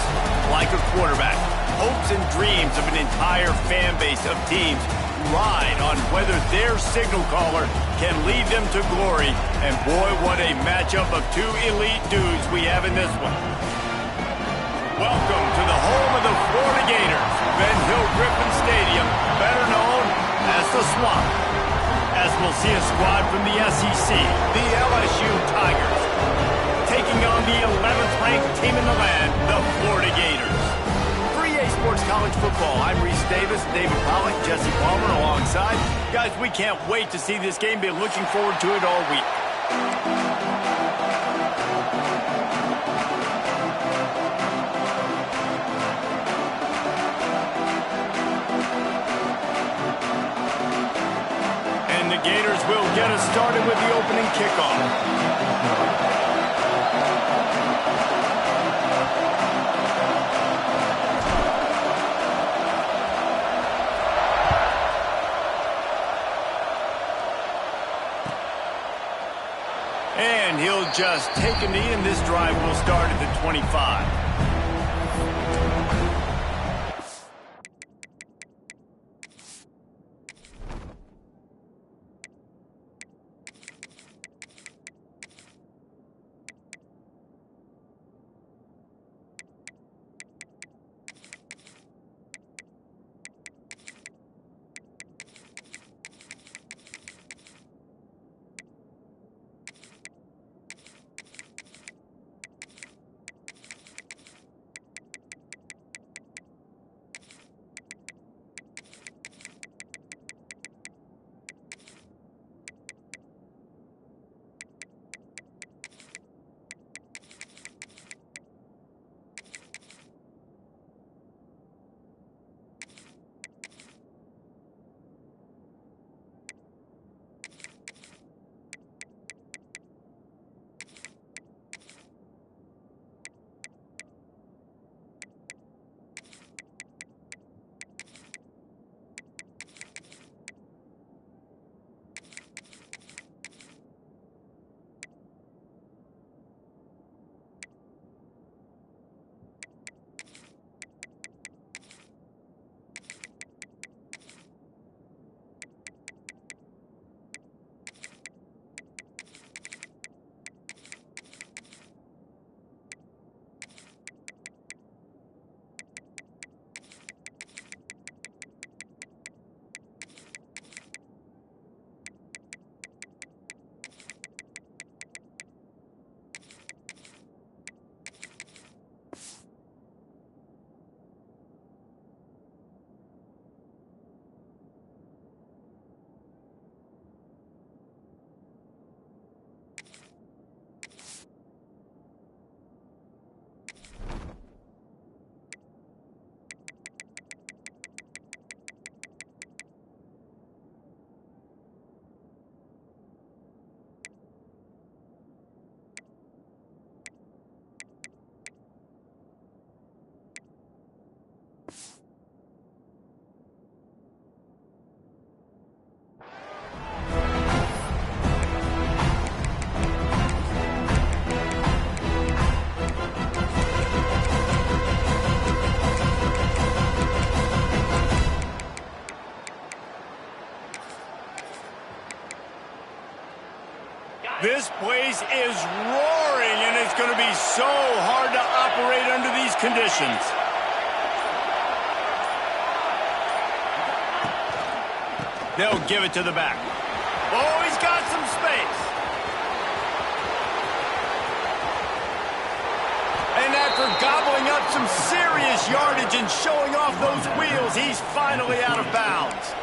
like a quarterback. Hopes and dreams of an entire fan base of teams ride on whether their signal caller can lead them to glory. And boy, what a matchup of two elite dudes we have in this one. Welcome to the home of the Florida Gators, Ben Hill Griffin Stadium, better known as the Swamp. As we'll see a squad from the SEC, the LSU Tigers, taking on the 11th ranked team in the land, the Florida Gators. For EA Sports College Football, I'm Reese Davis, David Pollack, Jesse Palmer alongside. Guys, we can't wait to see this game. Been looking forward to it all week. And the Gators will get us started with the opening kickoff. And he'll just take a knee, and this drive will start at the 25. This place is roaring, and it's going to be so hard to operate under these conditions. They'll give it to the back. Oh, he's got some space. And after gobbling up some serious yardage and showing off those wheels, he's finally out of bounds.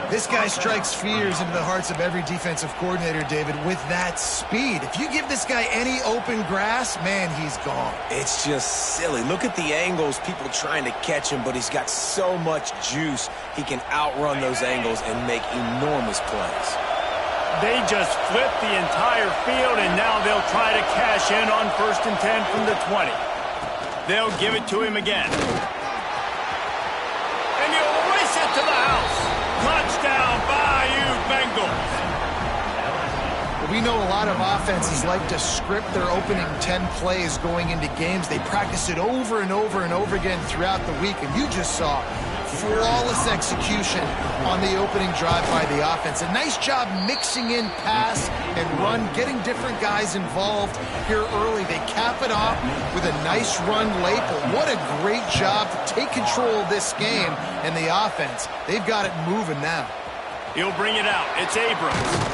This guy strikes fears into the hearts of every defensive coordinator, David, with that speed. If you give this guy any open grass, man, he's gone. It's just silly. Look at the angles, people trying to catch him, but he's got so much juice. He can outrun those angles and make enormous plays. They just flipped the entire field, and now they'll try to cash in on 1st and 10 from the 20. They'll give it to him again. And he'll race it to the house. Touchdown, Bayou Bengals. Well, We know a lot of offenses like to script their opening 10 plays going into games. They practice it over and over and over again throughout the week, and you just saw flawless execution on the opening drive by the offense. A nice job mixing in pass and run, getting different guys involved here early. They cap it off with a nice run late, but what a great job to take control of this game and the offense. They've got it moving now. He'll bring it out. It's Abrams.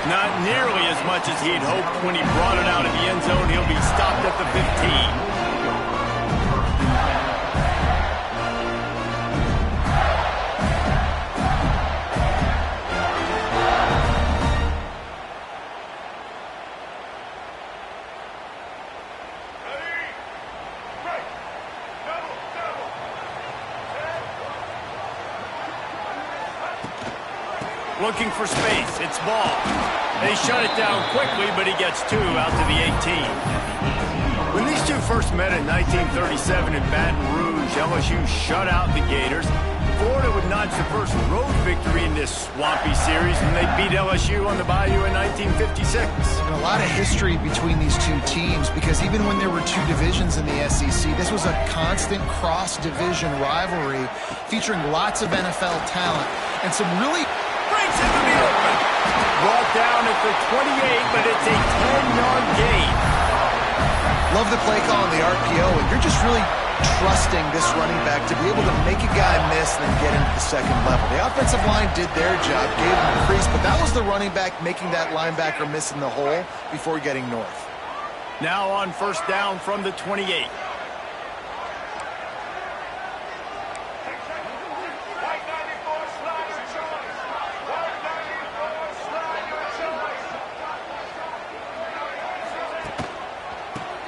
Not nearly as much as he'd hoped when he brought it out of the end zone. He'll be stopped at the 15. Looking for space. It's Ball. They shut it down quickly, but he gets 2 out to the 18. When these two first met in 1937 in Baton Rouge, LSU shut out the Gators. Florida would notch the first road victory in this swampy series when they beat LSU on the Bayou in 1956. And a lot of history between these two teams, because even when there were two divisions in the SEC, this was a constant cross-division rivalry featuring lots of NFL talent and some really... Into the open. Brought down at the 28, but it's a 10-yard gain. Love the play call on the RPO, and you're just really trusting this running back to be able to make a guy miss and then get into the second level. The offensive line did their job, gave him a crease, but that was the running back making that linebacker miss in the hole before getting north. Now on first down from the 28.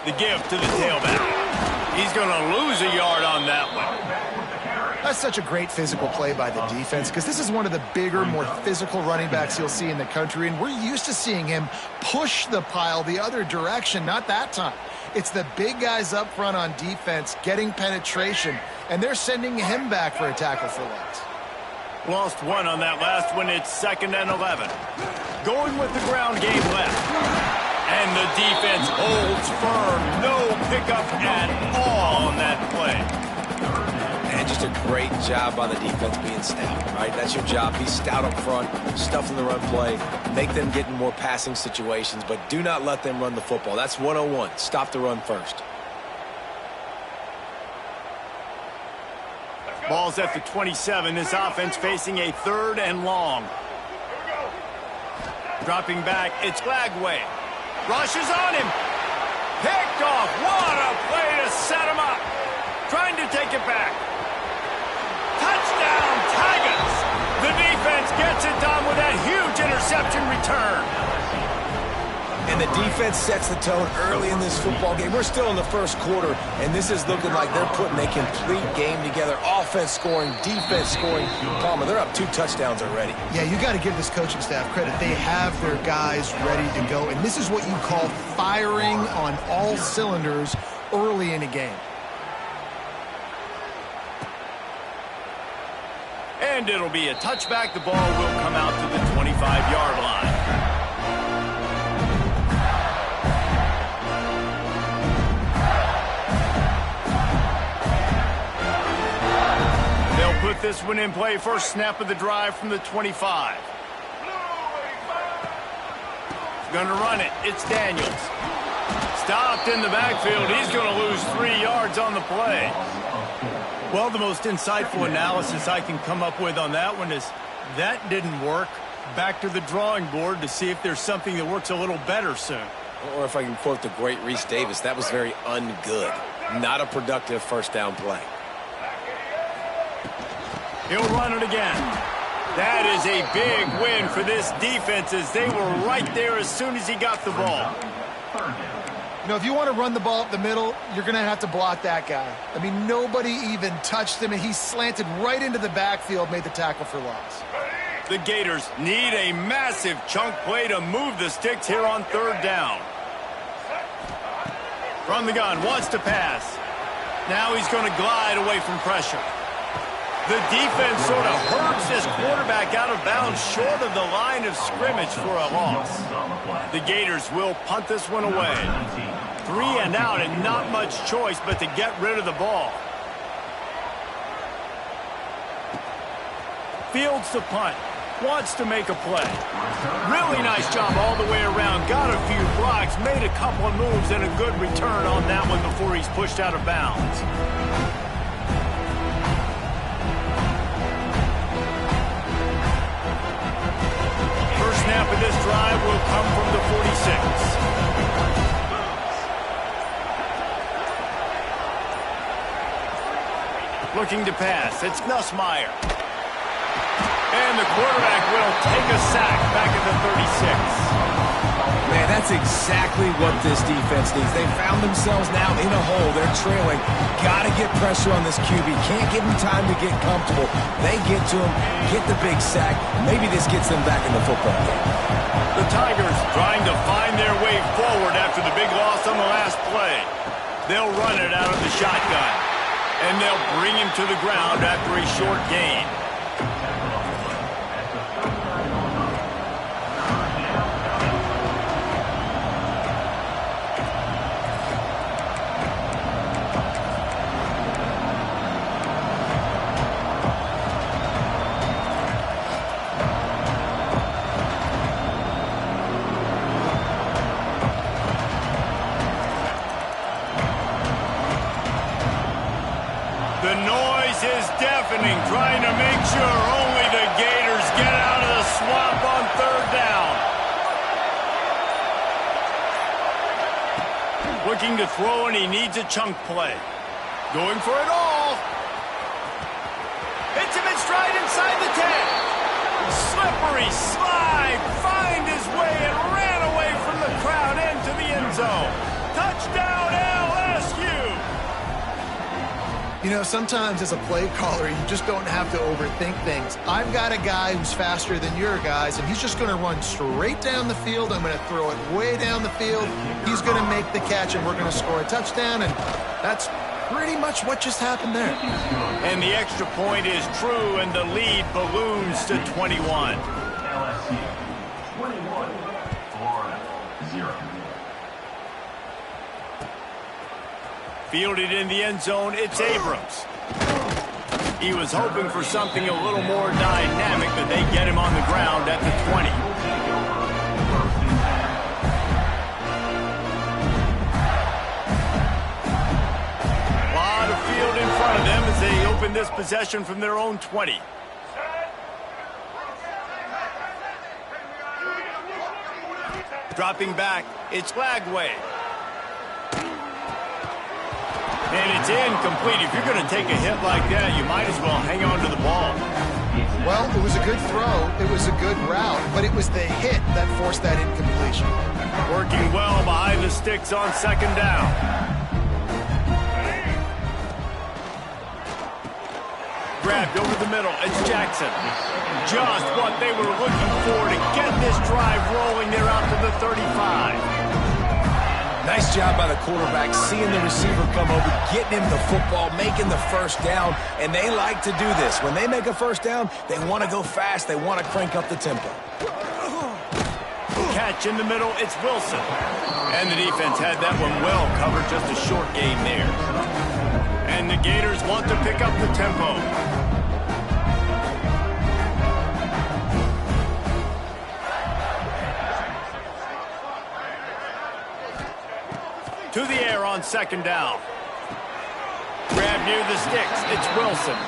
The give to the tailback. He's going to lose a yard on that one. That's such a great physical play by the defense, because this is one of the bigger, more physical running backs you'll see in the country, and we're used to seeing him push the pile the other direction. Not that time. It's the big guys up front on defense getting penetration, and they're sending him back for a tackle for loss. Lost 1 on that last one. It's 2nd and 11. Going with the ground game left. And the defense holds firm. No pickup at all on that play. And just a great job by the defense being stout, right? That's your job. Be stout up front, stuff in the run play, make them get in more passing situations, but do not let them run the football. That's 101. Stop the run first. Ball's at the 27. This offense facing a 3rd and long. Dropping back, it's Glagway. Rushes on him. Picked off. What a play to set him up. Trying to take it back. Touchdown, Tigers. The defense gets it done with that huge interception return. And the defense sets the tone early in this football game. We're still in the first quarter, and this is looking like they're putting a complete game together. Offense scoring, defense scoring. Palmer, they're up 2 touchdowns already. Yeah, you got to give this coaching staff credit. They have their guys ready to go, and this is what you call firing on all cylinders early in a game. And it'll be a touchback. The ball will come out to the 25-yard line. They'll put this one in play. First snap of the drive from the 25. Going to run it. It's Daniels. Stopped in the backfield. He's going to lose 3 yards on the play. Well, the most insightful analysis I can come up with on that one is that didn't work. Back to the drawing board to see if there's something that works a little better soon. Or if I can quote the great Reese Davis, that was very ungood. Not a productive first down play. He'll run it again. That is a big win for this defense, as they were right there as soon as he got the ball. You know, if you want to run the ball up the middle, you're going to have to block that guy. I mean, nobody even touched him, and he slanted right into the backfield, made the tackle for loss. The Gators need a massive chunk play to move the sticks here on 3rd down. From the gun, wants to pass. Now he's going to glide away from pressure. The defense sort of hurts this quarterback out of bounds short of the line of scrimmage for a loss. The Gators will punt this one away. 3 and out and not much choice but to get rid of the ball. Fields the punt. Wants to make a play. Really nice job all the way around. Got a few blocks, made a couple of moves, and a good return on that one before he's pushed out of bounds. First snap of this drive will come from the 46. Looking to pass. It's Nussmeier. And the quarterback will take a sack back at the 36. Man, that's exactly what this defense needs. They found themselves now in a hole. They're trailing. Got to get pressure on this QB. Can't give him time to get comfortable. They get to him, get the big sack. Maybe this gets them back in the football game. The Tigers trying to find their way forward after the big loss on the last play. They'll run it out of the shotgun. And they'll bring him to the ground after a short gain. The noise is deafening, trying to make sure only the Gators get out of the swamp on third down. Looking to throw, and he needs a chunk play. Going for it all. Hits him in stride inside the 10. Slippery slide, find his way and ran away from the crowd into the end zone. Touchdown LSU. You know, sometimes as a play caller, you just don't have to overthink things. I've got a guy who's faster than your guys, and he's just going to run straight down the field. I'm going to throw it way down the field. He's going to make the catch, and we're going to score a touchdown, and that's pretty much what just happened there. And the extra point is true, and the lead balloons to 21. LSU 21, Florida 0. Fielded in the end zone, it's Abrams. He was hoping for something a little more dynamic, but they get him on the ground at the 20. A lot of field in front of them as they open this possession from their own 20. Dropping back, it's Lagway. And it's incomplete. If you're going to take a hit like that, you might as well hang on to the ball. Well, it was a good throw. It was a good route, but it was the hit that forced that incompletion. Working well behind the sticks on second down. Grabbed over the middle. It's Jackson. Just what they were looking for to get this drive rolling. They're out to the 35. Nice job by the quarterback, seeing the receiver come over, getting him the football, making the first down, and they like to do this. When they make a first down, they want to go fast. They want to crank up the tempo. Catch in the middle, it's Wilson. And the defense had that one well covered, just a short gain there. And the Gators want to pick up the tempo. To the air on second down. Grab near the sticks. It's Wilson.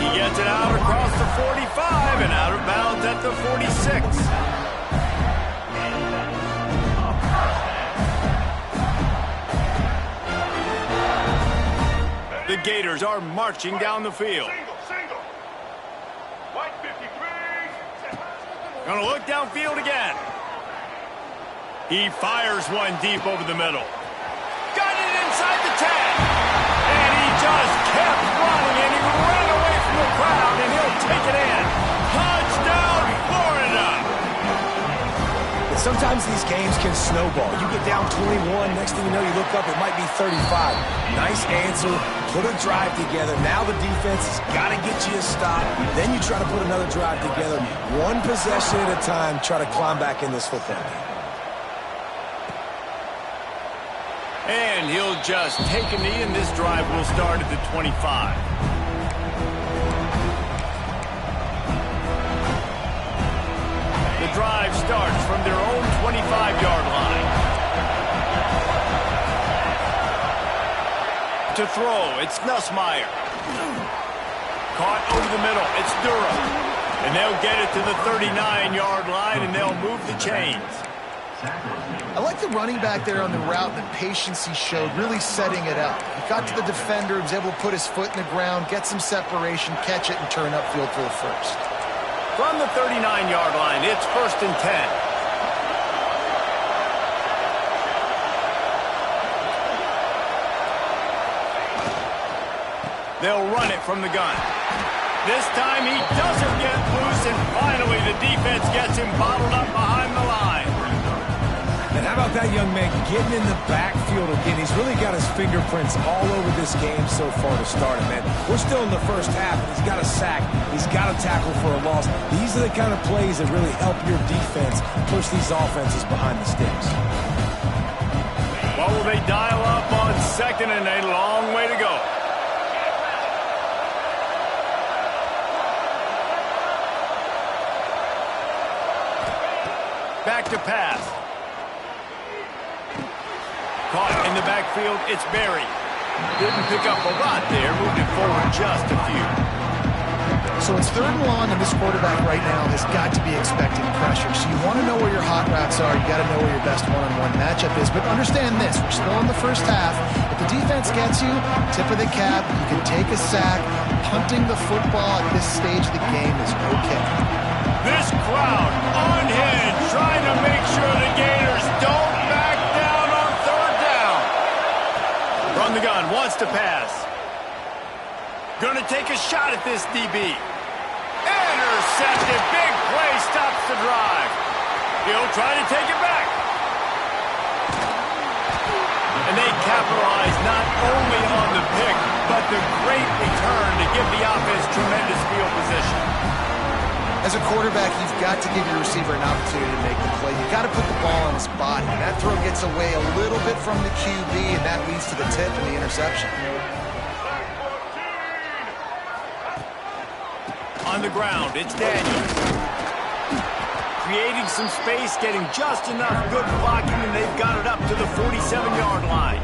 He gets it out across the 45 and out of bounds at the 46. The Gators are marching down the field. Single. White 53. Gonna look downfield again. He fires one deep over the middle. Got it inside the 10. And he just kept running, and he ran away from the crowd, and he'll take it in. Touchdown, Florida! It's sometimes these games can snowball. You get down 21, next thing you know, you look up, it might be 35. Nice answer, put a drive together. Now the defense has got to get you a stop. Then you try to put another drive together. One possession at a time, try to climb back in this football game. And he'll just take a knee, and this drive will start at the 25. The drive starts from their own 25-yard line. To throw, it's Nussmeier. Caught over the middle, it's Durham. And they'll get it to the 39-yard line, and they'll move the chains. I like the running back there on the route, the patience he showed, really setting it up. He got to the defender, he was able to put his foot in the ground, get some separation, catch it, and turn upfield for the first. From the 39-yard line, it's 1st and 10. They'll run it from the gun. This time he doesn't get loose, and finally the defense gets him bottled up behind the line. And how about that young man getting in the backfield again? He's really got his fingerprints all over this game so far to start it, man. We're still in the first half, and he's got a sack. He's got a tackle for a loss. These are the kind of plays that really help your defense push these offenses behind the sticks. What will they dial up on 2nd and a long way to go? Back to pass. Caught in the backfield, it's Berry. Didn't pick up a lot there, moved it forward just a few. So it's 3rd and long, and this quarterback right now has got to be expecting pressure. So you want to know where your hot routes are. You got to know where your best one-on-one matchup is. But understand this, we're still in the first half. If the defense gets you, tip of the cap, you can take a sack. Punting the football at this stage of the game is okay. This crowd unhinged, trying to make sure the Gators don't back down on 3rd down. From the gun, wants to pass. Gonna take a shot at this DB. Intercepted, big play, stops the drive. He'll try to take it back. And they capitalize not only on the pick, but the great return to give the offense tremendous field position. As a quarterback, you've got to give your receiver an opportunity to make the play. You've got to put the ball on his body. That throw gets away a little bit from the QB, and that leads to the tip and the interception. On the ground, it's Daniels. Creating some space, getting just enough good blocking, and they've got it up to the 47-yard line.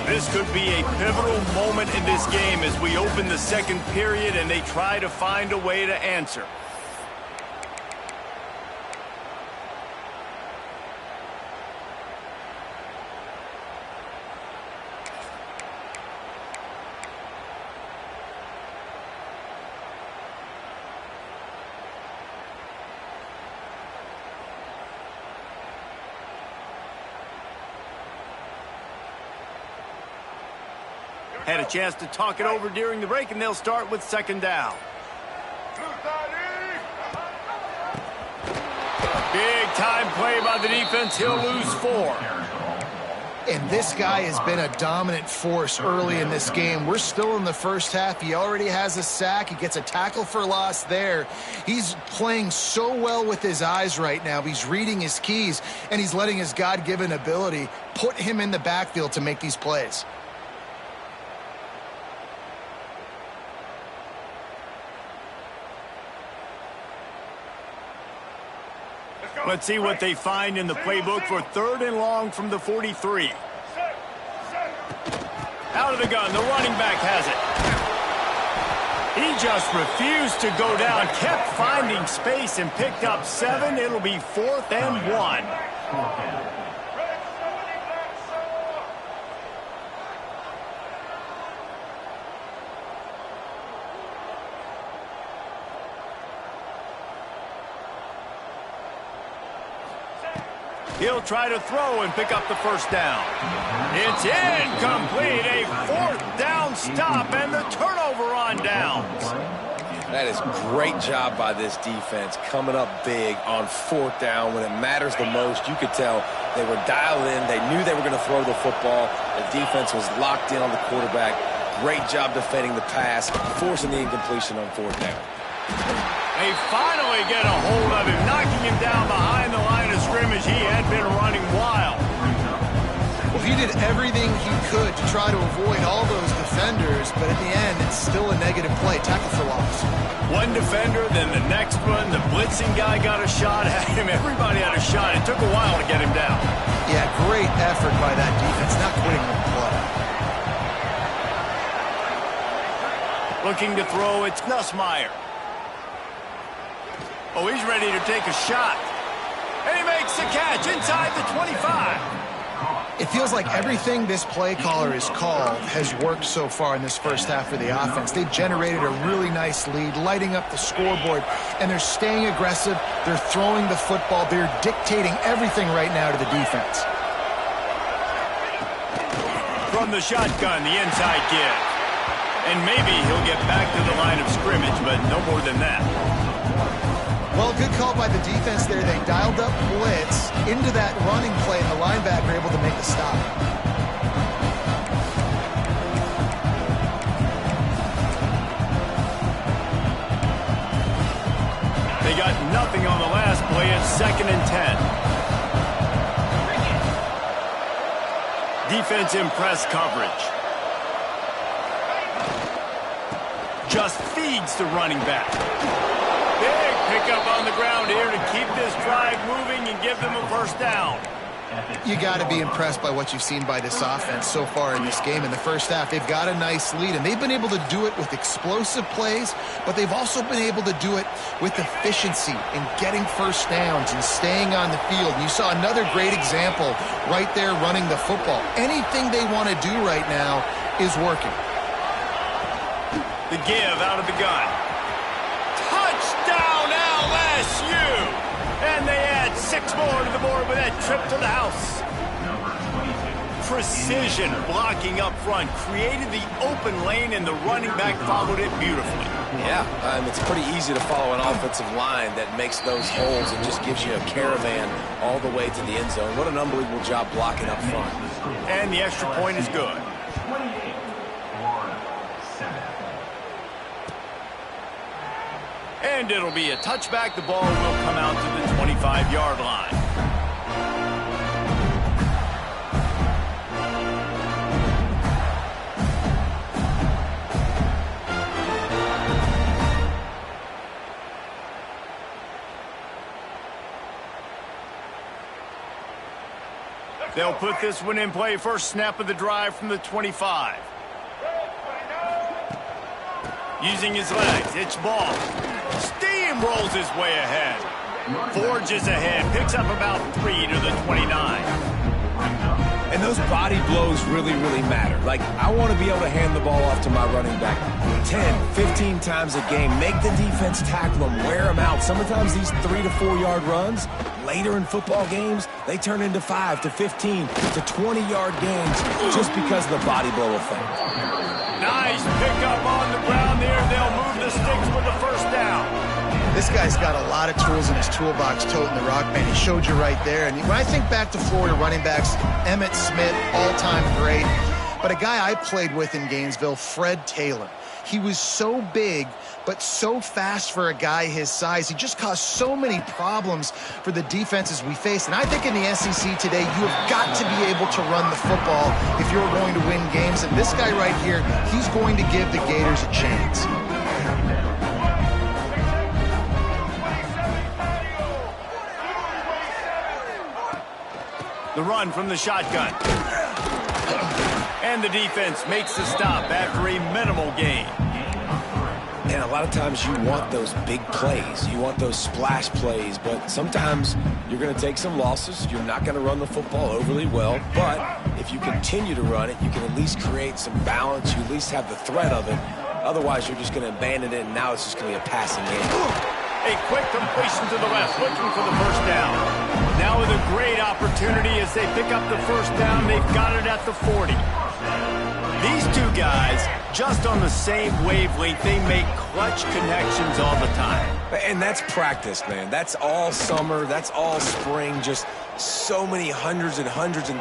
This could be a pivotal moment in this game as we open the 2nd period and they try to find a way to answer. Had a chance to talk it over during the break, and they'll start with 2nd down. Big time play by the defense. He'll lose 4. And this guy has been a dominant force early in this game. We're still in the first half. He already has a sack. He gets a tackle for loss there. He's playing so well with his eyes right now. He's reading his keys, and he's letting his God-given ability put him in the backfield to make these plays. Let's see what they find in the playbook for 3rd and long from the 43. Out of the gun, the running back has it. He just refused to go down, kept finding space and picked up 7. It'll be 4th and 1. He'll try to throw and pick up the first down. It's incomplete. A fourth down stop and the turnover on downs. That is great job by this defense, coming up big on fourth down when it matters the most. You could tell they were dialed in. They knew they were going to throw the football. The defense was locked in on the quarterback. Great job defending the pass, forcing the incompletion on fourth down. They finally get a hold of him, knocking him down behind the line of scrimmage. He had been running wild. Well, he did everything he could to try to avoid all those defenders, but at the end, it's still a negative play, tackle for loss. One defender, then the next one. The blitzing guy got a shot at him. Everybody had a shot. It took a while to get him down. Yeah, great effort by that defense, not quitting on the play. Looking to throw, it's Nussmeier. Oh, he's ready to take a shot. And he makes the catch inside the 25. It feels like everything this play caller has called has worked so far in this first half for the offense. They've generated a really nice lead, lighting up the scoreboard, and they're staying aggressive. They're throwing the football. They're dictating everything right now to the defense. From the shotgun, the inside give. And maybe he'll get back to the line of scrimmage, but no more than that. Well, good call by the defense there. They dialed up blitz into that running play, and the linebacker able to make the stop. They got nothing on the last play. It's 2nd and 10. Defense in press coverage. Just feeds the running back. Big pickup on the ground here to keep this drive moving and give them a first down. You got to be impressed by what you've seen by this offense so far in this game. In the first half, they've got a nice lead, and they've been able to do it with explosive plays, but they've also been able to do it with efficiency in getting first downs and staying on the field. And you saw another great example right there running the football. Anything they want to do right now is working. The give out of the gun. Touchdown LSU! And they add 6 more to the board with that trip to the house. Precision blocking up front created the open lane, and the running back followed it beautifully. Yeah, it's pretty easy to follow an offensive line that makes those holes and just gives you a caravan all the way to the end zone. What an unbelievable job blocking up front. And the extra point is good. And it'll be a touchback. The ball will come out to the 25-yard line. They'll put this one in play. First snap of the drive from the 25. Using his legs, it's ball. Steamrolls his way ahead. Forges ahead, picks up about 3 to the 29. And those body blows really, really matter. Like, I want to be able to hand the ball off to my running back 10, 15 times a game. Make the defense tackle them, wear them out. Sometimes these 3 to 4 yard runs, later in football games, they turn into 5 to 15 to 20-yard games just because of the body blow effect. Nice pickup on the ground there. They'll move the sticks with the first down. This guy's got a lot of tools in his toolbox, toting the rock, man. He showed you right there. And when I think back to Florida running backs, Emmitt Smith, all-time great. But a guy I played with in Gainesville, Fred Taylor. He was so big, but so fast for a guy his size. He just caused so many problems for the defenses we faced. And I think in the SEC today, you have got to be able to run the football if you're going to win games. And this guy right here, he's going to give the Gators a chance. The run from the shotgun. And the defense makes the stop after a minimal gain. And a lot of times you want those big plays. You want those splash plays. But sometimes you're going to take some losses. You're not going to run the football overly well. But if you continue to run it, you can at least create some balance. You at least have the threat of it. Otherwise, you're just going to abandon it, and now it's just going to be a passing game. A quick completion to the left, looking for the first down. Now with a great opportunity as they pick up the first down, they've got it at the 40. These two guys, just on the same wavelength, they make clutch connections all the time. And that's practice, man. That's all summer. That's all spring. Just so many hundreds and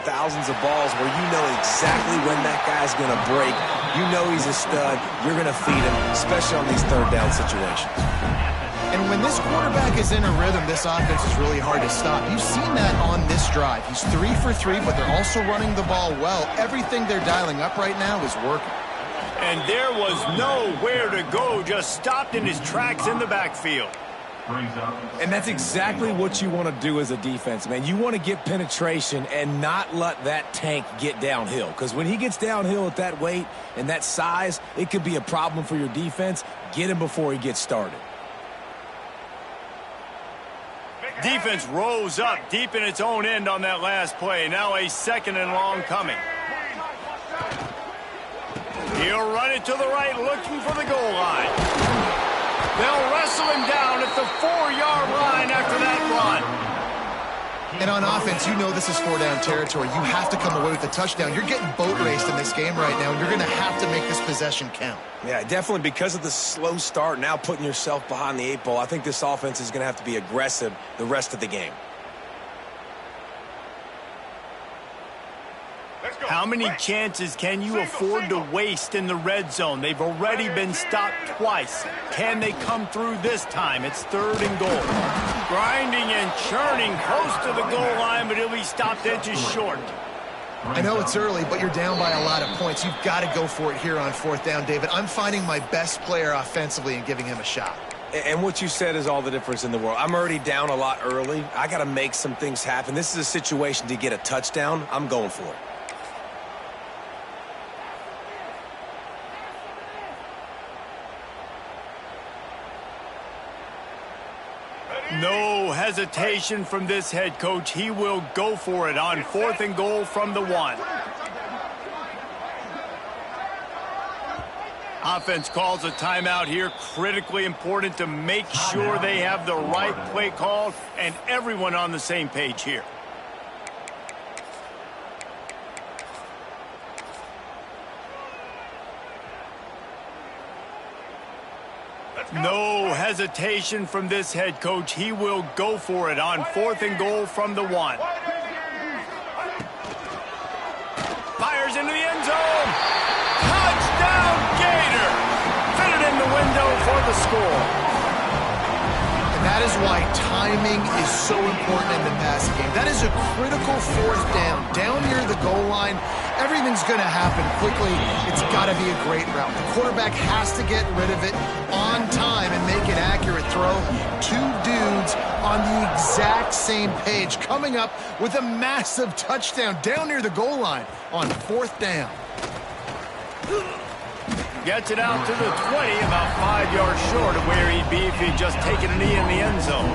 thousands of balls where you know exactly when that guy's going to break. You know he's a stud. You're going to feed him, especially on these third down situations. And when this quarterback is in a rhythm, this offense is really hard to stop. You've seen that on this drive. He's 3 for 3, but they're also running the ball well. Everything they're dialing up right now is working. And there was nowhere to go, just stopped in his tracks in the backfield. And that's exactly what you want to do as a defense, man. You want to get penetration and not let that tank get downhill. Because when he gets downhill at that weight and that size, it could be a problem for your defense. Get him before he gets started. Defense rose up deep in its own end on that last play. Now a 2nd and long coming. He'll run it to the right, looking for the goal line. They'll wrestle him down at the 4-yard line after that run. And on offense, you know this is 4-down territory. You have to come away with a touchdown. You're getting boat raced in this game right now, and you're going to have to make this possession count. Yeah, definitely because of the slow start, now putting yourself behind the 8 ball, I think this offense is going to have to be aggressive the rest of the game. How many chances can you afford to waste in the red zone? They've already been stopped twice. Can they come through this time? It's 3rd and goal. Grinding and churning close to the goal line, but he'll be stopped inches short. I know it's early, but you're down by a lot of points. You've got to go for it here on 4th down, David. I'm finding my best player offensively and giving him a shot. And what you said is all the difference in the world. I'm already down a lot early. I got to make some things happen. This is a situation to get a touchdown. I'm going for it. No hesitation from this head coach. He will go for it on 4th and goal from the 1. Offense calls a timeout here. Critically important to make sure they have the right play called and everyone on the same page here. No hesitation from this head coach. He will go for it on 4th and goal from the 1. Fires into the end zone. Touchdown, Gator. Fit it in the window for the score. And that is why timing is so important in the passing game. That is a critical 4th down. Down near the goal line, everything's going to happen quickly. It's got to be a great route. The quarterback has to get rid of it on time and make an accurate throw. 2 dudes on the exact same page, coming up with a massive touchdown down near the goal line on 4th down. Gets it out to the 20, about 5 yards short of where he'd be if he'd just taken a knee in the end zone.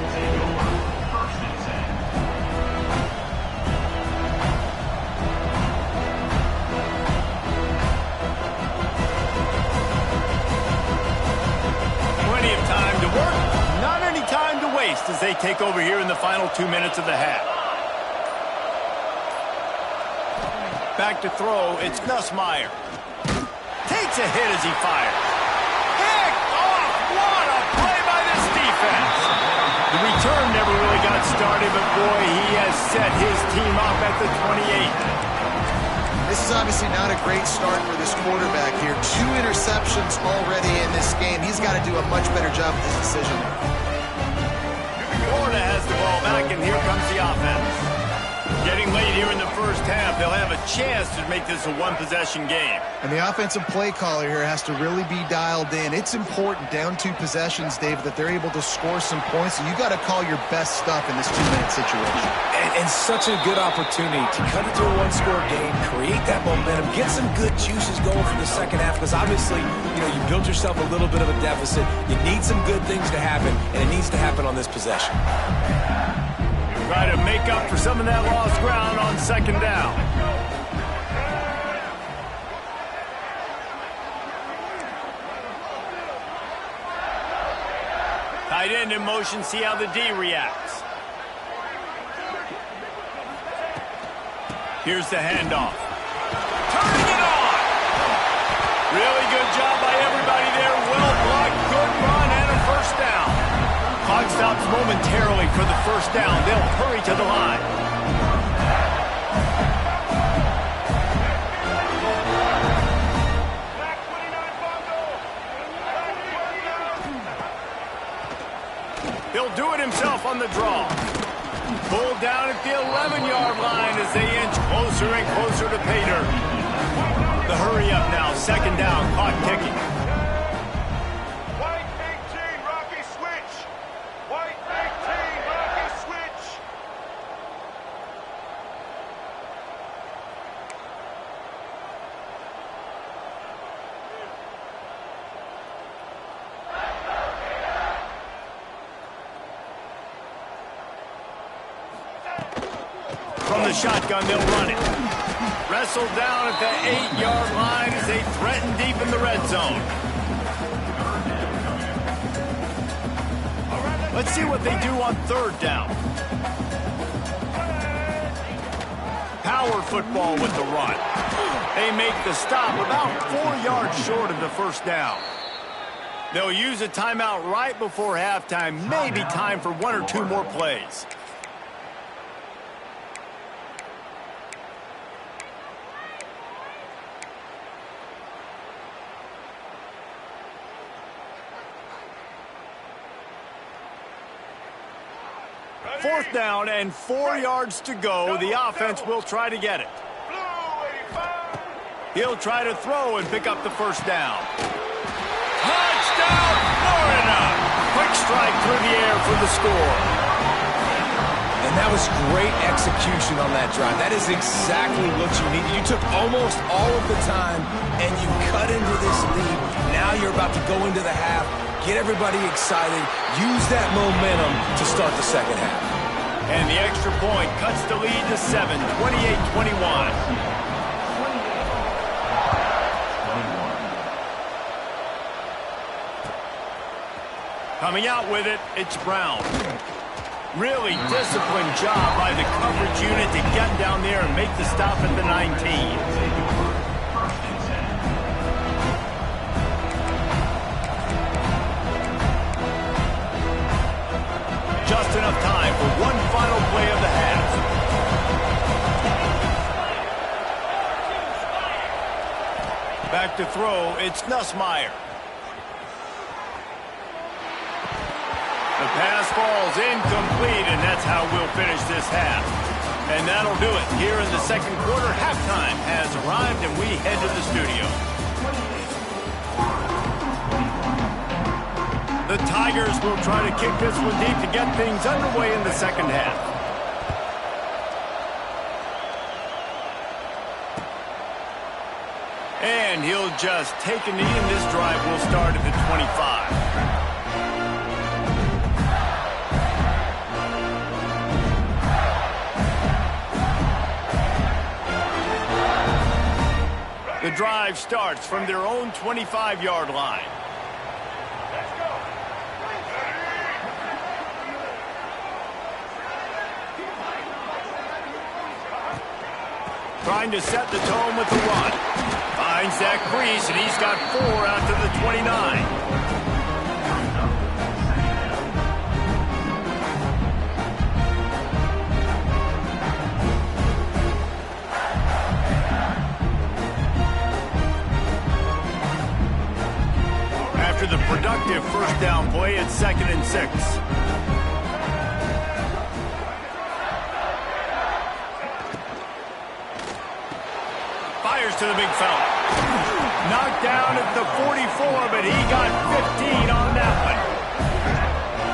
Plenty of time to work, not any time to waste as they take over here in the final 2 minutes of the half. Back to throw, it's Nussmeier. Takes a hit as he fires. Pick off! What a play by this defense! The return never really got started, but boy, he has set his team up at the 28. This is obviously not a great start for this quarterback here. 2 interceptions already in this game. He's got to do a much better job with his decision. Florida has the ball back, and here comes the offense. Getting late here in the first half, they'll have a chance to make this a 1-possession game. And the offensive play caller here has to really be dialed in. It's important, down 2 possessions, David, that they're able to score some points. And you got to call your best stuff in this 2-minute situation. And such a good opportunity to cut it to a 1-score game, create that momentum, get some good juices going for the second half. Because obviously, you know, you built yourself a little bit of a deficit. You need some good things to happen, and it needs to happen on this possession. Try to make up for some of that lost ground on 2nd down. Tight end in motion, see how the D reacts. Here's the handoff. Turning it on. Really good job by everybody there. Well blocked, good run, and a first down. Clock stops momentarily for the first down. They'll hurry to the line. He'll do it himself on the draw. Pulled down at the 11-yard line as they inch closer and closer to pay dirt. The hurry up now, second down, clock ticking. White 18, Rocky switch. White 18, Rocky switch. From the shotgun, they'll run it. Wrestled down at the 8-yard line as they threaten deep in the red zone. Let's see what they do on third down. Power football with the run. They make the stop about 4 yards short of the first down. They'll use a timeout right before halftime, maybe time for 1 or 2 more plays. Fourth down and 4 yards to go. The offense will try to get it. He'll try to throw and pick up the first down. Touchdown, Florida! Quick strike through the air for the score. And that was great execution on that drive. That is exactly what you needed. You took almost all of the time, and you cut into this lead. Now you're about to go into the half, get everybody excited, use that momentum to start the second half. And the extra point cuts the lead to 7, 28-21. Coming out with it, it's Brown. Really disciplined job by the coverage unit to get down there and make the stop at the 19. Just enough time for one final play of the half. Back to throw, it's Nussmeier. The pass falls incomplete, and that's how we'll finish this half. And that'll do it. Here in the second quarter, halftime has arrived, and we head to the studio. The Tigers will try to kick this one deep to get things underway in the second half. And he'll just take a knee, and this drive will start at the 25. The drive starts from their own 25-yard line. Trying to set the tone with the run. Finds that crease, and he's got 4 out to the 29. After the productive first down play, it's 2nd and 6. Fires to the big fella. Knocked down at the 44, but he got 15 on that one.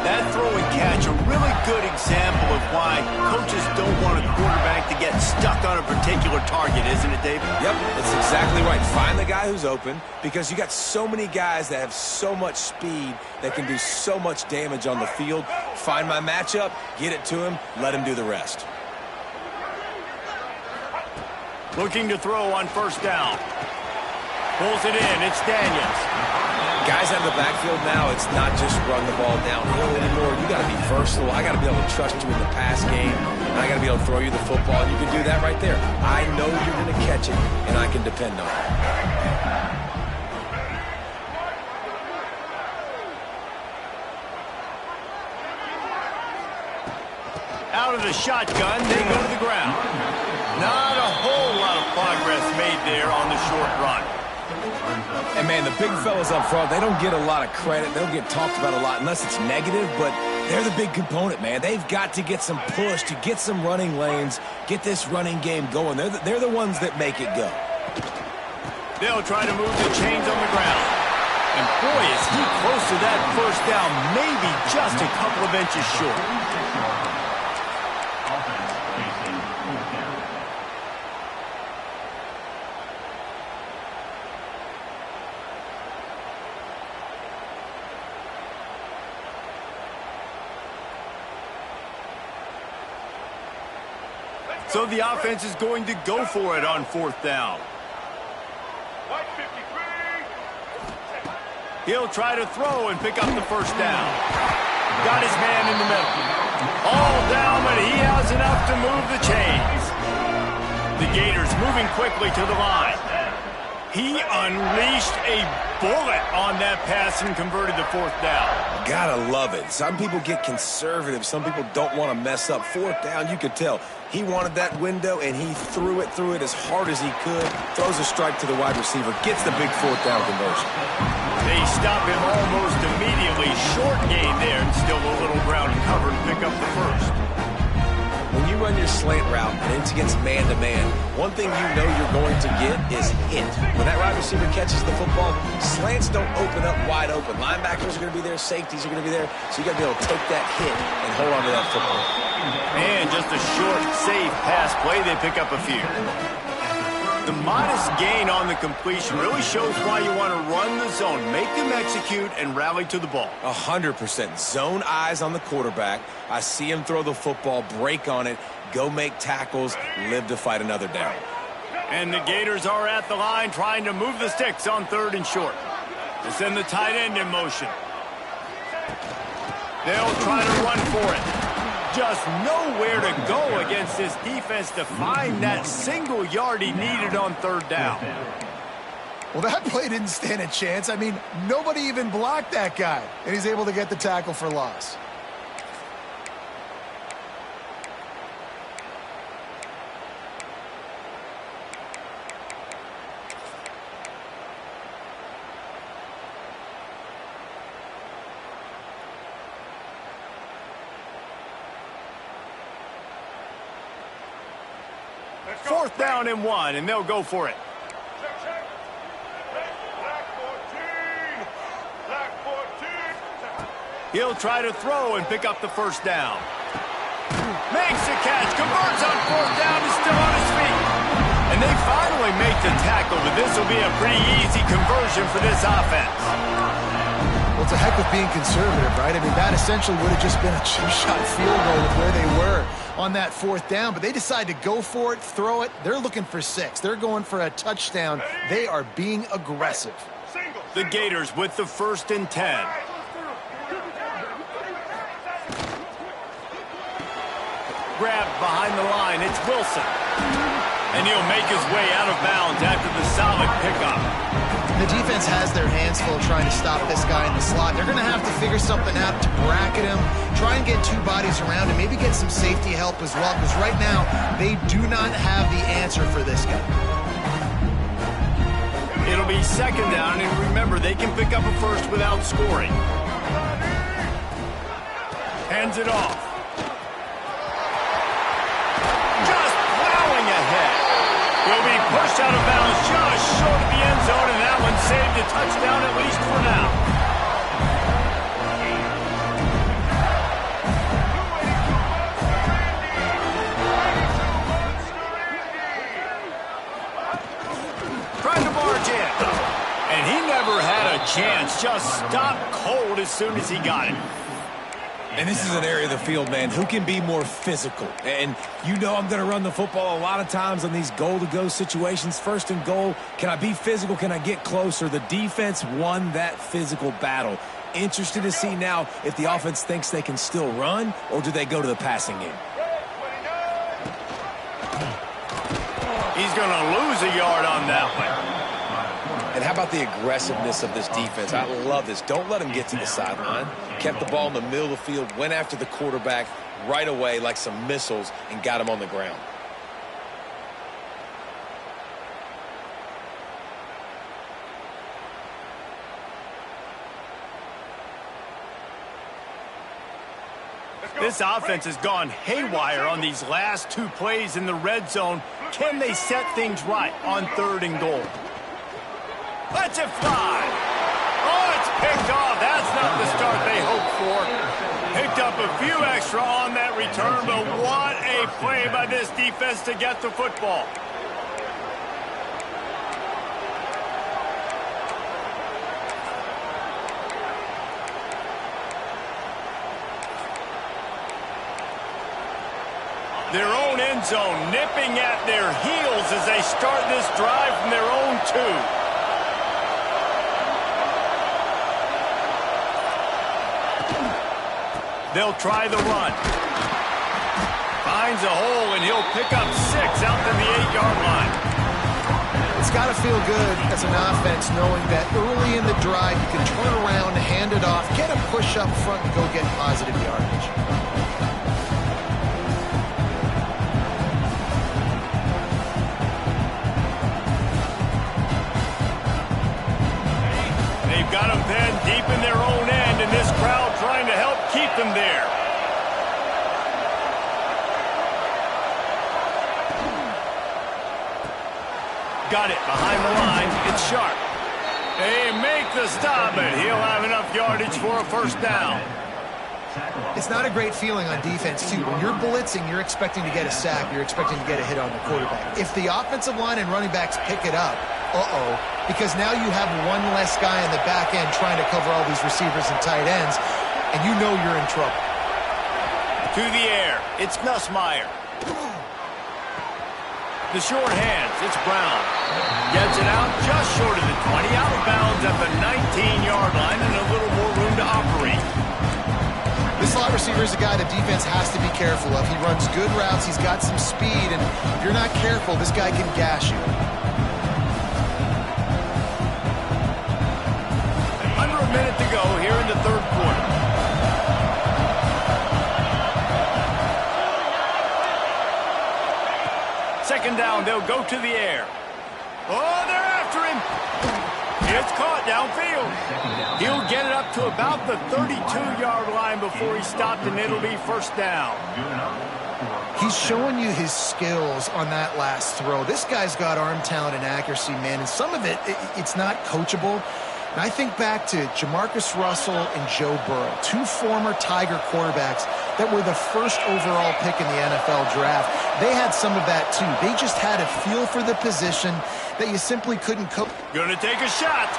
That throw and catch, a really good example of why coaches don't want a quarterback to get stuck on a particular target, isn't it, David? Yep, that's exactly right. Find the guy who's open, because you got so many guys that have so much speed that can do so much damage on the field. Find my matchup, get it to him, let him do the rest. Looking to throw on first down. Pulls it in. It's Daniels. Guys out of the backfield now, it's not just run the ball downhill anymore. You got to be versatile. I got to be able to trust you in the pass game, and I got to be able to throw you the football, and you can do that right there. I know you're going to catch it, and I can depend on it. Out of the shotgun, they go to the ground. Not a whole lot of progress made there on the short run. And, man, the big fellas up front, they don't get a lot of credit. They don't get talked about a lot unless it's negative, but they're the big component, man. They've got to get some push to get some running lanes, get this running game going. They're the ones that make it go. They'll try to move the chains on the ground. And, boy, is he close to that first down, maybe just a couple of inches short. So the offense is going to go for it on fourth down. He'll try to throw and pick up the first down. Got his man in the middle. All down, but he has enough to move the chains. The Gators moving quickly to the line. He unleashed a bullet on that pass and converted the fourth down. Gotta love it. Some people get conservative. Some people don't want to mess up. Fourth down, you could tell. He wanted that window, and he threw it as hard as he could. Throws a strike to the wide receiver. Gets the big fourth down conversion. They stop him almost immediately. Short gain there, and still a little ground to cover and pick up the first. When you run your slant route and it's against man-to-man, one thing you know you're going to get is hit. When that wide receiver catches the football, slants don't open up wide open. Linebackers are going to be there, safeties are going to be there, so you got to be able to take that hit and hold on to that football. And just a short, safe pass play, they pick up a few. The modest gain on the completion really shows why you want to run the zone, make them execute, and rally to the ball. 100%. Zone eyes on the quarterback. I see him throw the football, break on it, go make tackles, live to fight another down. And the Gators are at the line trying to move the sticks on third and short. They send the tight end in motion. They'll try to run for it. Just nowhere to go against this defense to find that single yard he needed on third down. Well, that play didn't stand a chance. I mean, nobody even blocked that guy, and he's able to get the tackle for loss. Fourth down and 1, and they'll go for it. He'll try to throw and pick up the first down. Makes the catch, converts on fourth down, is still on his feet. And they finally make the tackle, but this will be a pretty easy conversion for this offense. Well, it's a heck of being conservative, right? I mean, that essentially would have just been a chip-shot field goal with where they were on that fourth down, but they decide to go for it, throw it. They're looking for 6. They're going for a touchdown. They are being aggressive. The Gators with the 1st and 10. Grabbed behind the line, it's Wilson. And he'll make his way out of bounds after the solid pickup. The defense has their hands full trying to stop this guy in the slot. They're going to have to figure something out to bracket him, try and get 2 bodies around him, maybe get some safety help as well, because right now they do not have the answer for this guy. It'll be 2nd down, and remember, they can pick up a first without scoring. Hands it off. Just plowing ahead. He'll be pushed out of bounds just short of the end zone, and that one saved a touchdown at least for now. Trying to barge in. And he never had a chance. Just stopped cold as soon as he got it. And this is an area of the field, man, who can be more physical. And you know I'm going to run the football a lot of times on these goal-to-go situations. First and goal, can I be physical? Can I get closer? The defense won that physical battle. Interested to see now if the offense thinks they can still run, or do they go to the passing game? He's going to lose a yard on that one. And how about the aggressiveness of this defense? I love this. Don't let them get to the sideline. Kept the ball in the middle of the field, went after the quarterback right away like some missiles, and got him on the ground. This offense has gone haywire on these last two plays in the red zone. Can they set things right on 3rd and goal? Let's it fly. Oh, it's picked off. That's not the start they hoped for. Picked up a few extra on that return, but what a play by this defense to get the football. Their own end zone nipping at their heels as they start this drive from their own 2. They'll try the run. Finds a hole, and he'll pick up 6 out to the 8-yard line. It's got to feel good as an offense knowing that early in the drive you can turn around, hand it off, get a push up front, and go get positive yardage. They've got them pinned deep in their own end, and this crowd trying to help keep them there. Got it behind the line. It's Sharp. They make the stop, but he'll have enough yardage for a 1st down. It's not a great feeling on defense, too. When you're blitzing, you're expecting to get a sack. You're expecting to get a hit on the quarterback. If the offensive line and running backs pick it up, because now you have one less guy in the back end trying to cover all these receivers and tight ends, and you know you're in trouble. To the air, it's Nussmeier. The short hands, it's Brown. Gets it out just short of the 20, out of bounds at the 19-yard line, and a little more room to operate. This slot receiver is a guy the defense has to be careful of. He runs good routes, he's got some speed, and if you're not careful, this guy can gash you. Under a minute to go here in the 3rd quarter. Second down, they'll go to the air. Oh, they're after him. It's caught downfield. He'll get it up to about the 32-yard line before he's stopped, and it'll be 1st down. He's showing you his skills on that last throw. This guy's got arm talent and accuracy, man, and some of it's not coachable. And I think back to Jamarcus Russell and Joe Burrow, 2 former Tiger quarterbacks that were the 1st overall pick in the NFL draft. They had some of that, too. They just had a feel for the position that you simply couldn't coach. Gonna take a shot.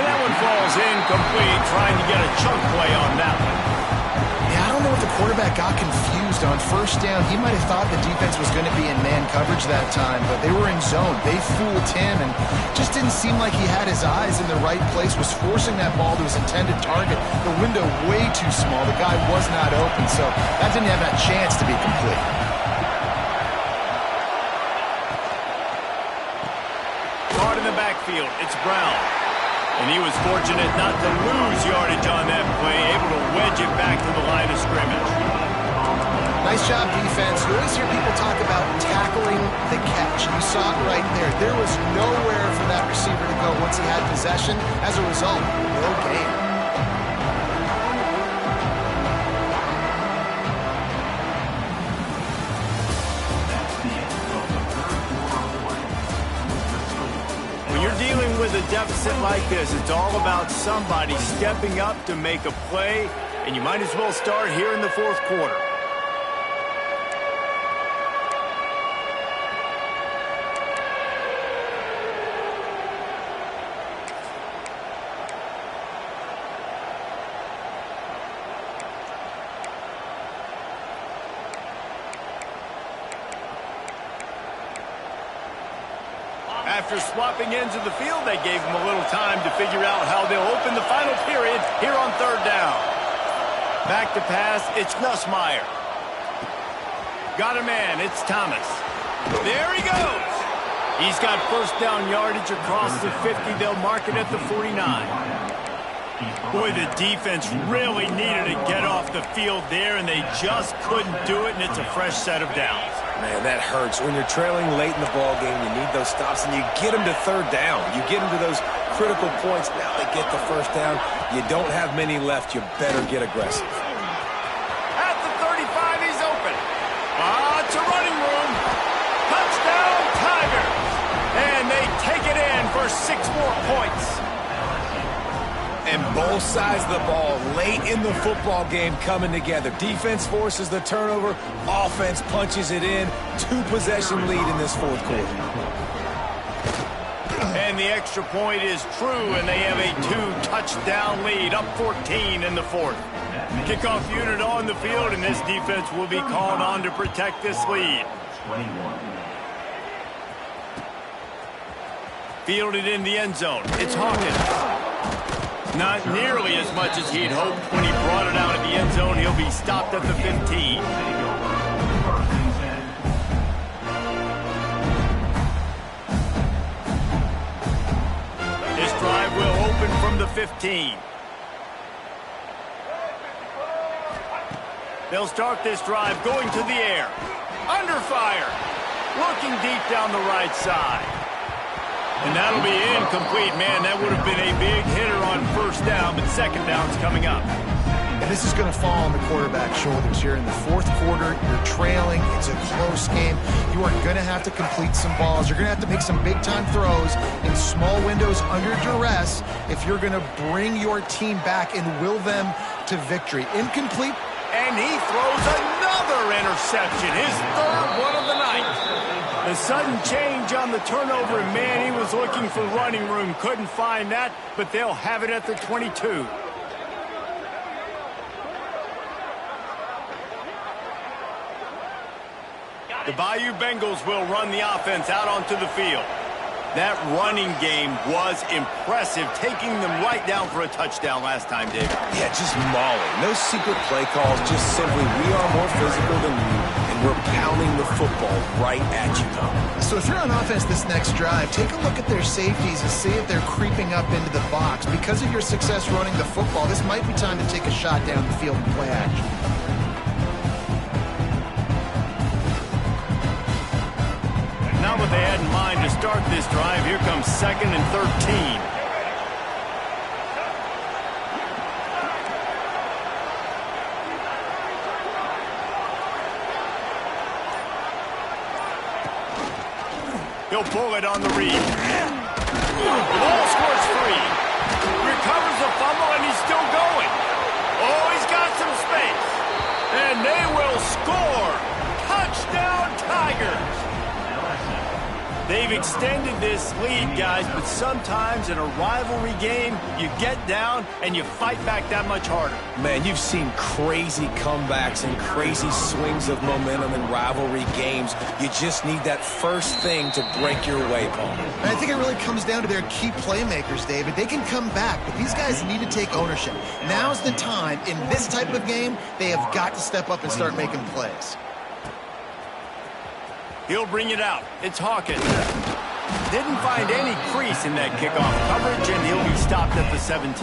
And that one falls incomplete, trying to get a chunk play on that one. Yeah, I don't know if the quarterback got confused on 1st down. He might have thought the defense was going to be in man coverage that time, but they were in zone. They fooled him and just didn't seem like he had his eyes in the right place, was forcing that ball to his intended target. The window way too small. The guy was not open, so that didn't have that chance to be complete. Caught in the backfield, it's Brown. And he was fortunate not to lose yardage on that play, able to wedge it back to the line of scrimmage. Nice job, defense. You always hear people talk about tackling the catch. You saw it right there. There was nowhere for that receiver to go once he had possession. As a result, no gain. Dealing with a deficit like this, it's all about somebody stepping up to make a play, and you might as well start here in the 4th quarter. After swapping ends of the field, they gave him a little time to figure out how they'll open the final period here on third down. Back to pass, it's Nussmeier. Got a man, it's Thomas. There he goes. He's got first down yardage across the 50. They'll mark it at the 49. Boy, the defense really needed to get off the field there, and they just couldn't do it, and it's a fresh set of downs. Man, that hurts. When you're trailing late in the ball game, you need those stops, and you get them to third down. You get them to those critical points. Now they get the first down. You don't have many left. You better get aggressive. At the 35, he's open. It's a running room. Touchdown, Tigers. And they take it in for 6 more points. And both sides of the ball late in the football game coming together. Defense forces the turnover. Offense punches it in. 2-possession lead in this fourth quarter. And the extra point is true, and they have a 2-touchdown lead, up 14 in the fourth. Kickoff unit on the field, and this defense will be called on to protect this lead. 21. Fielded in the end zone. It's Hawkins. Not nearly as much as he'd hoped when he brought it out of the end zone. He'll be stopped at the 15. This drive will open from the 15. They'll start this drive going to the air. Under fire. Looking deep down the right side. And that'll be incomplete. Man, that would have been a big hitter on first down, but second down's coming up. And this is going to fall on the quarterback's shoulders here in the fourth quarter. You're trailing. It's a close game. You are going to have to complete some balls. You're going to have to make some big-time throws in small windows under duress if you're going to bring your team back and will them to victory. Incomplete. And he throws another interception, his third one of the night. The sudden change on the turnover, and man, he was looking for running room. Couldn't find that, but they'll have it at the 22. The Bayou Bengals will run the offense out onto the field. That running game was impressive, taking them right down for a touchdown last time, Dave. Yeah, just mauling. No secret play calls, just simply we are more physical than you, and we're pounding the football right at you, Tom. So if you're on offense this next drive, take a look at their safeties and see if they're creeping up into the box. Because of your success running the football, this might be time to take a shot down the field and play action. Not what they had in mind to start this drive. Here comes 2nd and 13. He'll pull it on the read. The ball scores free. Recovers the fumble, and he's still going. Oh, he's got some space. And they will score. Touchdown, Tigers. They've extended this lead, guys, but sometimes in a rivalry game, you get down and you fight back that much harder. Man, you've seen crazy comebacks and crazy swings of momentum in rivalry games. You just need that first thing to break your way, Paul. And I think it really comes down to their key playmakers, David. They can come back, but these guys need to take ownership. Now's the time. In this type of game, they have got to step up and start making plays. He'll bring it out. It's Hawkins. Didn't find any crease in that kickoff coverage, and he'll be stopped at the 17.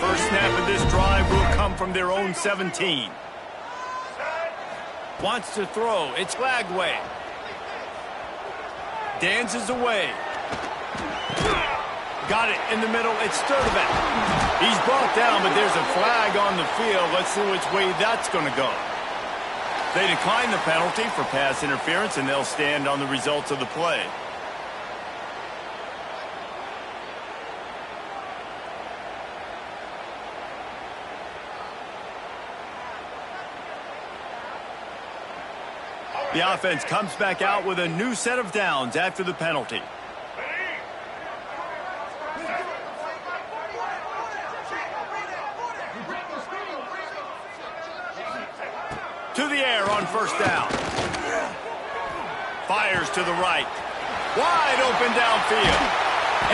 First snap of this drive will come from their own 17. Wants to throw. It's Lagway. Dances away. Got it in the middle. It's Sturdivant. He's brought down, but there's a flag on the field. Let's see which way that's going to go. They decline the penalty for pass interference, and they'll stand on the results of the play. The offense comes back out with a new set of downs after the penalty. To the air on first down. Fires to the right. Wide open downfield.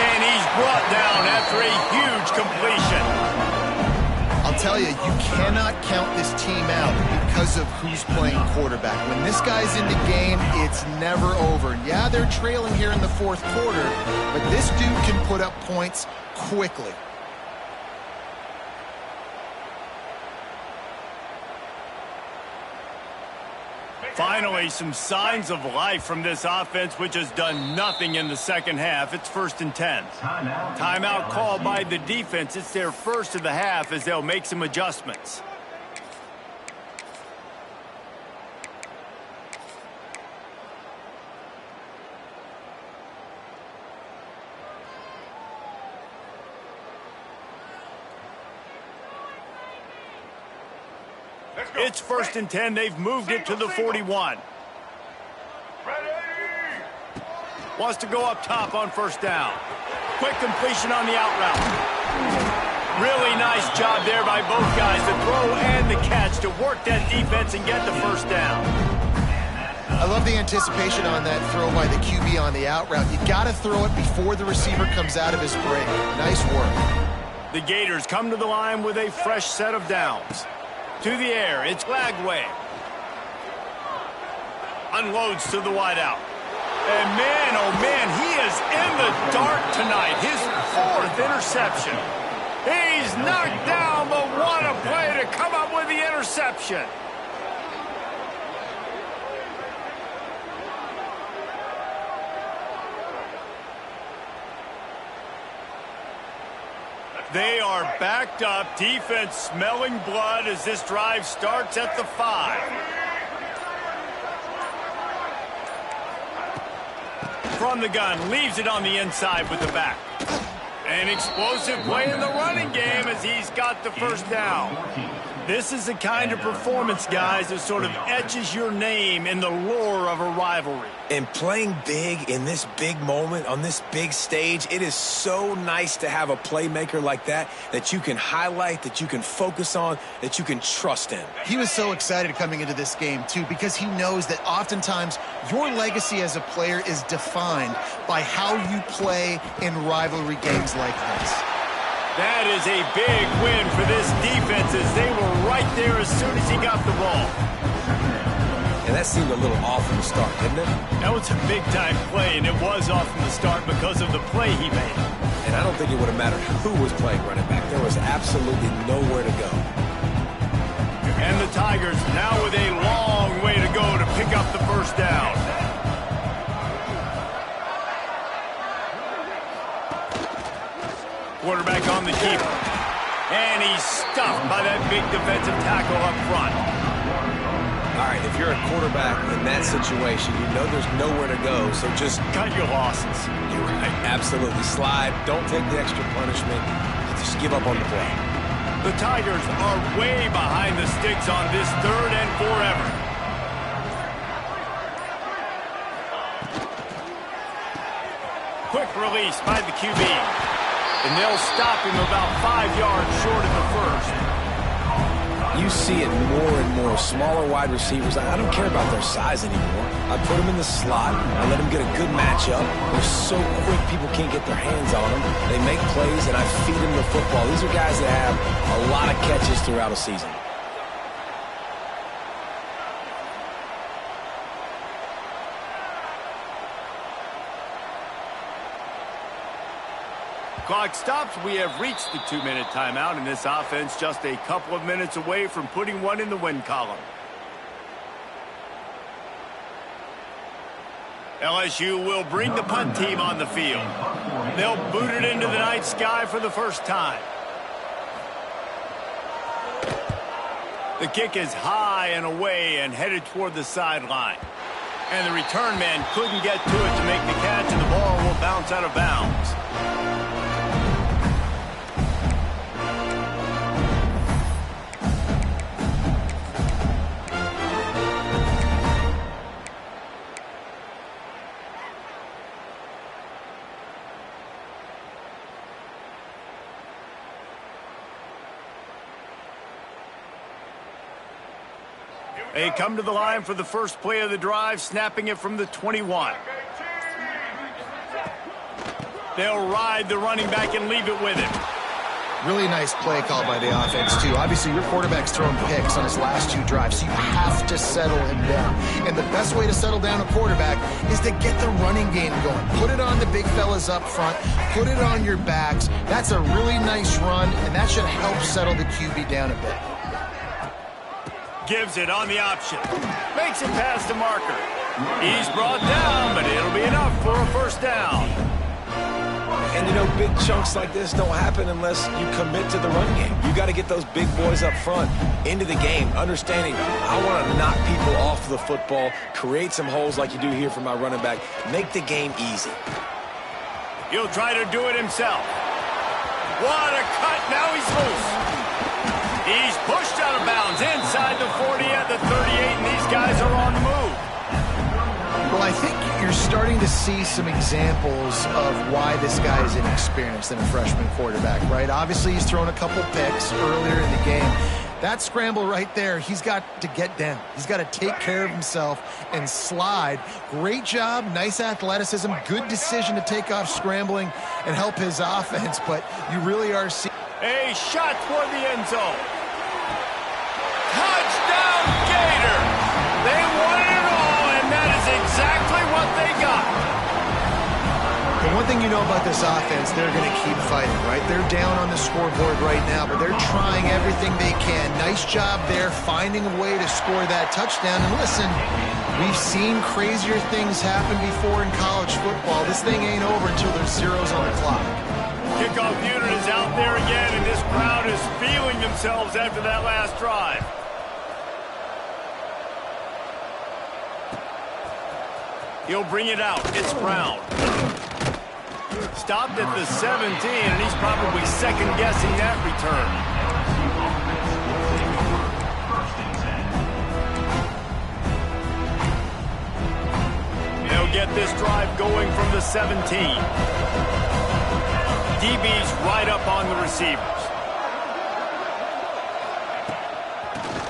And he's brought down after a huge completion. I'll tell you, you cannot count this team out because of who's playing quarterback. When this guy's in the game, it's never over. Yeah, they're trailing here in the fourth quarter, but this dude can put up points quickly. Finally, some signs of life from this offense, which has done nothing in the second half. It's 1st and 10. Timeout called by the defense. It's their first of the half as they'll make some adjustments. It's 1st and 10. They've moved it to the 41. Wants to go up top on first down. Quick completion on the out route. Really nice job there by both guys, the throw and the catch, to work that defense and get the first down. I love the anticipation on that throw by the QB on the out route. You got to throw it before the receiver comes out of his break. Nice work. The Gators come to the line with a fresh set of downs. To the air, it's Lagway. Unloads to the wideout. And man, oh man, he is in the dark tonight. His 4th interception. He's knocked down, but what a play to come up with the interception. They are backed up. Defense smelling blood as this drive starts at the 5. From the gun, leaves it on the inside with the back. An explosive play in the running game as he's got the first down. This is the kind of performance, guys, that sort of etches your name in the lore of a rivalry. And playing big in this big moment, on this big stage, it is so nice to have a playmaker like that you can highlight, that you can focus on, that you can trust in. He was so excited coming into this game, too, because he knows that oftentimes your legacy as a player is defined by how you play in rivalry games like this. That is a big win for this defense as they were right there as soon as he got the ball. And that seemed a little off from the start, didn't it? That was a big-time play, and it was off from the start because of the play he made. And I don't think it would have mattered who was playing running back. There was absolutely nowhere to go. And the Tigers now with a long way to go to pick up the first down. Quarterback on the keeper. And he's stuffed by that big defensive tackle up front. All right, if you're a quarterback in that situation, you know there's nowhere to go, so just cut your losses. You're right, absolutely. Slide, don't take the extra punishment, just give up on the play. The Tigers are way behind the sticks on this 3rd and forever. Quick release by the QB. And they'll stop him about 5 yards short of the first. You see it more and more. Smaller wide receivers, I don't care about their size anymore. I put them in the slot. I let them get a good matchup. They're so quick, people can't get their hands on them. They make plays, and I feed them the football. These are guys that have a lot of catches throughout a season. Clock stops. We have reached the 2-minute timeout, and this offense just a couple of minutes away from putting one in the win column. LSU will bring the punt team on the field. They'll boot it into the night sky for the first time. The kick is high and away and headed toward the sideline. And the return man couldn't get to it to make the catch, and the ball will bounce out of bounds. They come to the line for the first play of the drive, snapping it from the 21. They'll ride the running back and leave it with him. Really nice play call by the offense, too. Obviously, your quarterback's throwing picks on his last 2 drives, so you have to settle him down. And the best way to settle down a quarterback is to get the running game going. Put it on the big fellas up front. Put it on your backs. That's a really nice run, and that should help settle the QB down a bit. Gives it on the option. Makes it past the marker. He's brought down, but it'll be enough for a first down. And, you know, big chunks like this don't happen unless you commit to the run game. You got to get those big boys up front into the game, understanding I want to knock people off the football, create some holes like you do here for my running back, make the game easy. He'll try to do it himself. What a cut. Now he's loose. He's pushed out of bounds inside the 40 at the 38, and these guys are on the move. Well, I think you're starting to see some examples of why this guy is inexperienced than a freshman quarterback, right? Obviously, he's thrown a couple picks earlier in the game. That scramble right there, he's got to get down. He's got to take care of himself and slide. Great job, nice athleticism, good decision to take off scrambling and help his offense, but you really are seeing a shot toward the end zone. Touchdown, Gator! They wanted it all, and that is exactly what they got. The one thing you know about this offense, they're going to keep fighting, right? They're down on the scoreboard right now, but they're trying everything they can. Nice job there, finding a way to score that touchdown. And listen, we've seen crazier things happen before in college football. This thing ain't over until there's zeros on the clock. Kickoff unit is out there again, and this crowd is feeling themselves after that last drive. He'll bring it out. It's Brown. Stopped at the 17, and he's probably second-guessing that return. They'll get this drive going from the 17. DB's right up on the receivers.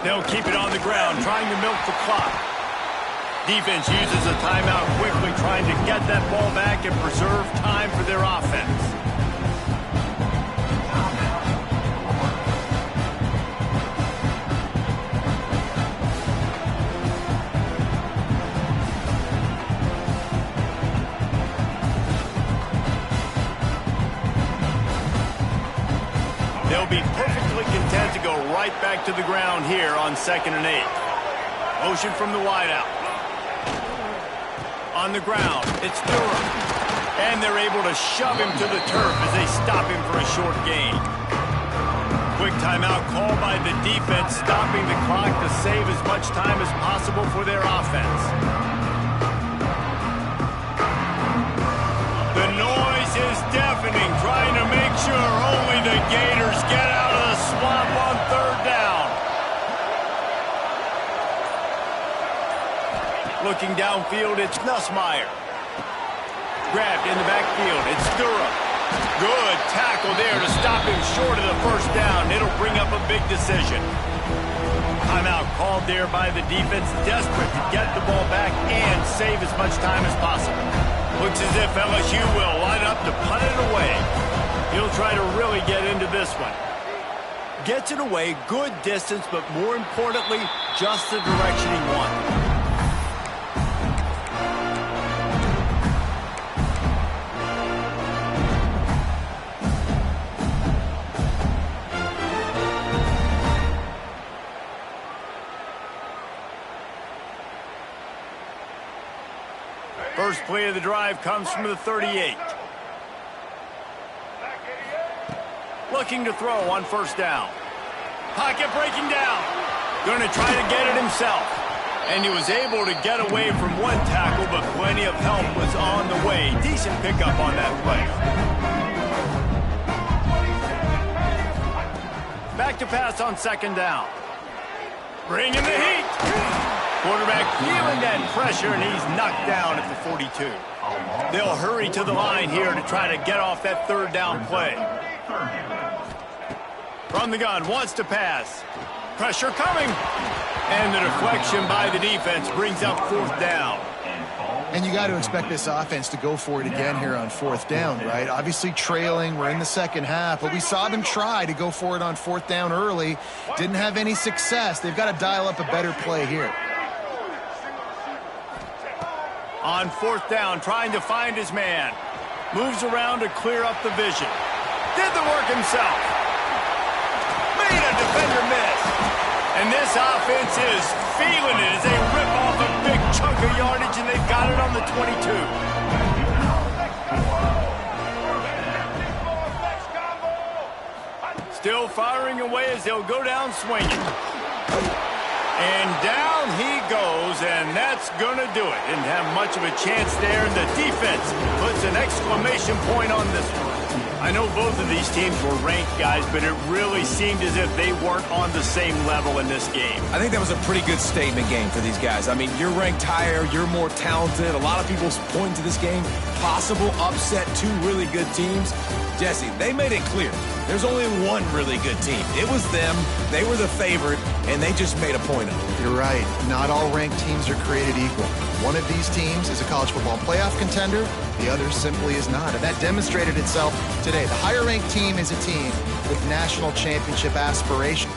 They'll keep it on the ground, trying to milk the clock. Defense uses a timeout quickly, trying to get that ball back and preserve time for their offense. They'll be perfectly content to go right back to the ground here on 2nd and 8. Motion from the wideout. On the ground, it's Durham. And they're able to shove him to the turf as they stop him for a short gain. Quick timeout called by the defense, stopping the clock to save as much time as possible for their offense. The noise is deafening, trying to make sure only the Gators get out of the swamp on 3rd down. Looking downfield, it's Nussmeier. Grabbed in the backfield, it's Durham. Good tackle there to stop him short of the first down. It'll bring up a big decision. Timeout called there by the defense, desperate to get the ball back and save as much time as possible. Looks as if LSU will line up to punt it away. He'll try to really get into this one. Gets it away, good distance, but more importantly, just the direction he wanted. First play of the drive comes from the 38. Looking to throw on 1st down. Pocket breaking down. Going to try to get it himself. And he was able to get away from one tackle, but plenty of help was on the way. Decent pickup on that play. Back to pass on 2nd down. Bringing the heat. Quarterback feeling that pressure, and he's knocked down at the 42. They'll hurry to the line here to try to get off that 3rd down play. From the gun, wants to pass. Pressure coming. And the deflection by the defense brings up 4th down. And you got to expect this offense to go for it again here on 4th down, right? Obviously trailing, we're in the second half, but we saw them try to go for it on 4th down early. Didn't have any success. They've got to dial up a better play here. On 4th down, trying to find his man. Moves around to clear up the vision. Did the work himself. Made a defender miss. And this offense is feeling it as they rip off a big chunk of yardage, and they've got it on the 22. Still firing away as they'll go down swinging. And down he goes, and that's going to do it. Didn't have much of a chance there, and the defense puts an exclamation point on this one. I know both of these teams were ranked, guys, but it really seemed as if they weren't on the same level in this game. I think that was a pretty good statement game for these guys. I mean, you're ranked higher, you're more talented. A lot of people point to this game, possible upset, 2 really good teams. Jesse, they made it clear. There's only one really good team. It was them. They were the favorite, and they just made a point of it. You're right. Not all ranked teams are created equal. One of these teams is a college football playoff contender. The other simply is not. And that demonstrated itself today. The higher ranked team is a team with national championship aspirations.